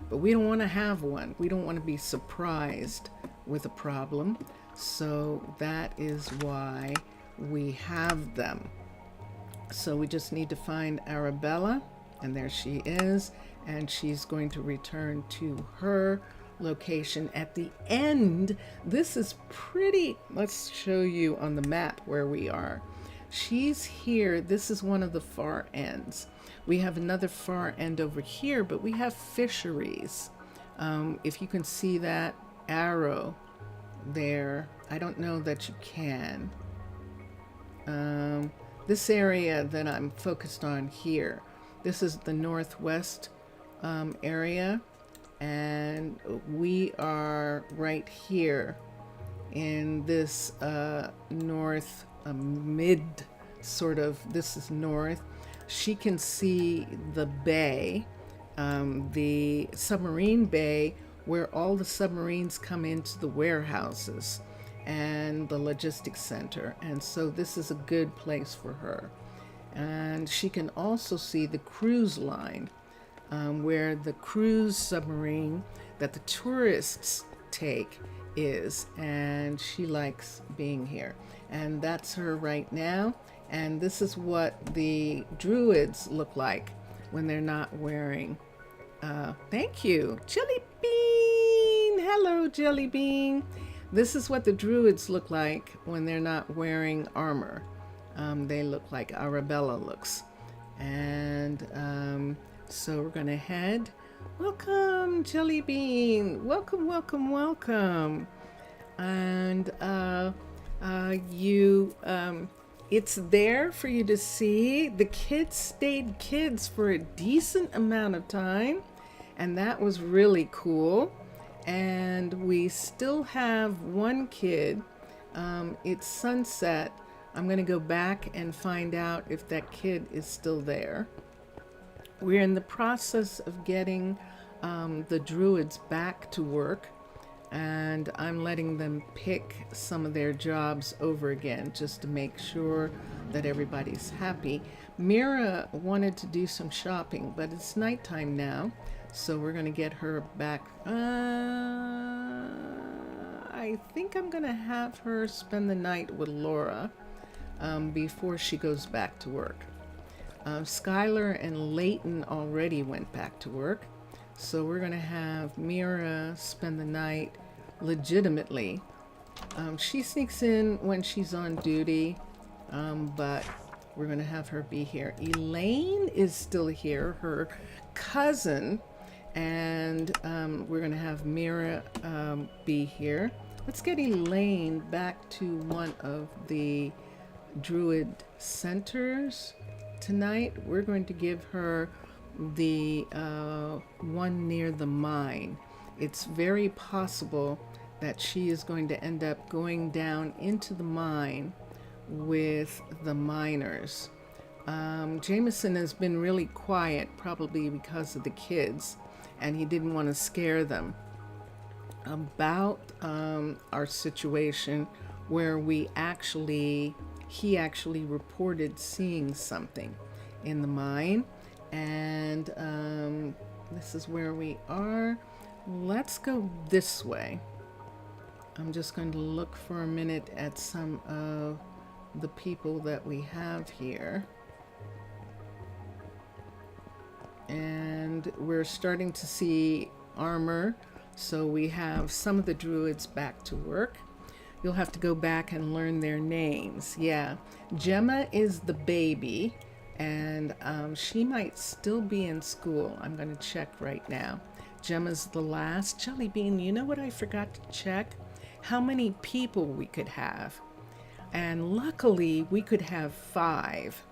but we don't want to have one. We don't want to be surprised with a problem. So that is why we have them. So we just need to find Arabella, and there she is, and she's going to return to her location at the end. This is pretty, let's show you on the map where we are. She's here. This is one of the far ends. We have another far end over here, but we have fisheries. If you can see that arrow there, I don't know that you can. This area that I'm focused on here, this is the northwest area, and we are right here in this north mid sort of, this is north. She can see the bay, the submarine bay, where all the submarines come into the warehouses and the logistics center. And so this is a good place for her. And she can also see the cruise line, where the cruise submarine that the tourists take is, and she likes being here. And that's her right now. And this is what the druids look like when they're not wearing. Thank you, Jelly Bean. Hello, Jelly Bean. This is what the druids look like when they're not wearing armor. They look like Arabella looks. And so we're going to head. Welcome, Jelly Bean. Welcome, welcome, welcome. And it's there for you to see. The kids stayed kids for a decent amount of time, and that was really cool. And we still have one kid. It's sunset. I'm going to go back and find out if that kid is still there. We're in the process of getting the druids back to work, and I'm letting them pick some of their jobs over again just to make sure that everybody's happy. Mira wanted to do some shopping, but it's nighttime now, so we're going to get her back. I think I'm going to have her spend the night with Laura before she goes back to work. Skylar and Leighton already went back to work, so we're going to have Mira spend the night legitimately. She sneaks in when she's on duty, but we're going to have her be here. Elaine is still here, her cousin, and we're going to have Mira be here. Let's get Elaine back to one of the druid centers tonight. We're going to give her the one near the mine. It's very possible that she is going to end up going down into the mine with the miners. Jameson has been really quiet, probably because of the kids, and he didn't want to scare them about our situation where he actually reported seeing something in the mine, and this is where we are. Let's go this way. I'm just going to look for a minute at some of the people that we have here, and we're starting to see armor, so we have some of the druids back to work. You'll have to go back and learn their names. Yeah, Gemma is the baby, and she might still be in school. I'm going to check right now. Gemma's the last. Jelly Bean, you know what I forgot to check? How many people we could have. And luckily, we could have 5.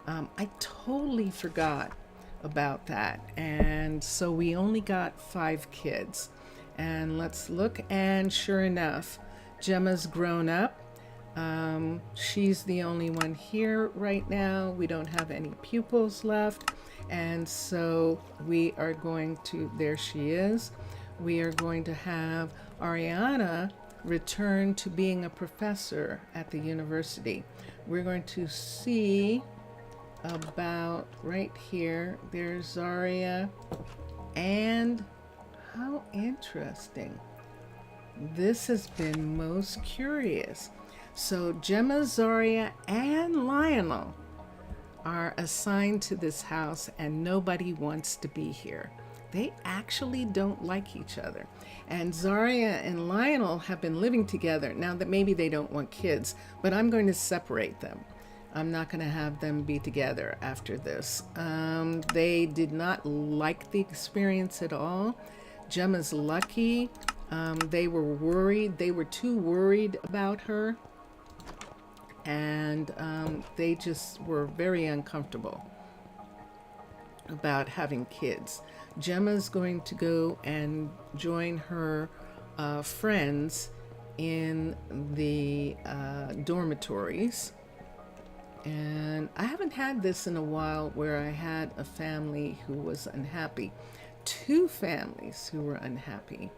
I totally forgot about that. And so we only got 5 kids. And let's look, and sure enough, Gemma's grown up. She's the only one here right now. We don't have any pupils left. And so we are going to, there she is. We are going to have Ariana return to being a professor at the university. We're going to see about right here. There's Zaria. And how interesting. This has been most curious. So Gemma, Zaria, and Lionel are assigned to this house, and nobody wants to be here. They actually don't like each other. And Zaria and Lionel have been living together. Now that maybe they don't want kids, but I'm going to separate them. I'm not going to have them be together after this. They did not like the experience at all. Gemma's lucky. They were worried. They were too worried about her. And they just were very uncomfortable about having kids. Gemma's going to go and join her friends in the dormitories. And I haven't had this in a while where I had a family who was unhappy. 2 families who were unhappy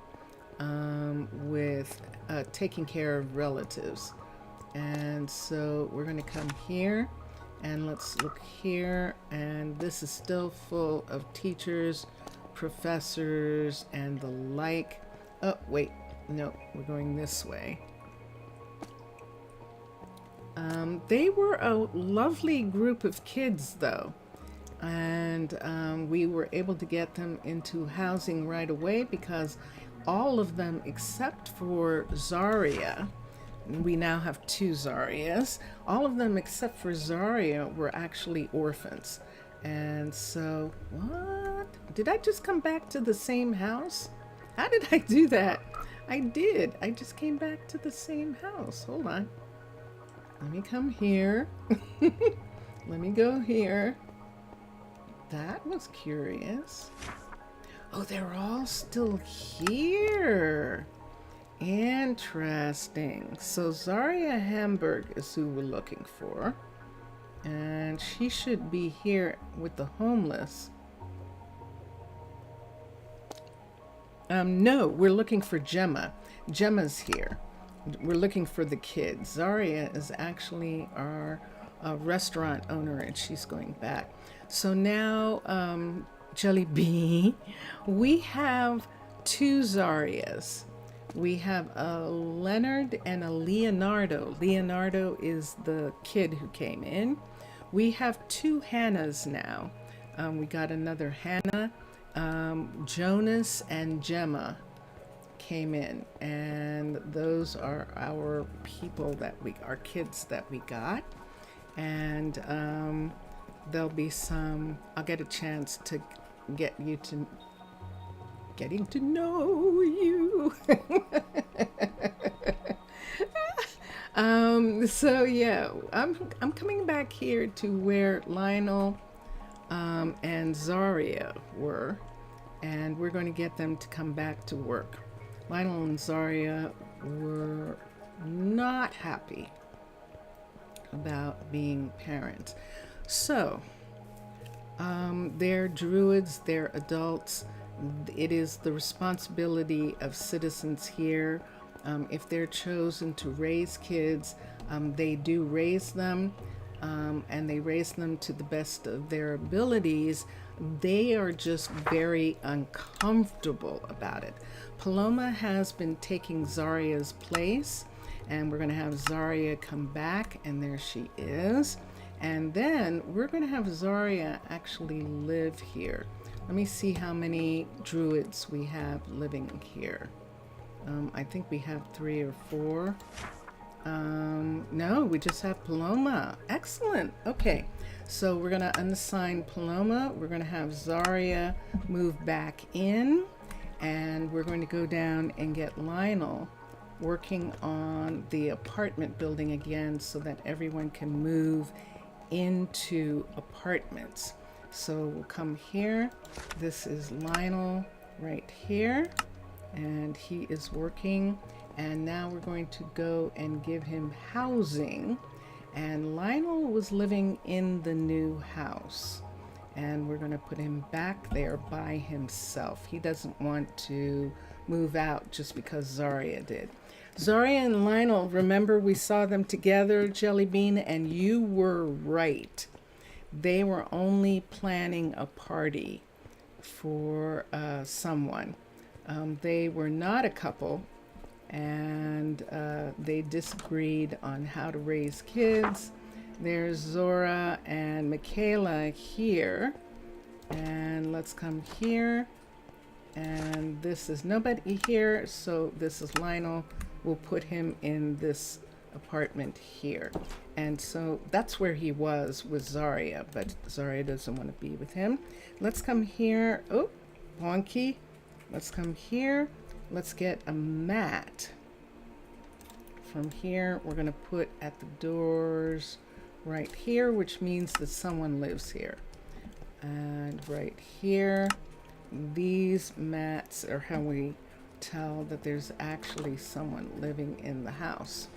with taking care of relatives. And so we're going to come here, and let's look here, and this is still full of teachers, professors, and the like. Oh, wait, no, we're going this way. They were a lovely group of kids, though, and we were able to get them into housing right away because all of them except for Zaria, we now have 2 Zarias, all of them except for Zaria were actually orphans. And so, what? Did I just come back to the same house? How did I do that? I did. I just came back to the same house. Hold on. Let me come here. Let me go here. That was curious. Oh, they're all still here. And Interesting. So Zaria Hamburg is who we're looking for. And she should be here with the homeless. No, we're looking for Gemma. Gemma's here. We're looking for the kids. Zaria is actually our restaurant owner, and she's going back. So now, Jelly Bean, we have two Zarias. We have a Leonard and a Leonardo. Leonardo is the kid who came in. We have two Hannahs now. We got another Hannah. Jonas and Gemma came in, and those are our people our kids that we got. And there'll be I'll get a chance to getting to know you. So yeah, I'm coming back here to where Lionel and Zaria were, and we're going to get them to come back to work. Lionel and Zaria were not happy about being parents. So they're druids, they're adults. It is the responsibility of citizens here. If they're chosen to raise kids, they do raise them, and they raise them to the best of their abilities. They are just very uncomfortable about it. Paloma has been taking Zaria's place, and we're going to have Zaria come back, and there she is. And then we're going to have Zaria actually live here. Let me see how many druids we have living here. I think we have 3 or 4. No, we just have Paloma. Excellent. Okay, so we're going to unassign Paloma. We're going to have Zaria move back in, and we're going to go down and get Lionel working on the apartment building again so that everyone can move into apartments. So we'll come here. This is Lionel right here, and he is working. And now we're going to go and give him housing. And Lionel was living in the new house, and we're going to put him back there by himself. He doesn't want to move out just because Zaria did. Zaria and Lionel, remember we saw them together, Jelly Bean, and you were right. They were only planning a party for someone. They were not a couple, and they disagreed on how to raise kids. There's Zora and Michaela here, and let's come here, and this is nobody here, so this is Lionel. We'll put him in this apartment here. And so that's where he was with Zaria, but Zaria doesn't want to be with him. Let's come here. Oh, wonky. Let's come here. Let's get a mat. From here, we're going to put at the doors right here, which means that someone lives here. And right here, these mats are how we tell that there's actually someone living in the house.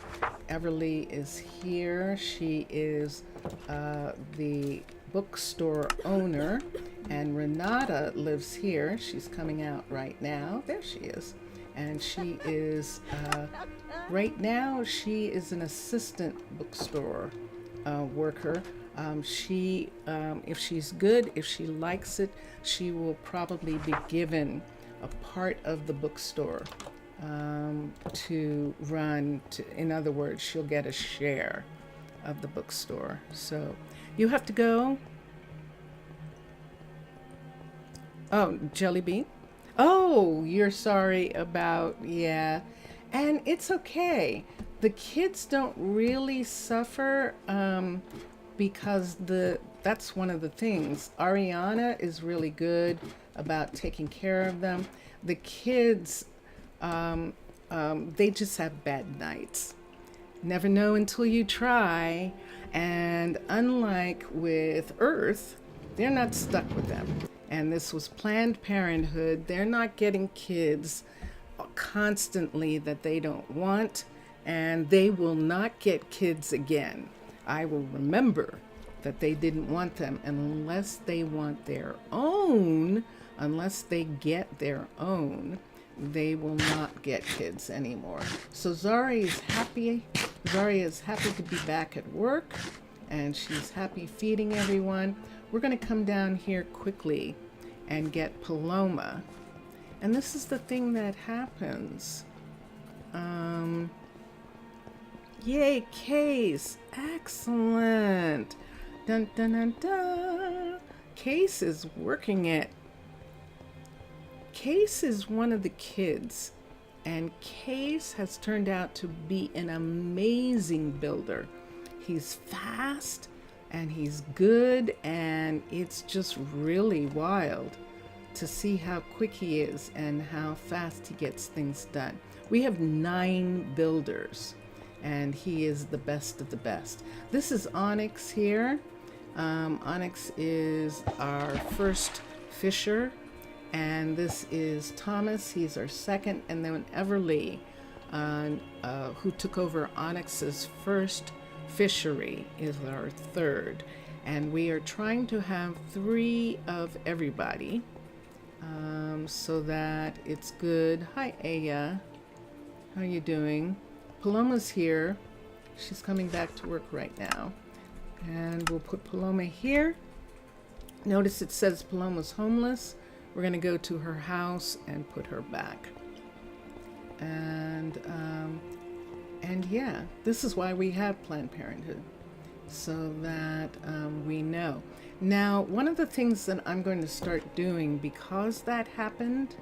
Everly is here. She is the bookstore owner, and Renata lives here. She's coming out right now. There she is. And she is right now she is an assistant bookstore worker. If she's good, if she likes it, she will probably be given a part of the bookstore to run. In other words, she'll get a share of the bookstore. So you have to go. Oh, Jelly Bean. Oh, you're sorry about, yeah. And it's okay. The kids don't really suffer because that's one of the things. Ariana is really good about taking care of them. The kids, they just have bad nights. Never know until you try. And unlike with Earth, they're not stuck with them. And this was Planned Parenthood. They're not getting kids constantly that they don't want, and they will not get kids again. I will remember that they didn't want them unless they want their own, unless they get their own, they will not get kids anymore. So Zari is happy. Zari is happy to be back at work, and she's happy feeding everyone. We're going to come down here quickly and get Paloma. And this is the thing that happens. Yay, Case. Excellent. Dun, dun, dun, dun. Case is working it. Case is one of the kids, and Case has turned out to be an amazing builder. He's fast and he's good, and it's just really wild to see how quick he is and how fast he gets things done. We have 9 builders, and he is the best of the best. This is Onyx here. Onyx is our first fisher, and this is Thomas. He's our second, and then Everly, who took over Onyx's first fishery, is our third. And we are trying to have 3 of everybody, so that it's good. Hi, Aya. How are you doing? Paloma's here. She's coming back to work right now. And we'll put Paloma here. Notice it says Paloma's homeless. We're going to go to her house and put her back. And yeah, this is why we have Planned Parenthood, so that we know. Now, one of the things that I'm going to start doing, because that happened,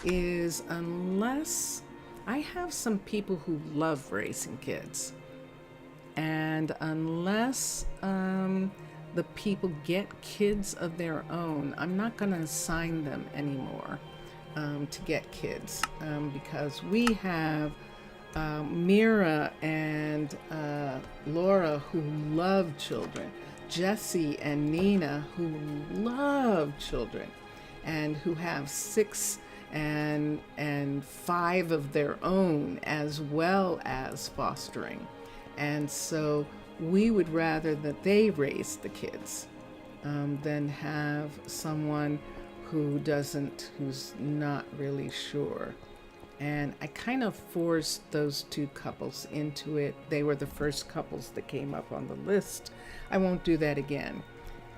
is unless I have some people who love raising kids, and unless the people get kids of their own, I'm not going to assign them anymore to get kids, because we have Mira and Laura who love children, Jesse and Nina who love children, and who have 6 and 5 of their own, as well as fostering. And so we would rather that they raise the kids than have someone who's not really sure. And I kind of forced those 2 couples into it. They were the first couples that came up on the list. I won't do that again.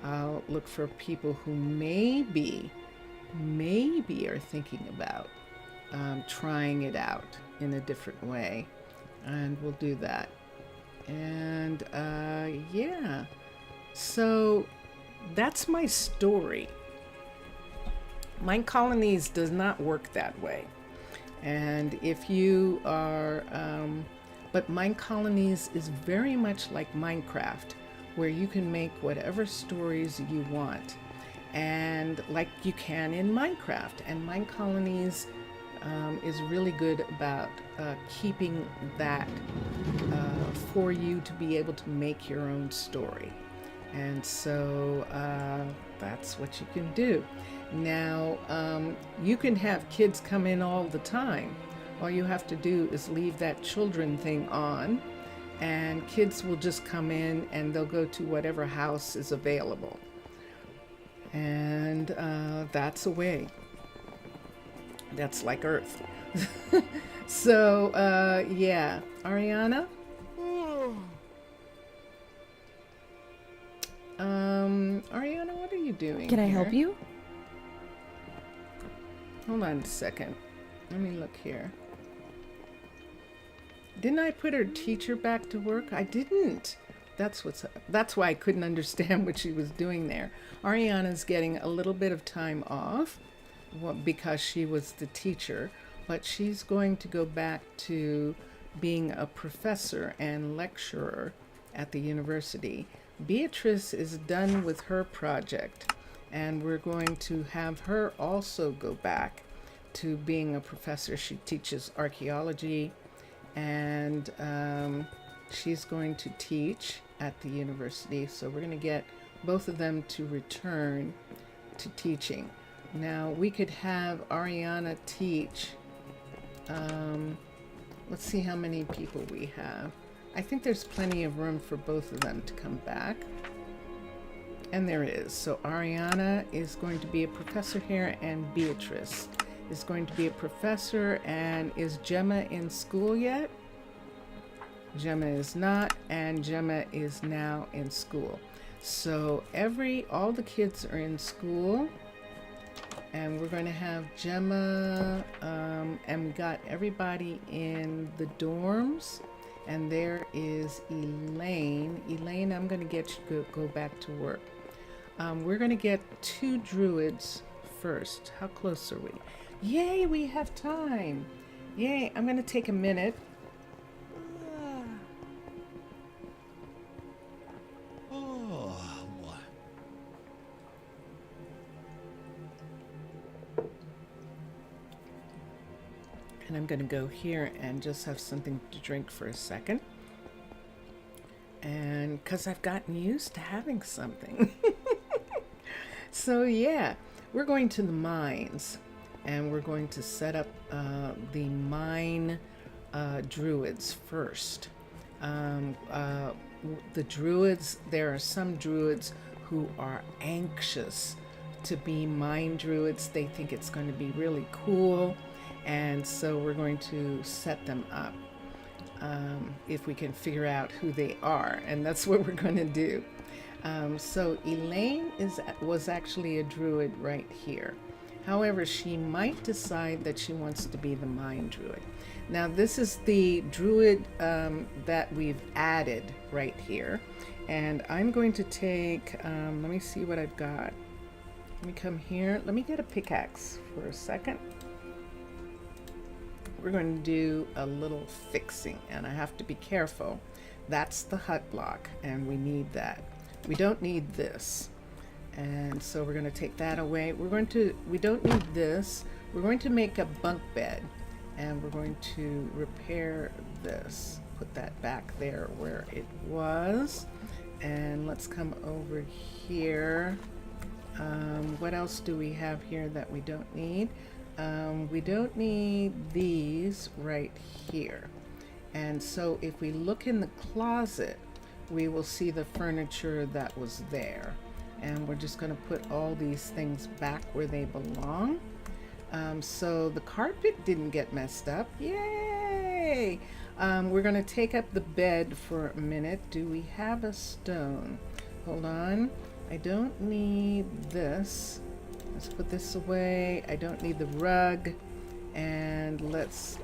I'll look for people who maybe are thinking about trying it out in a different way, and we'll do that. And yeah, so that's my story. Minecolonies does not work that way. And if you are, but Minecolonies is very much like Minecraft, where you can make whatever stories you want, and like you can in Minecraft. And Minecolonies is really good about keeping that for you to be able to make your own story. And so that's what you can do. Now, you can have kids come in all the time. All you have to do is leave that children thing on, and kids will just come in and they'll go to whatever house is available. And that's a way. That's like Earth. So, yeah. Ariana? Ariana, what are you doing? Can I help you? Hold on a second. Let me look here. Didn't I put her teacher back to work? I didn't. That's why I couldn't understand what she was doing there. Ariana's getting a little bit of time off because she was the teacher, but she's going to go back to being a professor and lecturer at the university. Beatrice is done with her project, and we're going to have her also go back to being a professor. She teaches archaeology, and she's going to teach at the university. So we're going to get both of them to return to teaching. Now, we could have Ariana teach Let's see how many people we have. I think there's plenty of room for both of them to come back. And there is. So Ariana is going to be a professor here, and Beatrice is going to be a professor. And is Gemma in school yet? Gemma is not, and Gemma is now in school. So all the kids are in school, and we're going to have Gemma, and we got everybody in the dorms. And there is Elaine. Elaine, I'm going to get you to go back to work. We're going to get 2 druids first. How close are we? Yay, we have time. Yay, I'm going to take a minute. And I'm going to go here and just have something to drink for a second. And because I've gotten used to having something. So yeah, we're going to the mines, and we're going to set up the mine druids first. The druids, there are some druids who are anxious to be mine druids. They think it's going to be really cool. And so we're going to set them up if we can figure out who they are. And that's what we're going to do. So Elaine was actually a druid right here. However, she might decide that she wants to be the mine druid. Now, this is the druid that we've added right here. And I'm going to take, let me see what I've got. Let me come here. Let me get a pickaxe for a second. We're going to do a little fixing, and I have to be careful. That's the hut block, and we need that. We don't need this, and so we're going to take that away. We don't need this. We're going to make a bunk bed, and we're going to repair this. Put that back there where it was, and let's come over here. What else do we have here that we don't need? We don't need these right here. And so if we look in the closet, we will see the furniture that was there. And we're just going to put all these things back where they belong. So the carpet didn't get messed up. Yay! We're going to take up the bed for a minute. Do we have a stone? Hold on. I don't need this. Let's put this away. I don't need the rug. And let's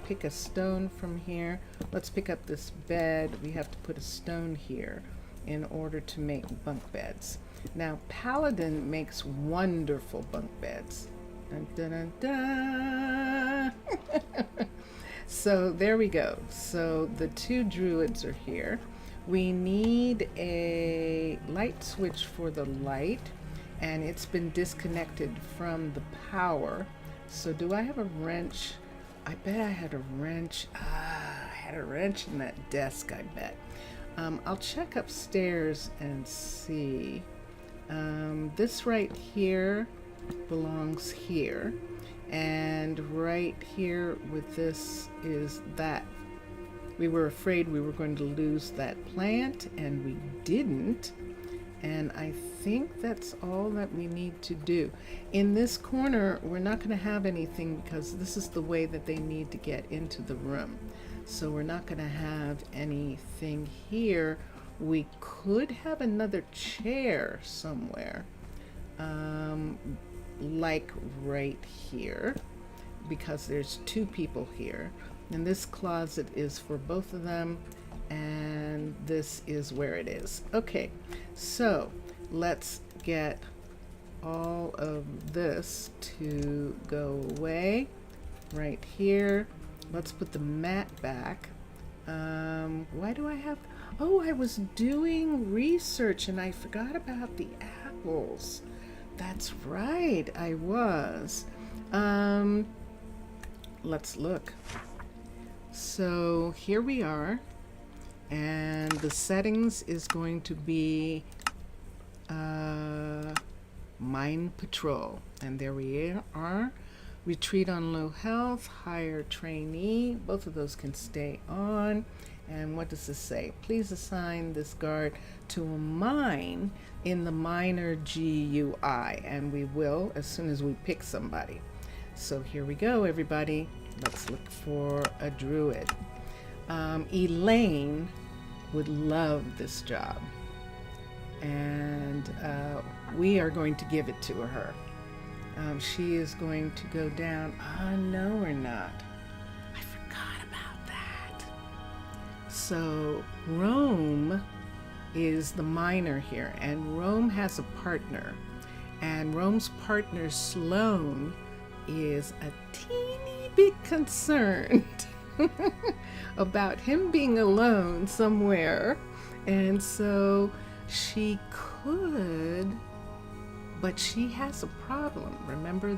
pick a stone from here. Let's pick up this bed. We have to put a stone here in order to make bunk beds. Now, Paladin makes wonderful bunk beds. Dun, dun, dun, dun. So there we go. So the 2 druids are here. We need a light switch for the light, and it's been disconnected from the power. So do I have a wrench? I bet I had a wrench. I had a wrench in that desk, I bet. I'll check upstairs and see. This right here belongs here. And right here with this is that. We were afraid we were going to lose that plant, and we didn't. And I think that's all that we need to do. In this corner, we're not going to have anything because this is the way that they need to get into the room. So we're not going to have anything here. We could have another chair somewhere, like right here, because there's 2 people here. And this closet is for both of them, and this is where it is. Okay, so let's get all of this to go away right here. Let's put the mat back. Why do I have... Oh, I was doing research and I forgot about the apples. That's right, I was. Let's look. So here we are, and the settings is going to be Mine Patrol, and there we are. Retreat on low health, hire trainee. Both of those can stay on. And what does this say? Please assign this guard to a mine in the minor GUI. And we will as soon as we pick somebody. So here we go, everybody. Let's look for a druid. Elaine would love this job. And we are going to give it to her. She is going to go down. No, we're not. I forgot about that. So Rome is the miner here, and Rome has a partner. And Rome's partner, Sloane, is a teeny bit concerned about him being alone somewhere. And so she could, but she has a problem. Remember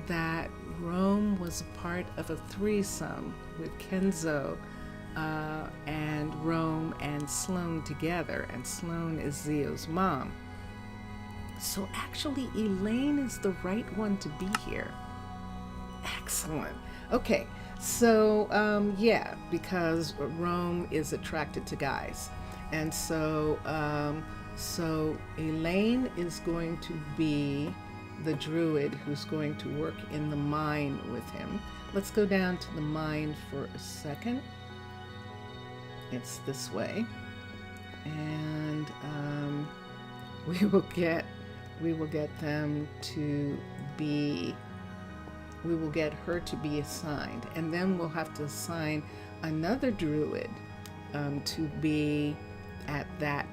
that Rome was a part of a threesome with Kenzo and Rome and Sloane together, and Sloane is Zio's mom. So actually Elaine is the right one to be here. Excellent. Okay, so yeah, because Rome is attracted to guys. And so so Elaine is going to be the druid who's going to work in the mine with him. Let's go down to the mine for a second. It's this way. And we will get them to be, we will get her to be assigned. And then we'll have to assign another druid to be at that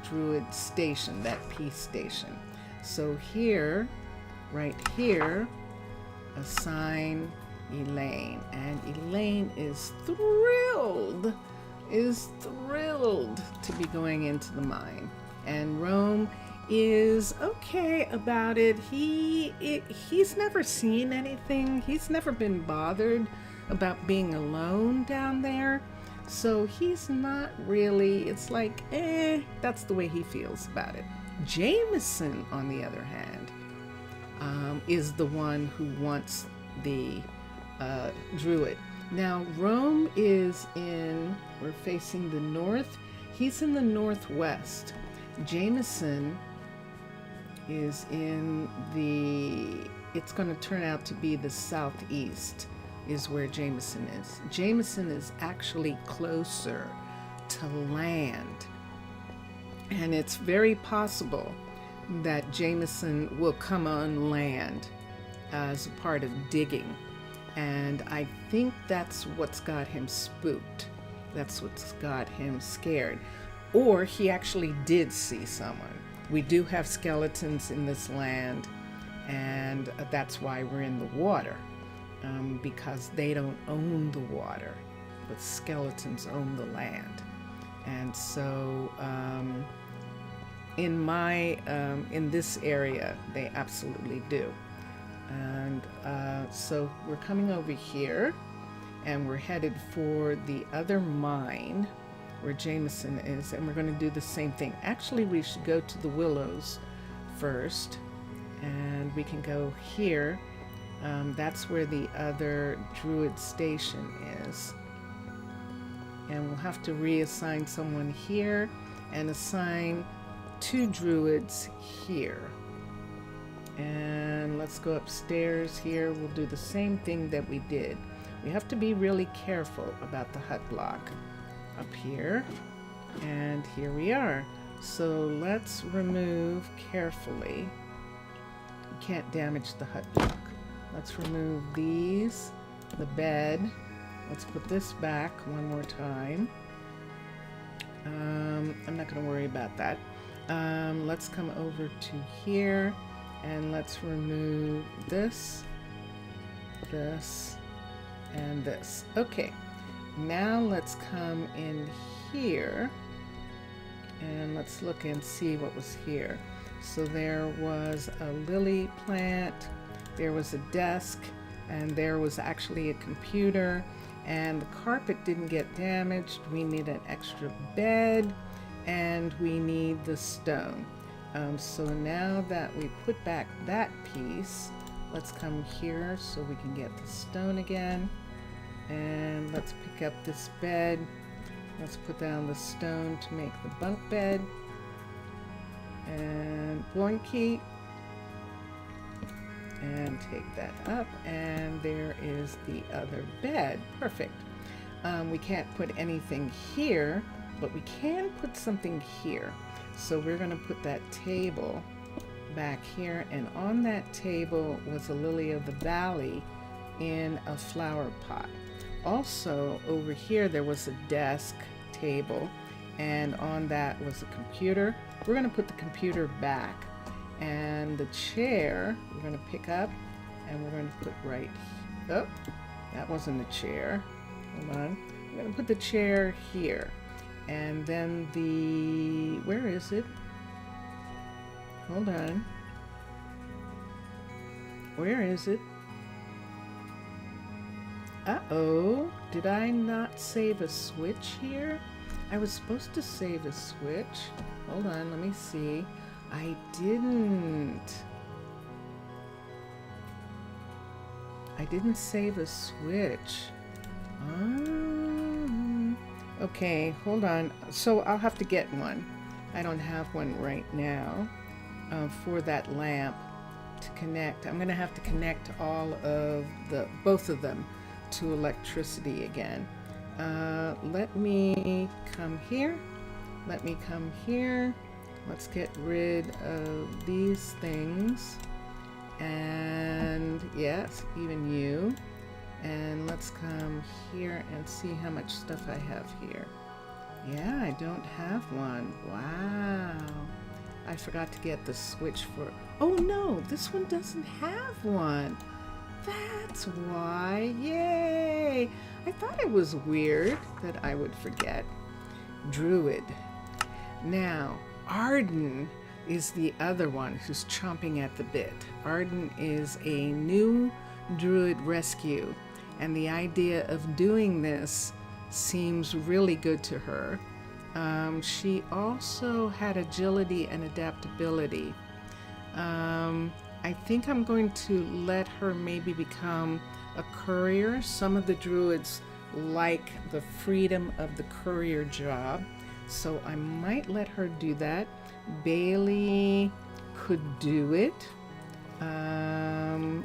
druid station, that peace station. So here, right here, assign Elaine. And Elaine is thrilled to be going into the mine. And Rome is okay about it. He's never seen anything. He's never been bothered about being alone down there. So he's not really, it's like, that's the way he feels about it. Jameson, on the other hand, is the one who wants the druid. Now, Rome is in, we're facing the north. He's in the northwest. Jameson is in the, it's going to turn out to be the southeast is where Jameson is. Jameson is actually closer to land. And it's very possible that Jameson will come on land as a part of digging. And I think that's what's got him spooked. That's what's got him scared. Or he actually did see someone. We do have skeletons in this land, and that's why we're in the water. Because they don't own the water, but skeletons own the land. And so in this area, they absolutely do. And so we're coming over here, and we're headed for the other mine where Jameson is, and we're going to do the same thing. Actually, we should go to the Willows first, and we can go here. That's where the other druid station is. And we'll have to reassign someone here and assign 2 druids here. And let's go upstairs here. We'll do the same thing that we did. We have to be really careful about the hut block up here. And here we are. So let's remove carefully. You can't damage the hut block. Let's remove these, the bed. Let's put this back one more time. I'm not going to worry about that. Let's come over to here, and let's remove this, this, and this. Okay, now let's come in here, and let's look and see what was here. So there was a lily plant, there was a desk, and there was actually a computer, and the carpet didn't get damaged. We need an extra bed, and we need the stone. So now that we put back that piece, Let's come here so we can get the stone again. And let's pick up this bed. Let's put down the stone to make the bunk bed. And blankie. And take that up. And there is the other bed. Perfect. We can't put anything here, but we can put something here. So we're going to put that table back here. And on that table was a lily of the valley in a flower pot. Also, over here there was a desk table, and on that was a computer. We're going to put the computer back, and the chair we're going to pick up, and we're going to put right here. Oh, that wasn't a chair. Hold on. I'm going to put the chair here, and then where is it? Hold on. Where is it? Uh-oh, did I not save a switch here? I was supposed to save a switch. Hold on, let me see. I didn't. I didn't save a switch. Okay, hold on. So I'll have to get one. I don't have one right now for that lamp to connect. I'm going to have to connect both of them to electricity again. Let me come here. Let me come here. Let's get rid of these things. And yes, even you. And let's come here and see how much stuff I have here. Yeah, I don't have one. Wow. I forgot to get the switch for... Oh no, this one doesn't have one. That's why. Yay! I thought it was weird that I would forget. Druid. Now, Arden is the other one who's chomping at the bit. Arden is a new druid rescue, and the idea of doing this seems really good to her. She also had agility and adaptability. I think I'm going to let her maybe become a courier. Some of the druids like the freedom of the courier job, so I might let her do that. Bailey could do it.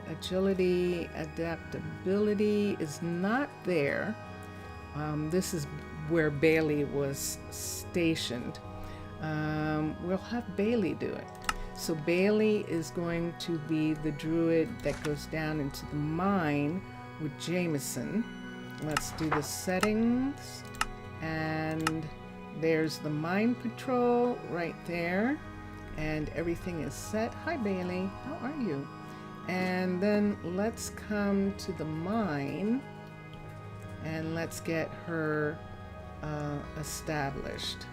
Agility, adaptability is not there. This is where Bailey was stationed. We'll have Bailey do it. So Bailey is going to be the druid that goes down into the mine with Jameson. Let's do the settings. And there's the mine patrol right there. And everything is set. Hi Bailey, how are you? And then let's come to the mine and let's get her established.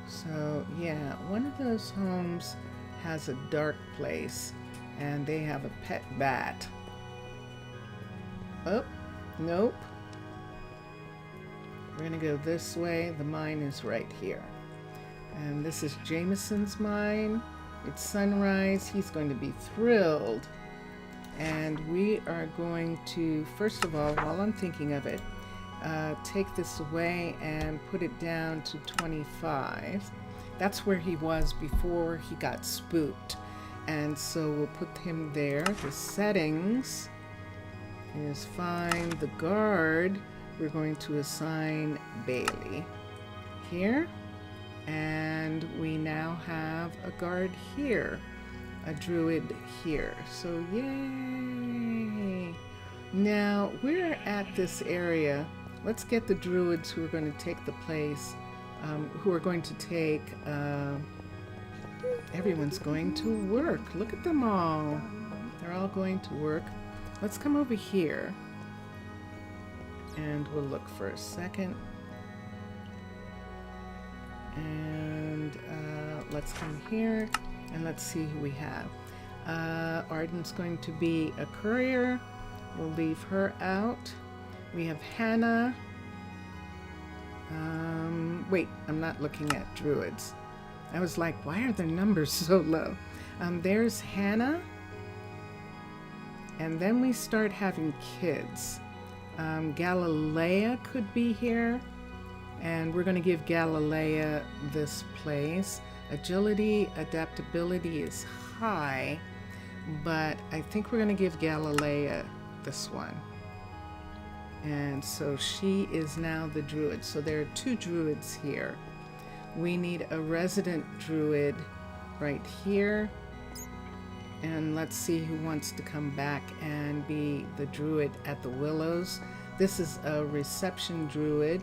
So yeah, one of those homes has a dark place and they have a pet bat. Oh, nope. We're gonna go this way. The mine is right here. And this is Jameson's mine. It's sunrise. He's going to be thrilled. And we are going to, first of all, while I'm thinking of it, take this away and put it down to 25. That's where he was before he got spooked. And so we'll put him there. The settings is fine. The guard, we're going to assign Bailey here. And we now have a guard here, a druid here. So yay! Now we're at this area. Let's get the druids who are going to take the place, who are going to take, everyone's going to work. Look at them all. They're all going to work. Let's come over here and we'll look for a second. And let's come here and let's see who we have. Arden's going to be a courier. We'll leave her out. We have Hannah. Wait, I'm not looking at druids. I was like, why are their numbers so low? There's Hannah. And then we start having kids. Galilea could be here. And we're going to give Galilea this place. Agility, adaptability is high. But I think we're going to give Galilea this one. And so she is now the druid. So there are 2 druids here. We need a resident druid right here. And let's see who wants to come back and be the druid at the Willows. This is a reception druid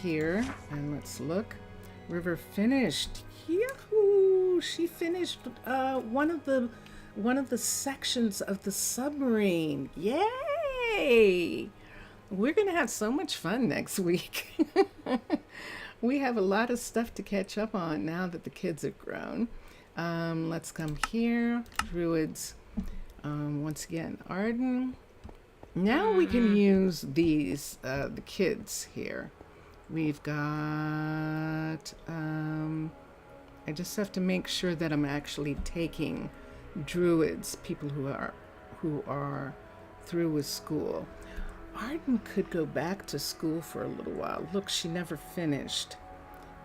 here. And let's look. River finished. Yahoo! She finished one of the sections of the submarine. Yay! We're going to have so much fun next week. We have a lot of stuff to catch up on now that the kids are grown. Let's come here. Druids. Once again, Arden. Now we can use these, the kids here. We've got... I just have to make sure that I'm actually taking druids, people who are through with school. Arden could go back to school for a little while. Look, she never finished.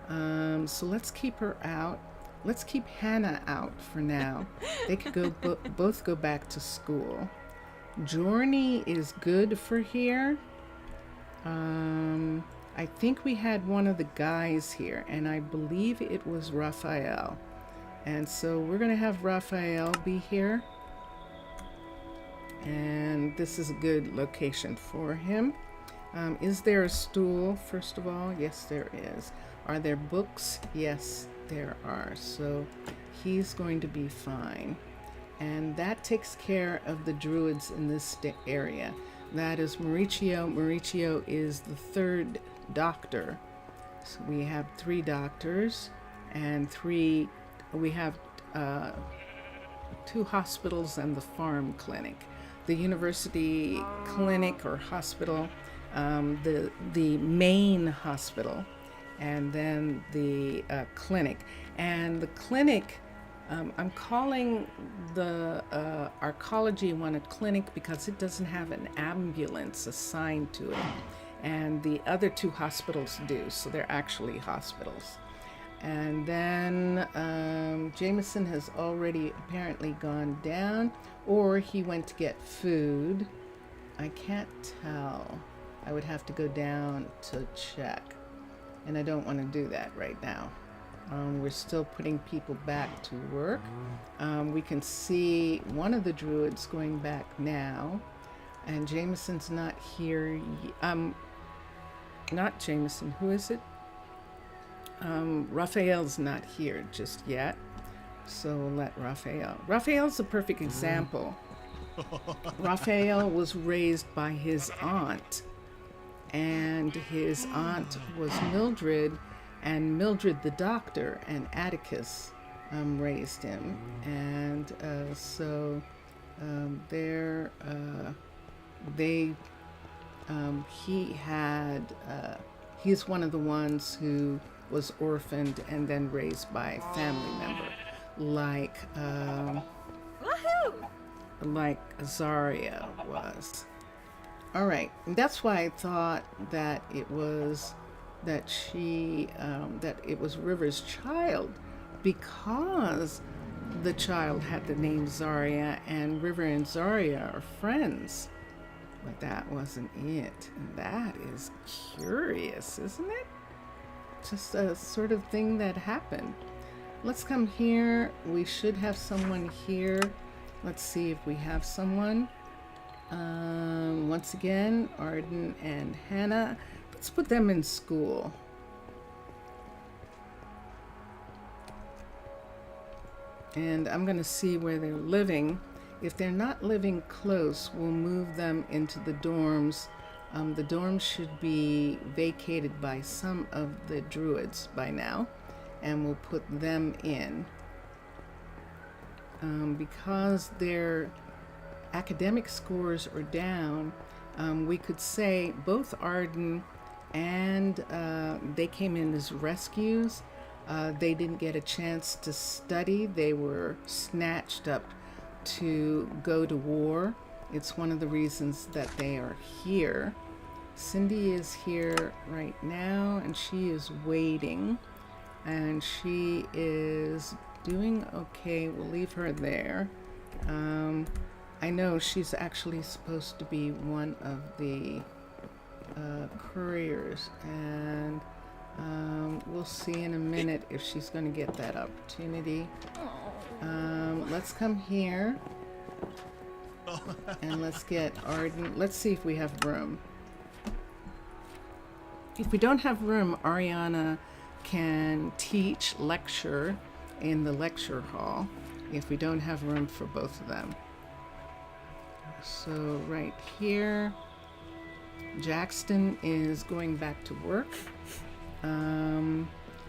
So let's keep her out. Let's keep Hannah out for now. They could go both go back to school. Journey is good for here. I think we had one of the guys here, and I believe it was Raphael. And so we're going to have Raphael be here. And this is a good location for him. Is there a stool, first of all? Yes, there is. Are there books? Yes, there are. So he's going to be fine. And that takes care of the druids in this area. That is Mauricio. Mauricio is the 3rd doctor. So we have 3 doctors and we have 2 hospitals and the farm clinic. The university clinic or hospital, the main hospital, and then the clinic. And the clinic, I'm calling the arcology one a clinic because it doesn't have an ambulance assigned to it. And the other 2 hospitals do, so they're actually hospitals. And then Jameson has already apparently gone down, or he went to get food. I can't tell. I would have to go down to check. And I don't want to do that right now. We're still putting people back to work. We can see one of the druids going back now. And Jameson's not here. Not Jameson. Who is it? Raphael's not here just yet. So we'll let Raphael. Raphael's a perfect example. Raphael was raised by his aunt. And his aunt was Mildred, and Mildred the doctor, and Atticus raised him. And so he's one of the ones who was orphaned and then raised by a family member, like Azaria was. All right, and that's why I thought that it was that it was River's child, because the child had the name Zarya, and River and Zarya are friends. But that wasn't it. And that is curious, isn't it? Just a sort of thing that happened. Let's come here. We should have someone here. Let's see if we have someone. Once again, Arden and Hannah. Let's put them in school. And I'm going to see where they're living. If they're not living close, we'll move them into the dorms. The dorms should be vacated by some of the druids by now, and we'll put them in. Because their academic scores are down, we could say both Arden and they came in as rescues. They didn't get a chance to study. They were snatched up to go to war. It's one of the reasons that they are here. Cindy is here right now, and she is waiting, and she is doing okay. We'll leave her there. I know she's actually supposed to be one of the couriers, and we'll see in a minute if she's going to get that opportunity. Let's come here, and let's get Arden. Let's see if we have room. If we don't have room, Ariana can teach, lecture in the lecture hall if we don't have room for both of them. So right here, Jackson is going back to work.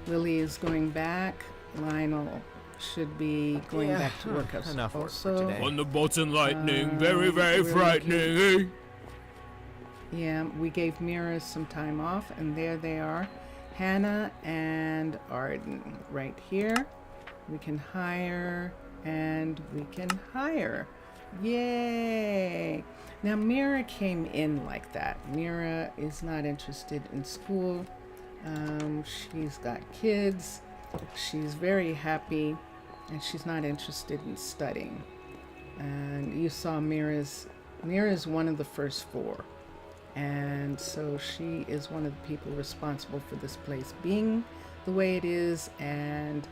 Lily is going back. Lionel should be going back to work Enough work for also. today. Thunderbolts and lightning, very, very frightening, eh? Yeah, we gave Mira some time off, and there they are. Hannah and Arden right here. We can hire, and we can hire. Yay! Now Mira came in like that. Mira is not interested in school. She's got kids. She's very happy, and she's not interested in studying. And you saw Mira's one of the first four. And so she is one of the people responsible for this place being the way it is, and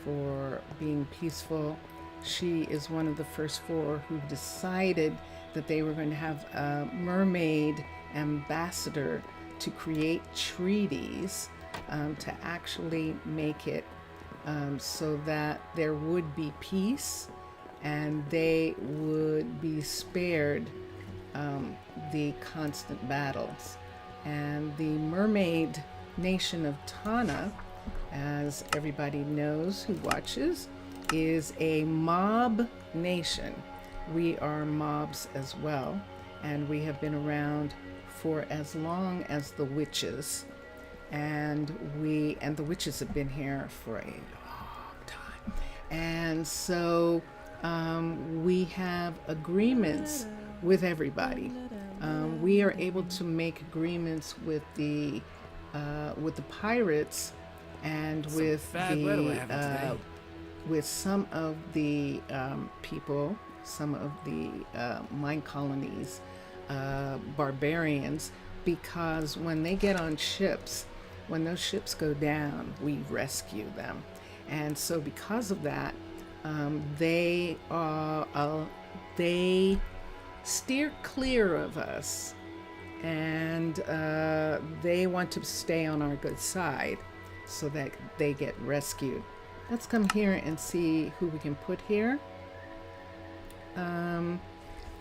for being peaceful. She is one of the first four who decided that they were going to have a mermaid ambassador to create treaties to actually make it so that there would be peace and they would be spared the constant battles. And the mermaid nation of Tana, as everybody knows who watches, is a mob nation. We are mobs as well, and we have been around for as long as the witches, and the witches have been here for a long time. And so we have agreements with everybody. We are able to make agreements with the pirates and with some of the people, some of the Minecolonies, barbarians, because when they get on ships, when those ships go down, we rescue them. And so because of that, they steer clear of us, and they want to stay on our good side so that they get rescued. Let's come here and see who we can put here.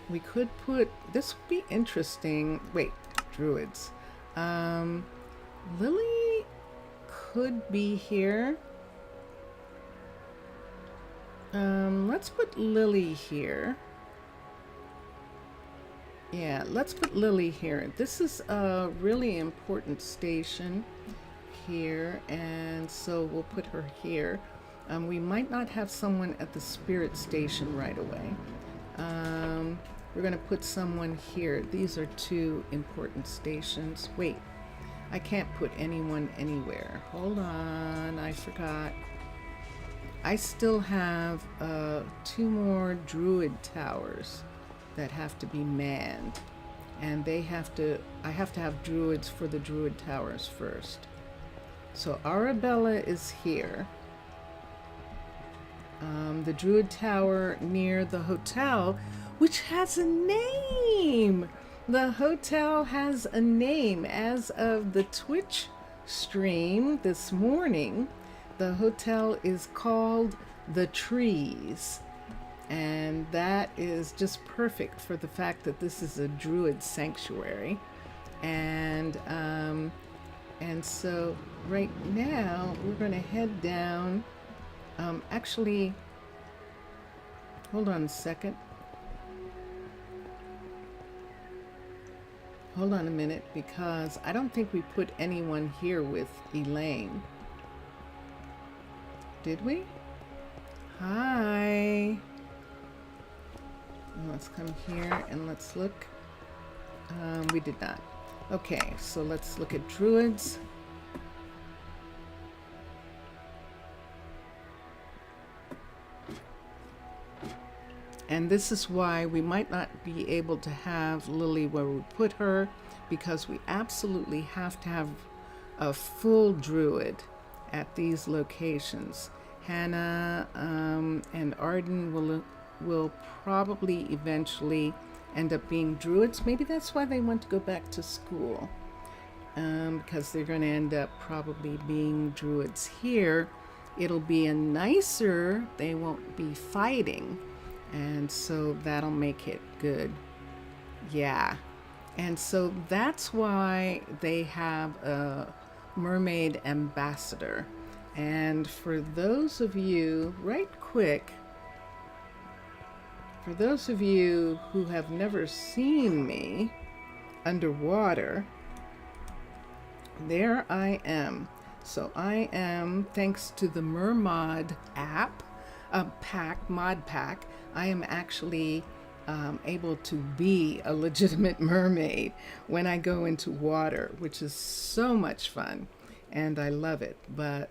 We could put, this would be interesting. Wait, druids. Lily could be here. Let's put Lily here. Yeah, let's put Lily here. This is a really important station here, and so we'll put her here. We might not have someone at the spirit station right away. We're going to put someone here. These are two important stations. Wait, I can't put anyone anywhere. Hold on, I forgot. I still have 2 more druid towers that have to be manned, and I have to have druids for the druid towers first. So Arabella is here. The druid tower near the hotel, which has a name. The hotel has a name. As of the Twitch stream this morning, the hotel is called The Trees. And that is just perfect for the fact that this is a druid sanctuary. And so right now we're going to head down. Actually, hold on a second. Hold on a minute, because I don't think we put anyone here with Elaine. Did we? Hi. Let's come here and let's look. We did not. Okay, so let's look at druids. And this is why we might not be able to have Lily where we put her, because we absolutely have to have a full druid at these locations. Hannah and Arden will probably eventually end up being druids. Maybe that's why they want to go back to school, because they're going to end up probably being druids here. It'll be a nicer, they won't be fighting, and so that'll make it good. Yeah. And so that's why they have a mermaid ambassador. And for those of you, right quick, for those of you who have never seen me underwater, there I am. So I am, thanks to the Mermod app, mod pack, I am actually able to be a legitimate mermaid when I go into water, which is so much fun, and I love it. But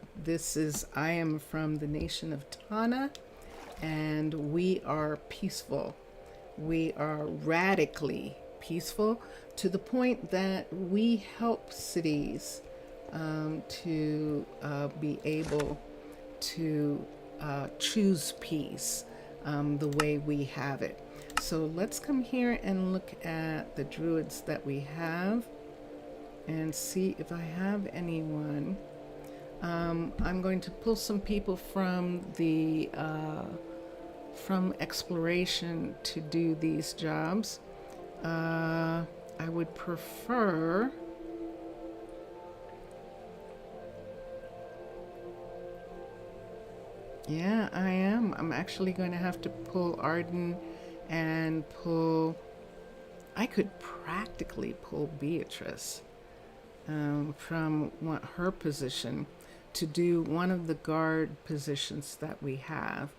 I am from the nation of Tana, and we are peaceful. We are radically peaceful to the point that we help cities to be able to choose peace the way we have it. So let's come here and look at the druids that we have and see if I have anyone. I'm going to pull some people from the from exploration to do these jobs. I would prefer yeah, I am. I'm actually going to have to pull Arden and I could practically pull Beatrice from her position to do one of the guard positions that we have,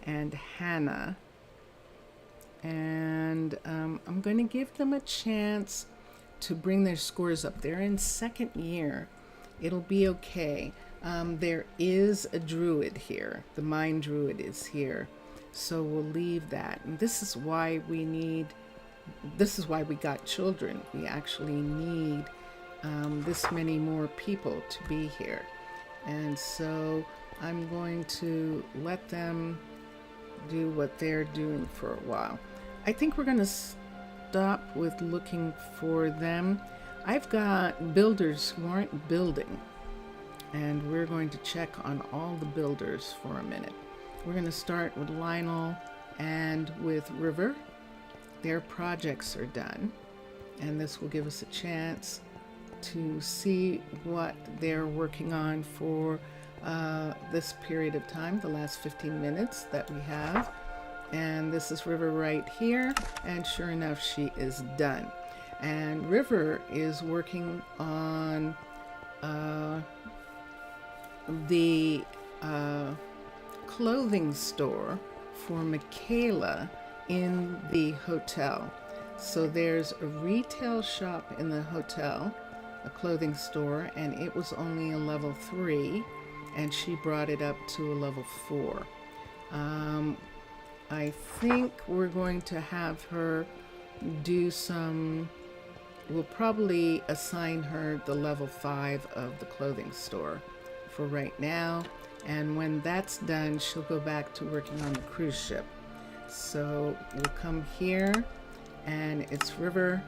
and Hannah. And I'm going to give them a chance to bring their scores up. They're in second year. It'll be okay. There is a druid here. The mine druid is here. So we'll leave that. And this is why we got children. We actually need this many more people to be here. And so I'm going to let them do what they're doing for a while. I think we're going to stop with looking for them. I've got builders who aren't building, and we're going to check on all the builders for a minute. We're going to start with Lionel and with River. Their projects are done, and this will give us a chance to see what they're working on for this period of time, the last 15 minutes that we have. And this is River right here, and sure enough, she is done. And River is working on the clothing store for Michaela in the hotel. So there's a retail shop in the hotel, a clothing store, and it was only a level 3, and she brought it up to a level 4. I think we're going to have her do we'll probably assign her the level 5 of the clothing store for right now. And when that's done, she'll go back to working on the cruise ship. So we'll come here, and it's River,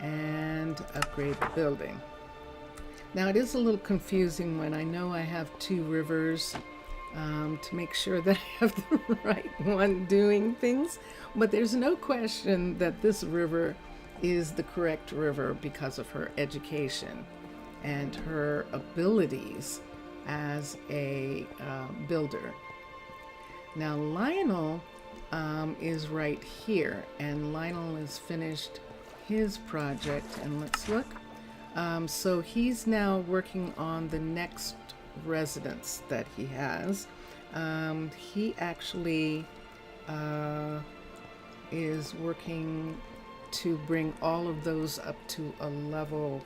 and upgrade the building. Now it is a little confusing when I know I have 2 rivers to make sure that I have the right one doing things. But there's no question that this river is the correct river because of her education and her abilities as a builder. Now Lionel is right here, and Lionel has finished his project, and let's look. So he's now working on the next residence that he has. He actually is working to bring all of those up to a level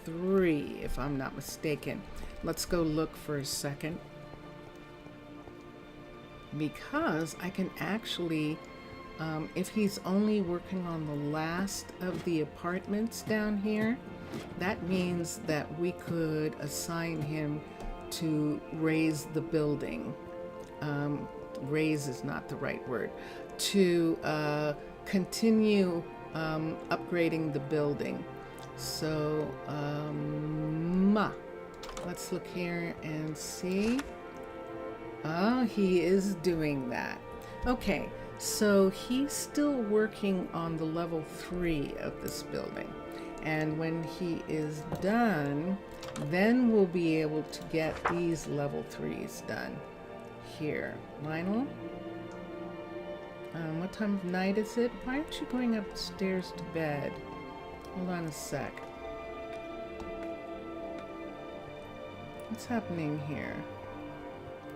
3, if I'm not mistaken. Let's go look for a second. Because I can actually, if he's only working on the last of the apartments down here, that means that we could assign him to raise the building. Raise is not the right word. To continue upgrading the building. So, let's look here and see. Oh, he is doing that. Okay, so he's still working on the level 3 of this building. And when he is done, then we'll be able to get these level 3s done. Here, Lionel? What time of night is it? Why aren't you going upstairs to bed? Hold on a sec. What's happening here?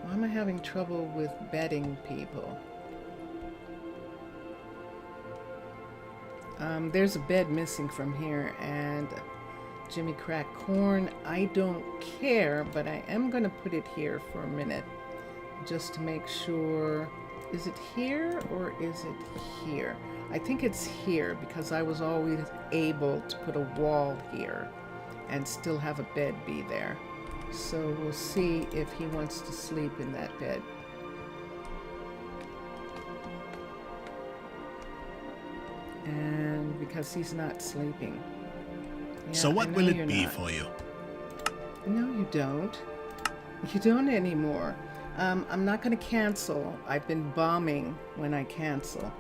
Why am I having trouble with bedding people? There's a bed missing from here, and Jimmy Crack Corn, I don't care, but I am going to put it here for a minute just to make sure. Is it here or is it here? I think it's here because I was always able to put a wall here and still have a bed be there. So we'll see if he wants to sleep in that bed. And because he's not sleeping. Yeah, so what will it be for you? No, you don't. You don't anymore. I'm not going to cancel. I've been bombing when I cancel.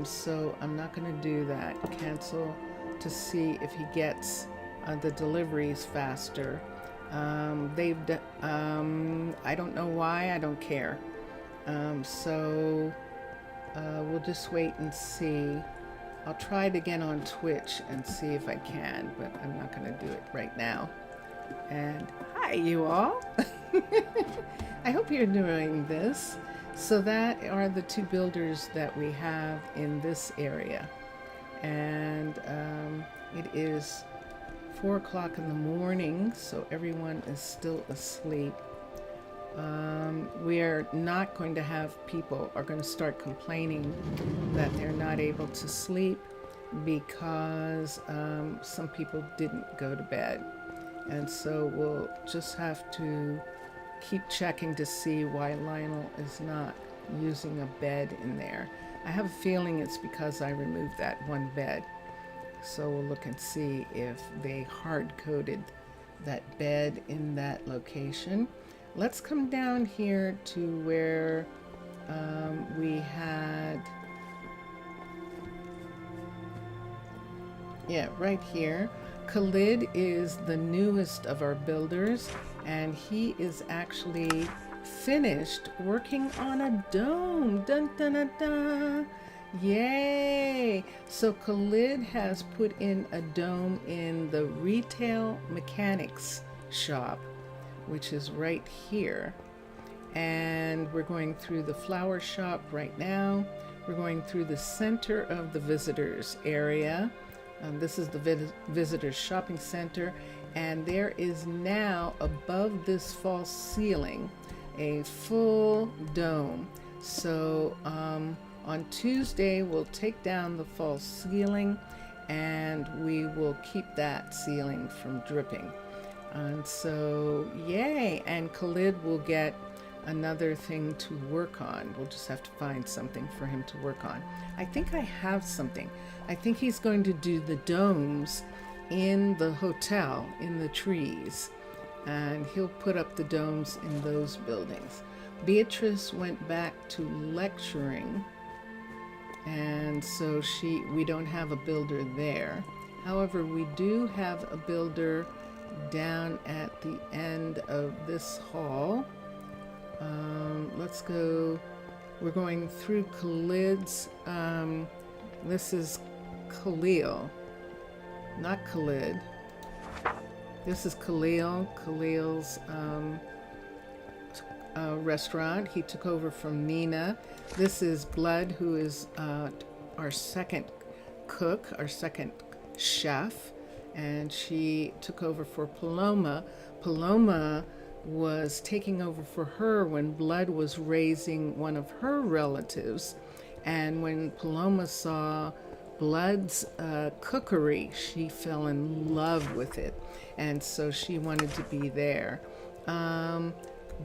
So I'm not going to do that. Cancel to see if he gets the deliveries faster. I don't know why. I don't care. So we'll just wait and see. I'll try it again on Twitch and see if I can, but I'm not going to do it right now. And hi, you all. I hope you're enjoying this. So that are the 2 builders that we have in this area. And it is 4 o'clock in the morning, so everyone is still asleep. We are not going to have people are going to start complaining that they're not able to sleep because some people didn't go to bed. And so we'll just have to keep checking to see why Lionel is not using a bed in there. I have a feeling it's because I removed that one bed. So we'll look and see if they hard-coded that bed in that location. Let's come down here to where we had, right here. Khalid is the newest of our builders, and he is actually finished working on a dome. Dun dun dun dun. Yay! So Khalid has put in a dome in the retail mechanics shop, which is right here. And we're going through the flower shop right now. We're going through the center of the visitors area. This is the visitors shopping center. And there is now above this false ceiling a full dome. So on Tuesday, we'll take down the false ceiling and we will keep that ceiling from dripping. And so, yay! And Khalid will get another thing to work on. We'll just have to find something for him to work on. I think I have something. I think he's going to do the domes in the hotel, in the trees. And he'll put up the domes in those buildings. Beatrice went back to lecturing. And so we don't have a builder there. However, we do have a builder down at the end of this hall. Let's go. We're going through Khalid's. This is Khalil, not Khalid. This is Khalil's restaurant. He took over from Nina. This is Blood, who is our second cook, our second chef, and she took over for Paloma. Paloma was taking over for her when Blood was raising one of her relatives, and when Paloma saw Blood's cookery, she fell in love with it, and so she wanted to be there.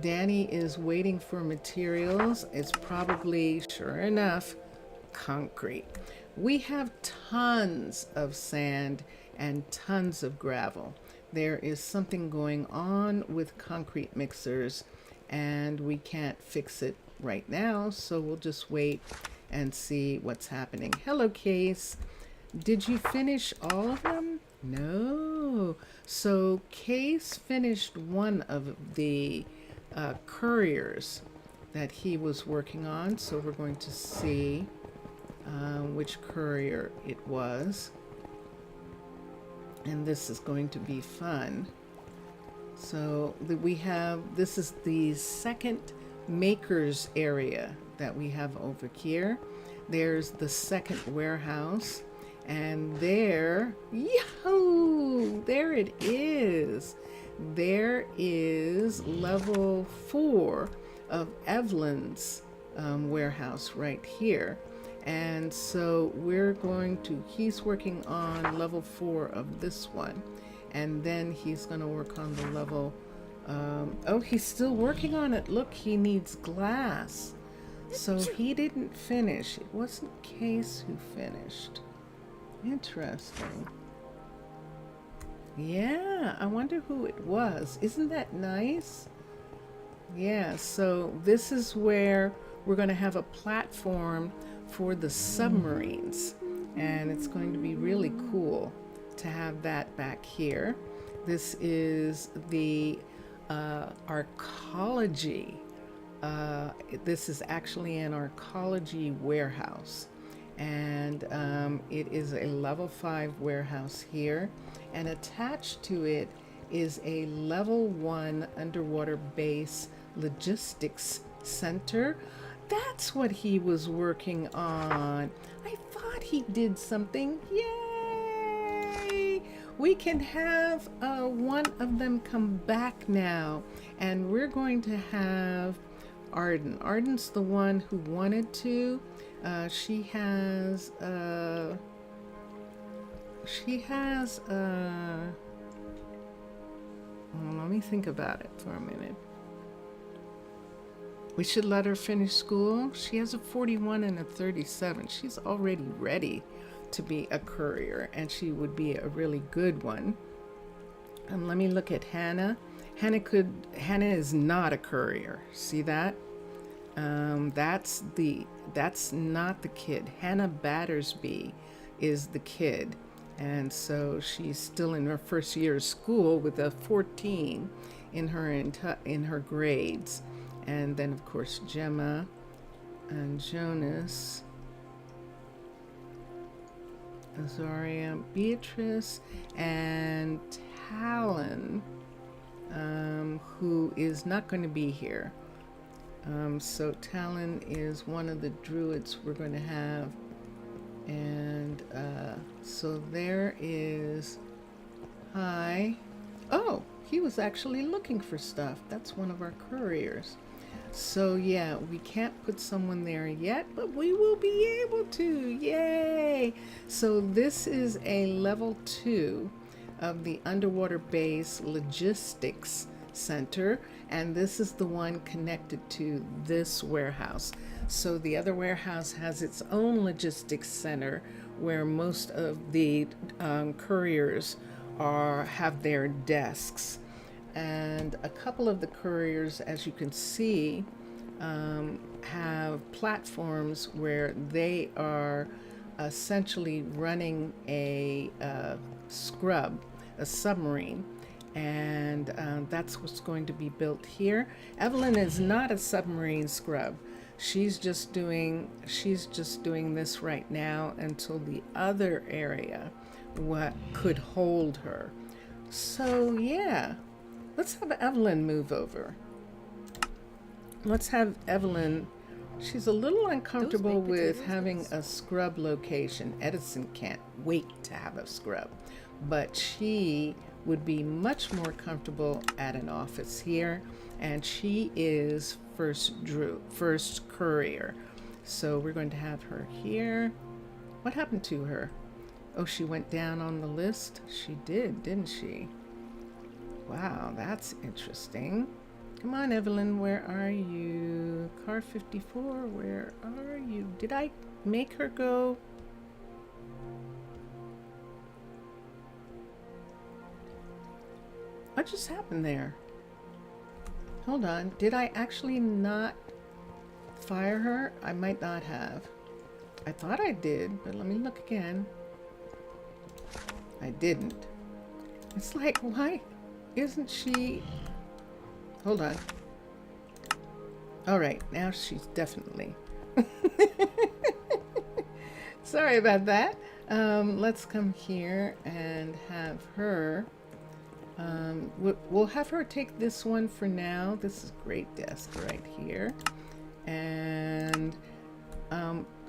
Danny is waiting for materials. It's probably, sure enough, concrete. We have tons of sand and tons of gravel. There is something going on with concrete mixers, and we can't fix it right now, so we'll just wait and see what's happening. Hello, Case. Did you finish all of them? No. So Case finished one of the couriers that he was working on, so we're going to see which courier it was, and this is going to be fun. So this is the second makers area that we have over here. There's the second warehouse, and there, yahoo, there it is. There is level 4 of Evelyn's warehouse right here. And so he's working on level 4 of this one. And then he's going to work on the level, oh, he's still working on it. Look, he needs glass. So he didn't finish. It wasn't Case who finished. Interesting. Yeah, I wonder who it was. Isn't that nice? Yeah, so this is where we're going to have a platform for the submarines, and it's going to be really cool to have that back here. This is the arcology. This is actually an arcology warehouse, and it is a level 5 warehouse here, and attached to it is a level 1 underwater base logistics center. That's what he was working on. I thought he did something. Yay! We can have one of them come back now, and we're going to have Arden. Arden's the one who wanted to. She has let me think about it for a minute. We should let her finish school. She has a 41 and a 37. She's already ready to be a courier, and she would be a really good one. Let me look at Hannah. Hannah is not a courier. See that? That's not the kid. Hannah Battersby is the kid, and so she's still in her first year of school with a 14 in her grades. And then, of course, Gemma and Jonas, Azaria, Beatrice, and Talon, who is not going to be here. So Talon is one of the druids we're going to have. And so there is... Hi. Oh, he was actually looking for stuff. That's one of our couriers. So yeah, we can't put someone there yet, but we will be able to. Yay! So this is a level 2 of the underwater base logistics center, and this is the one connected to this warehouse. So the other warehouse has its own logistics center where most of the couriers have their desks. And a couple of the couriers, as you can see, have platforms where they are essentially running a submarine, and that's what's going to be built here. Evelyn is not a submarine scrub. She's just doing this right now until the other area what could hold her. So yeah, let's have Evelyn move over. let's have Evelyn. She's a little uncomfortable with having a scrub location. Edison can't wait to have a scrub, but she would be much more comfortable at an office here, and she is first courier. So we're going to have her here. What happened to her? Oh, she went down on the list? She did, didn't she? Wow, that's interesting. Come on, Evelyn, where are you? Car 54, where are you? Did I make her go? What just happened there? Hold on. Did I actually not fire her? I might not have. I thought I did, but let me look again. I didn't. It's like, why isn't she... Hold on. All right, now she's definitely... Sorry about that. Let's come here and have her... we'll have her take this one for now. This is a great desk right here. And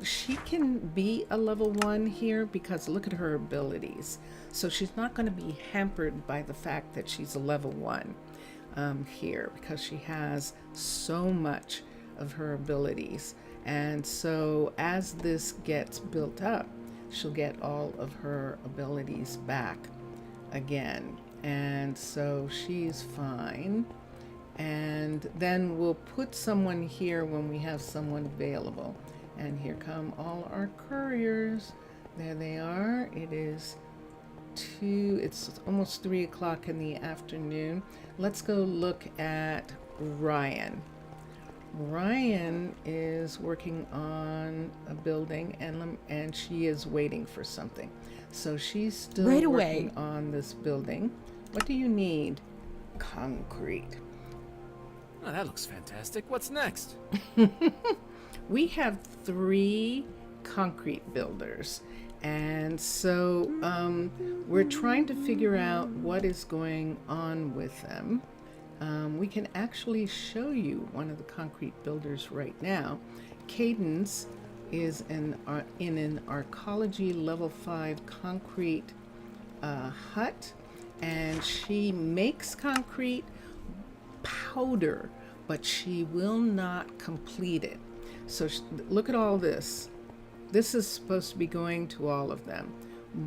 she can be a level 1 here because look at her abilities. So she's not going to be hampered by the fact that she's a level 1 here because she has so much of her abilities. And so as this gets built up, she'll get all of her abilities back again. And so she's fine. And then we'll put someone here when we have someone available. And here come all our couriers. There they are. It is it's almost 3 o'clock in the afternoon. Let's go look at Ryan. Ryan is working on a building and she is waiting for something. So she's still working on this building. What do you need? Concrete. Oh, that looks fantastic. What's next? We have 3 concrete builders, and so we're trying to figure out what is going on with them. We can actually show you one of the concrete builders right now. Cadence is in an arcology level 5 concrete hut, and she makes concrete powder, but she will not complete it. So look at all this. This is supposed to be going to all of them,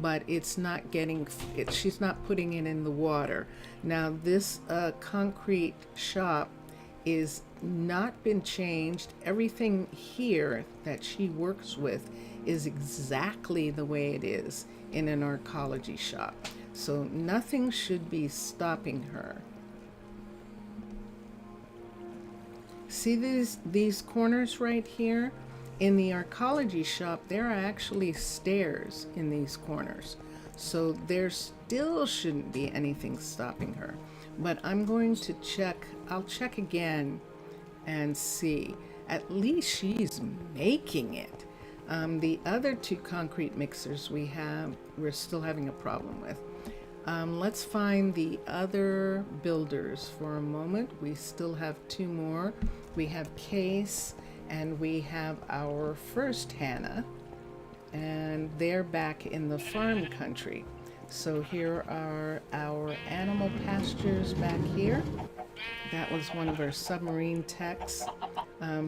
but it's not getting it. She's not putting it in the water. Now this concrete shop is not been changed. Everything here that she works with is exactly the way it is in an arcology shop. So nothing should be stopping her. See these corners right here? In the arcology shop, there are actually stairs in these corners. So there still shouldn't be anything stopping her. But I'm going to check, I'll check again and see. At least she's making it. The other 2 concrete mixers we're still having a problem with. Let's find the other builders for a moment. We still have 2 more. We have Case and we have our first Hannah, and they're back in the farm country. So here are our animal pastures back here. That was one of our submarine techs.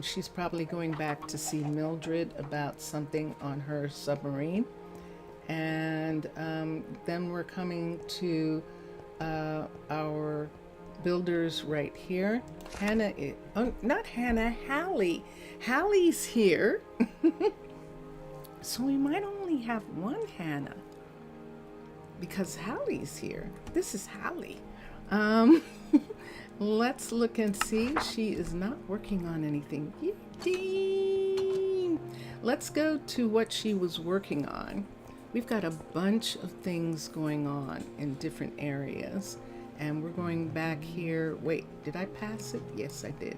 She's probably going back to see Mildred about something on her submarine. And then we're coming to our builders right here. Hannah is, oh, not Hannah, Hallie. Hallie's here. So we might only have 1 Hannah because Hallie's here. This is Hallie. Let's look and see. She is not working on anything. Yippee! Let's go to what she was working on. We've got a bunch of things going on in different areas. And we're going back here. Wait, did I pass it? Yes, I did.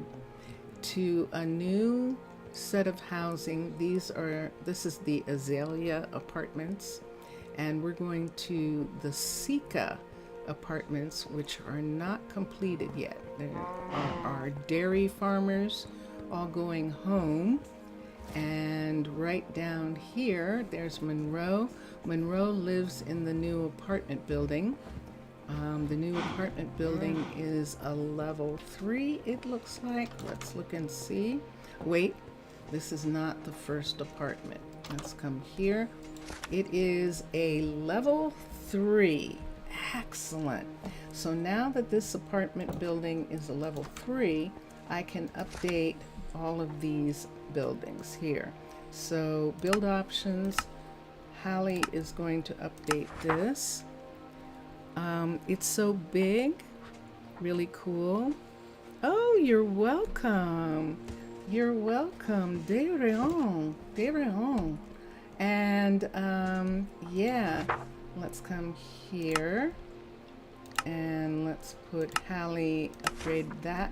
To a new set of housing. This is the Azalea Apartments. And we're going to the Sika apartments which are not completed yet. There are dairy farmers all going home. And right down here, there's Monroe. Monroe lives in the new apartment building. The new apartment building is a level 3, it looks like. Let's look and see. Wait, this is not the first apartment. Let's come here. It is a level 3. Excellent. So now that this apartment building is a level 3, I can update all of these buildings here. So build options, Hallie is going to update this. It's so big, really cool. Oh, you're welcome. You're welcome, de rien, de rien. And yeah, let's come here and let's put Hallie upgrade that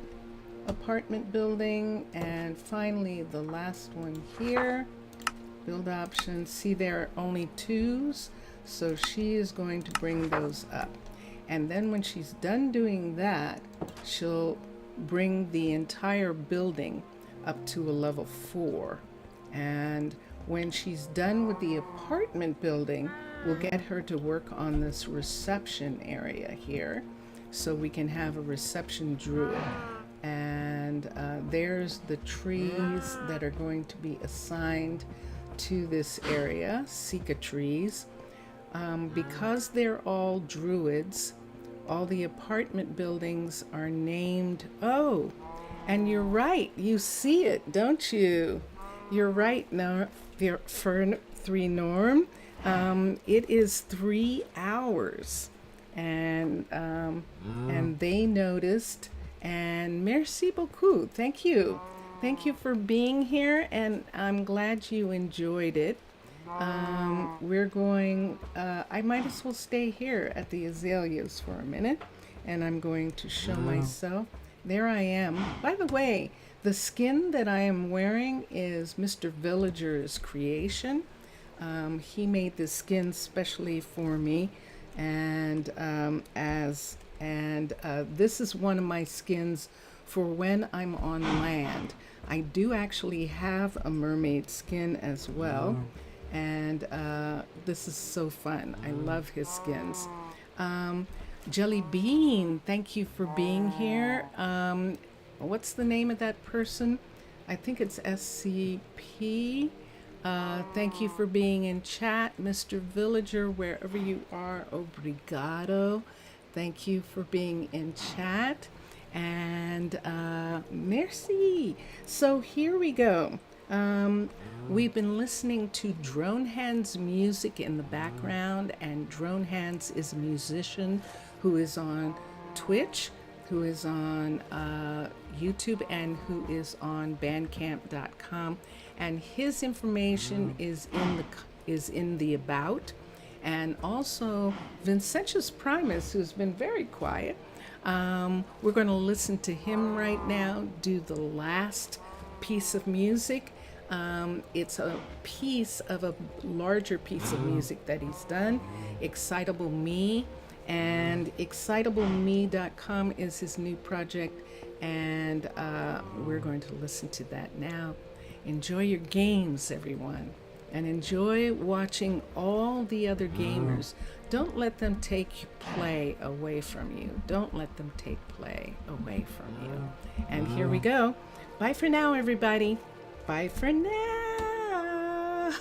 apartment building. And finally the last one here, build options. See, there are only 2s, so she is going to bring those up. And then when she's done doing that, she'll bring the entire building up to a level 4. And when she's done with the apartment building, we'll get her to work on this reception area here so we can have a reception druid. And there's the trees that are going to be assigned to this area, Sika trees. Because they're all druids, all the apartment buildings are named. Oh, and you're right, you see it, don't you? You're right, now for 3 Norm. It is 3 hours, and they noticed. And merci beaucoup. Thank you for being here, and I'm glad you enjoyed it. We're going, I might as well stay here at the azaleas for a minute, and I'm going to show myself. There I am. By the way, the skin that I am wearing is Mr. Villager's creation. He made this skin specially for me, and this is one of my skins for when I'm on land. I do actually have a mermaid skin as well, and this is so fun. I love his skins. Jelly Bean, thank you for being here. What's the name of that person? I think it's SCP. Thank you for being in chat, Mr. Villager, wherever you are. Obrigado. Thank you for being in chat. And merci. So here we go. We've been listening to Drone Hands music in the background, and Drone Hands is a musician who is on Twitch, who is on YouTube, and who is on bandcamp.com. And his information is in the about. And also Vincentius Primus, who's been very quiet. We're going to listen to him right now do the last piece of music. It's a piece of a larger piece of music that he's done, Excitable Me. And excitableme.com is his new project, and we're going to listen to that now. Enjoy your games, everyone, and enjoy watching all the other gamers. Don't let them take play away from you. Don't let them take play away from you. And here we go. Bye for now, everybody. Bye for now.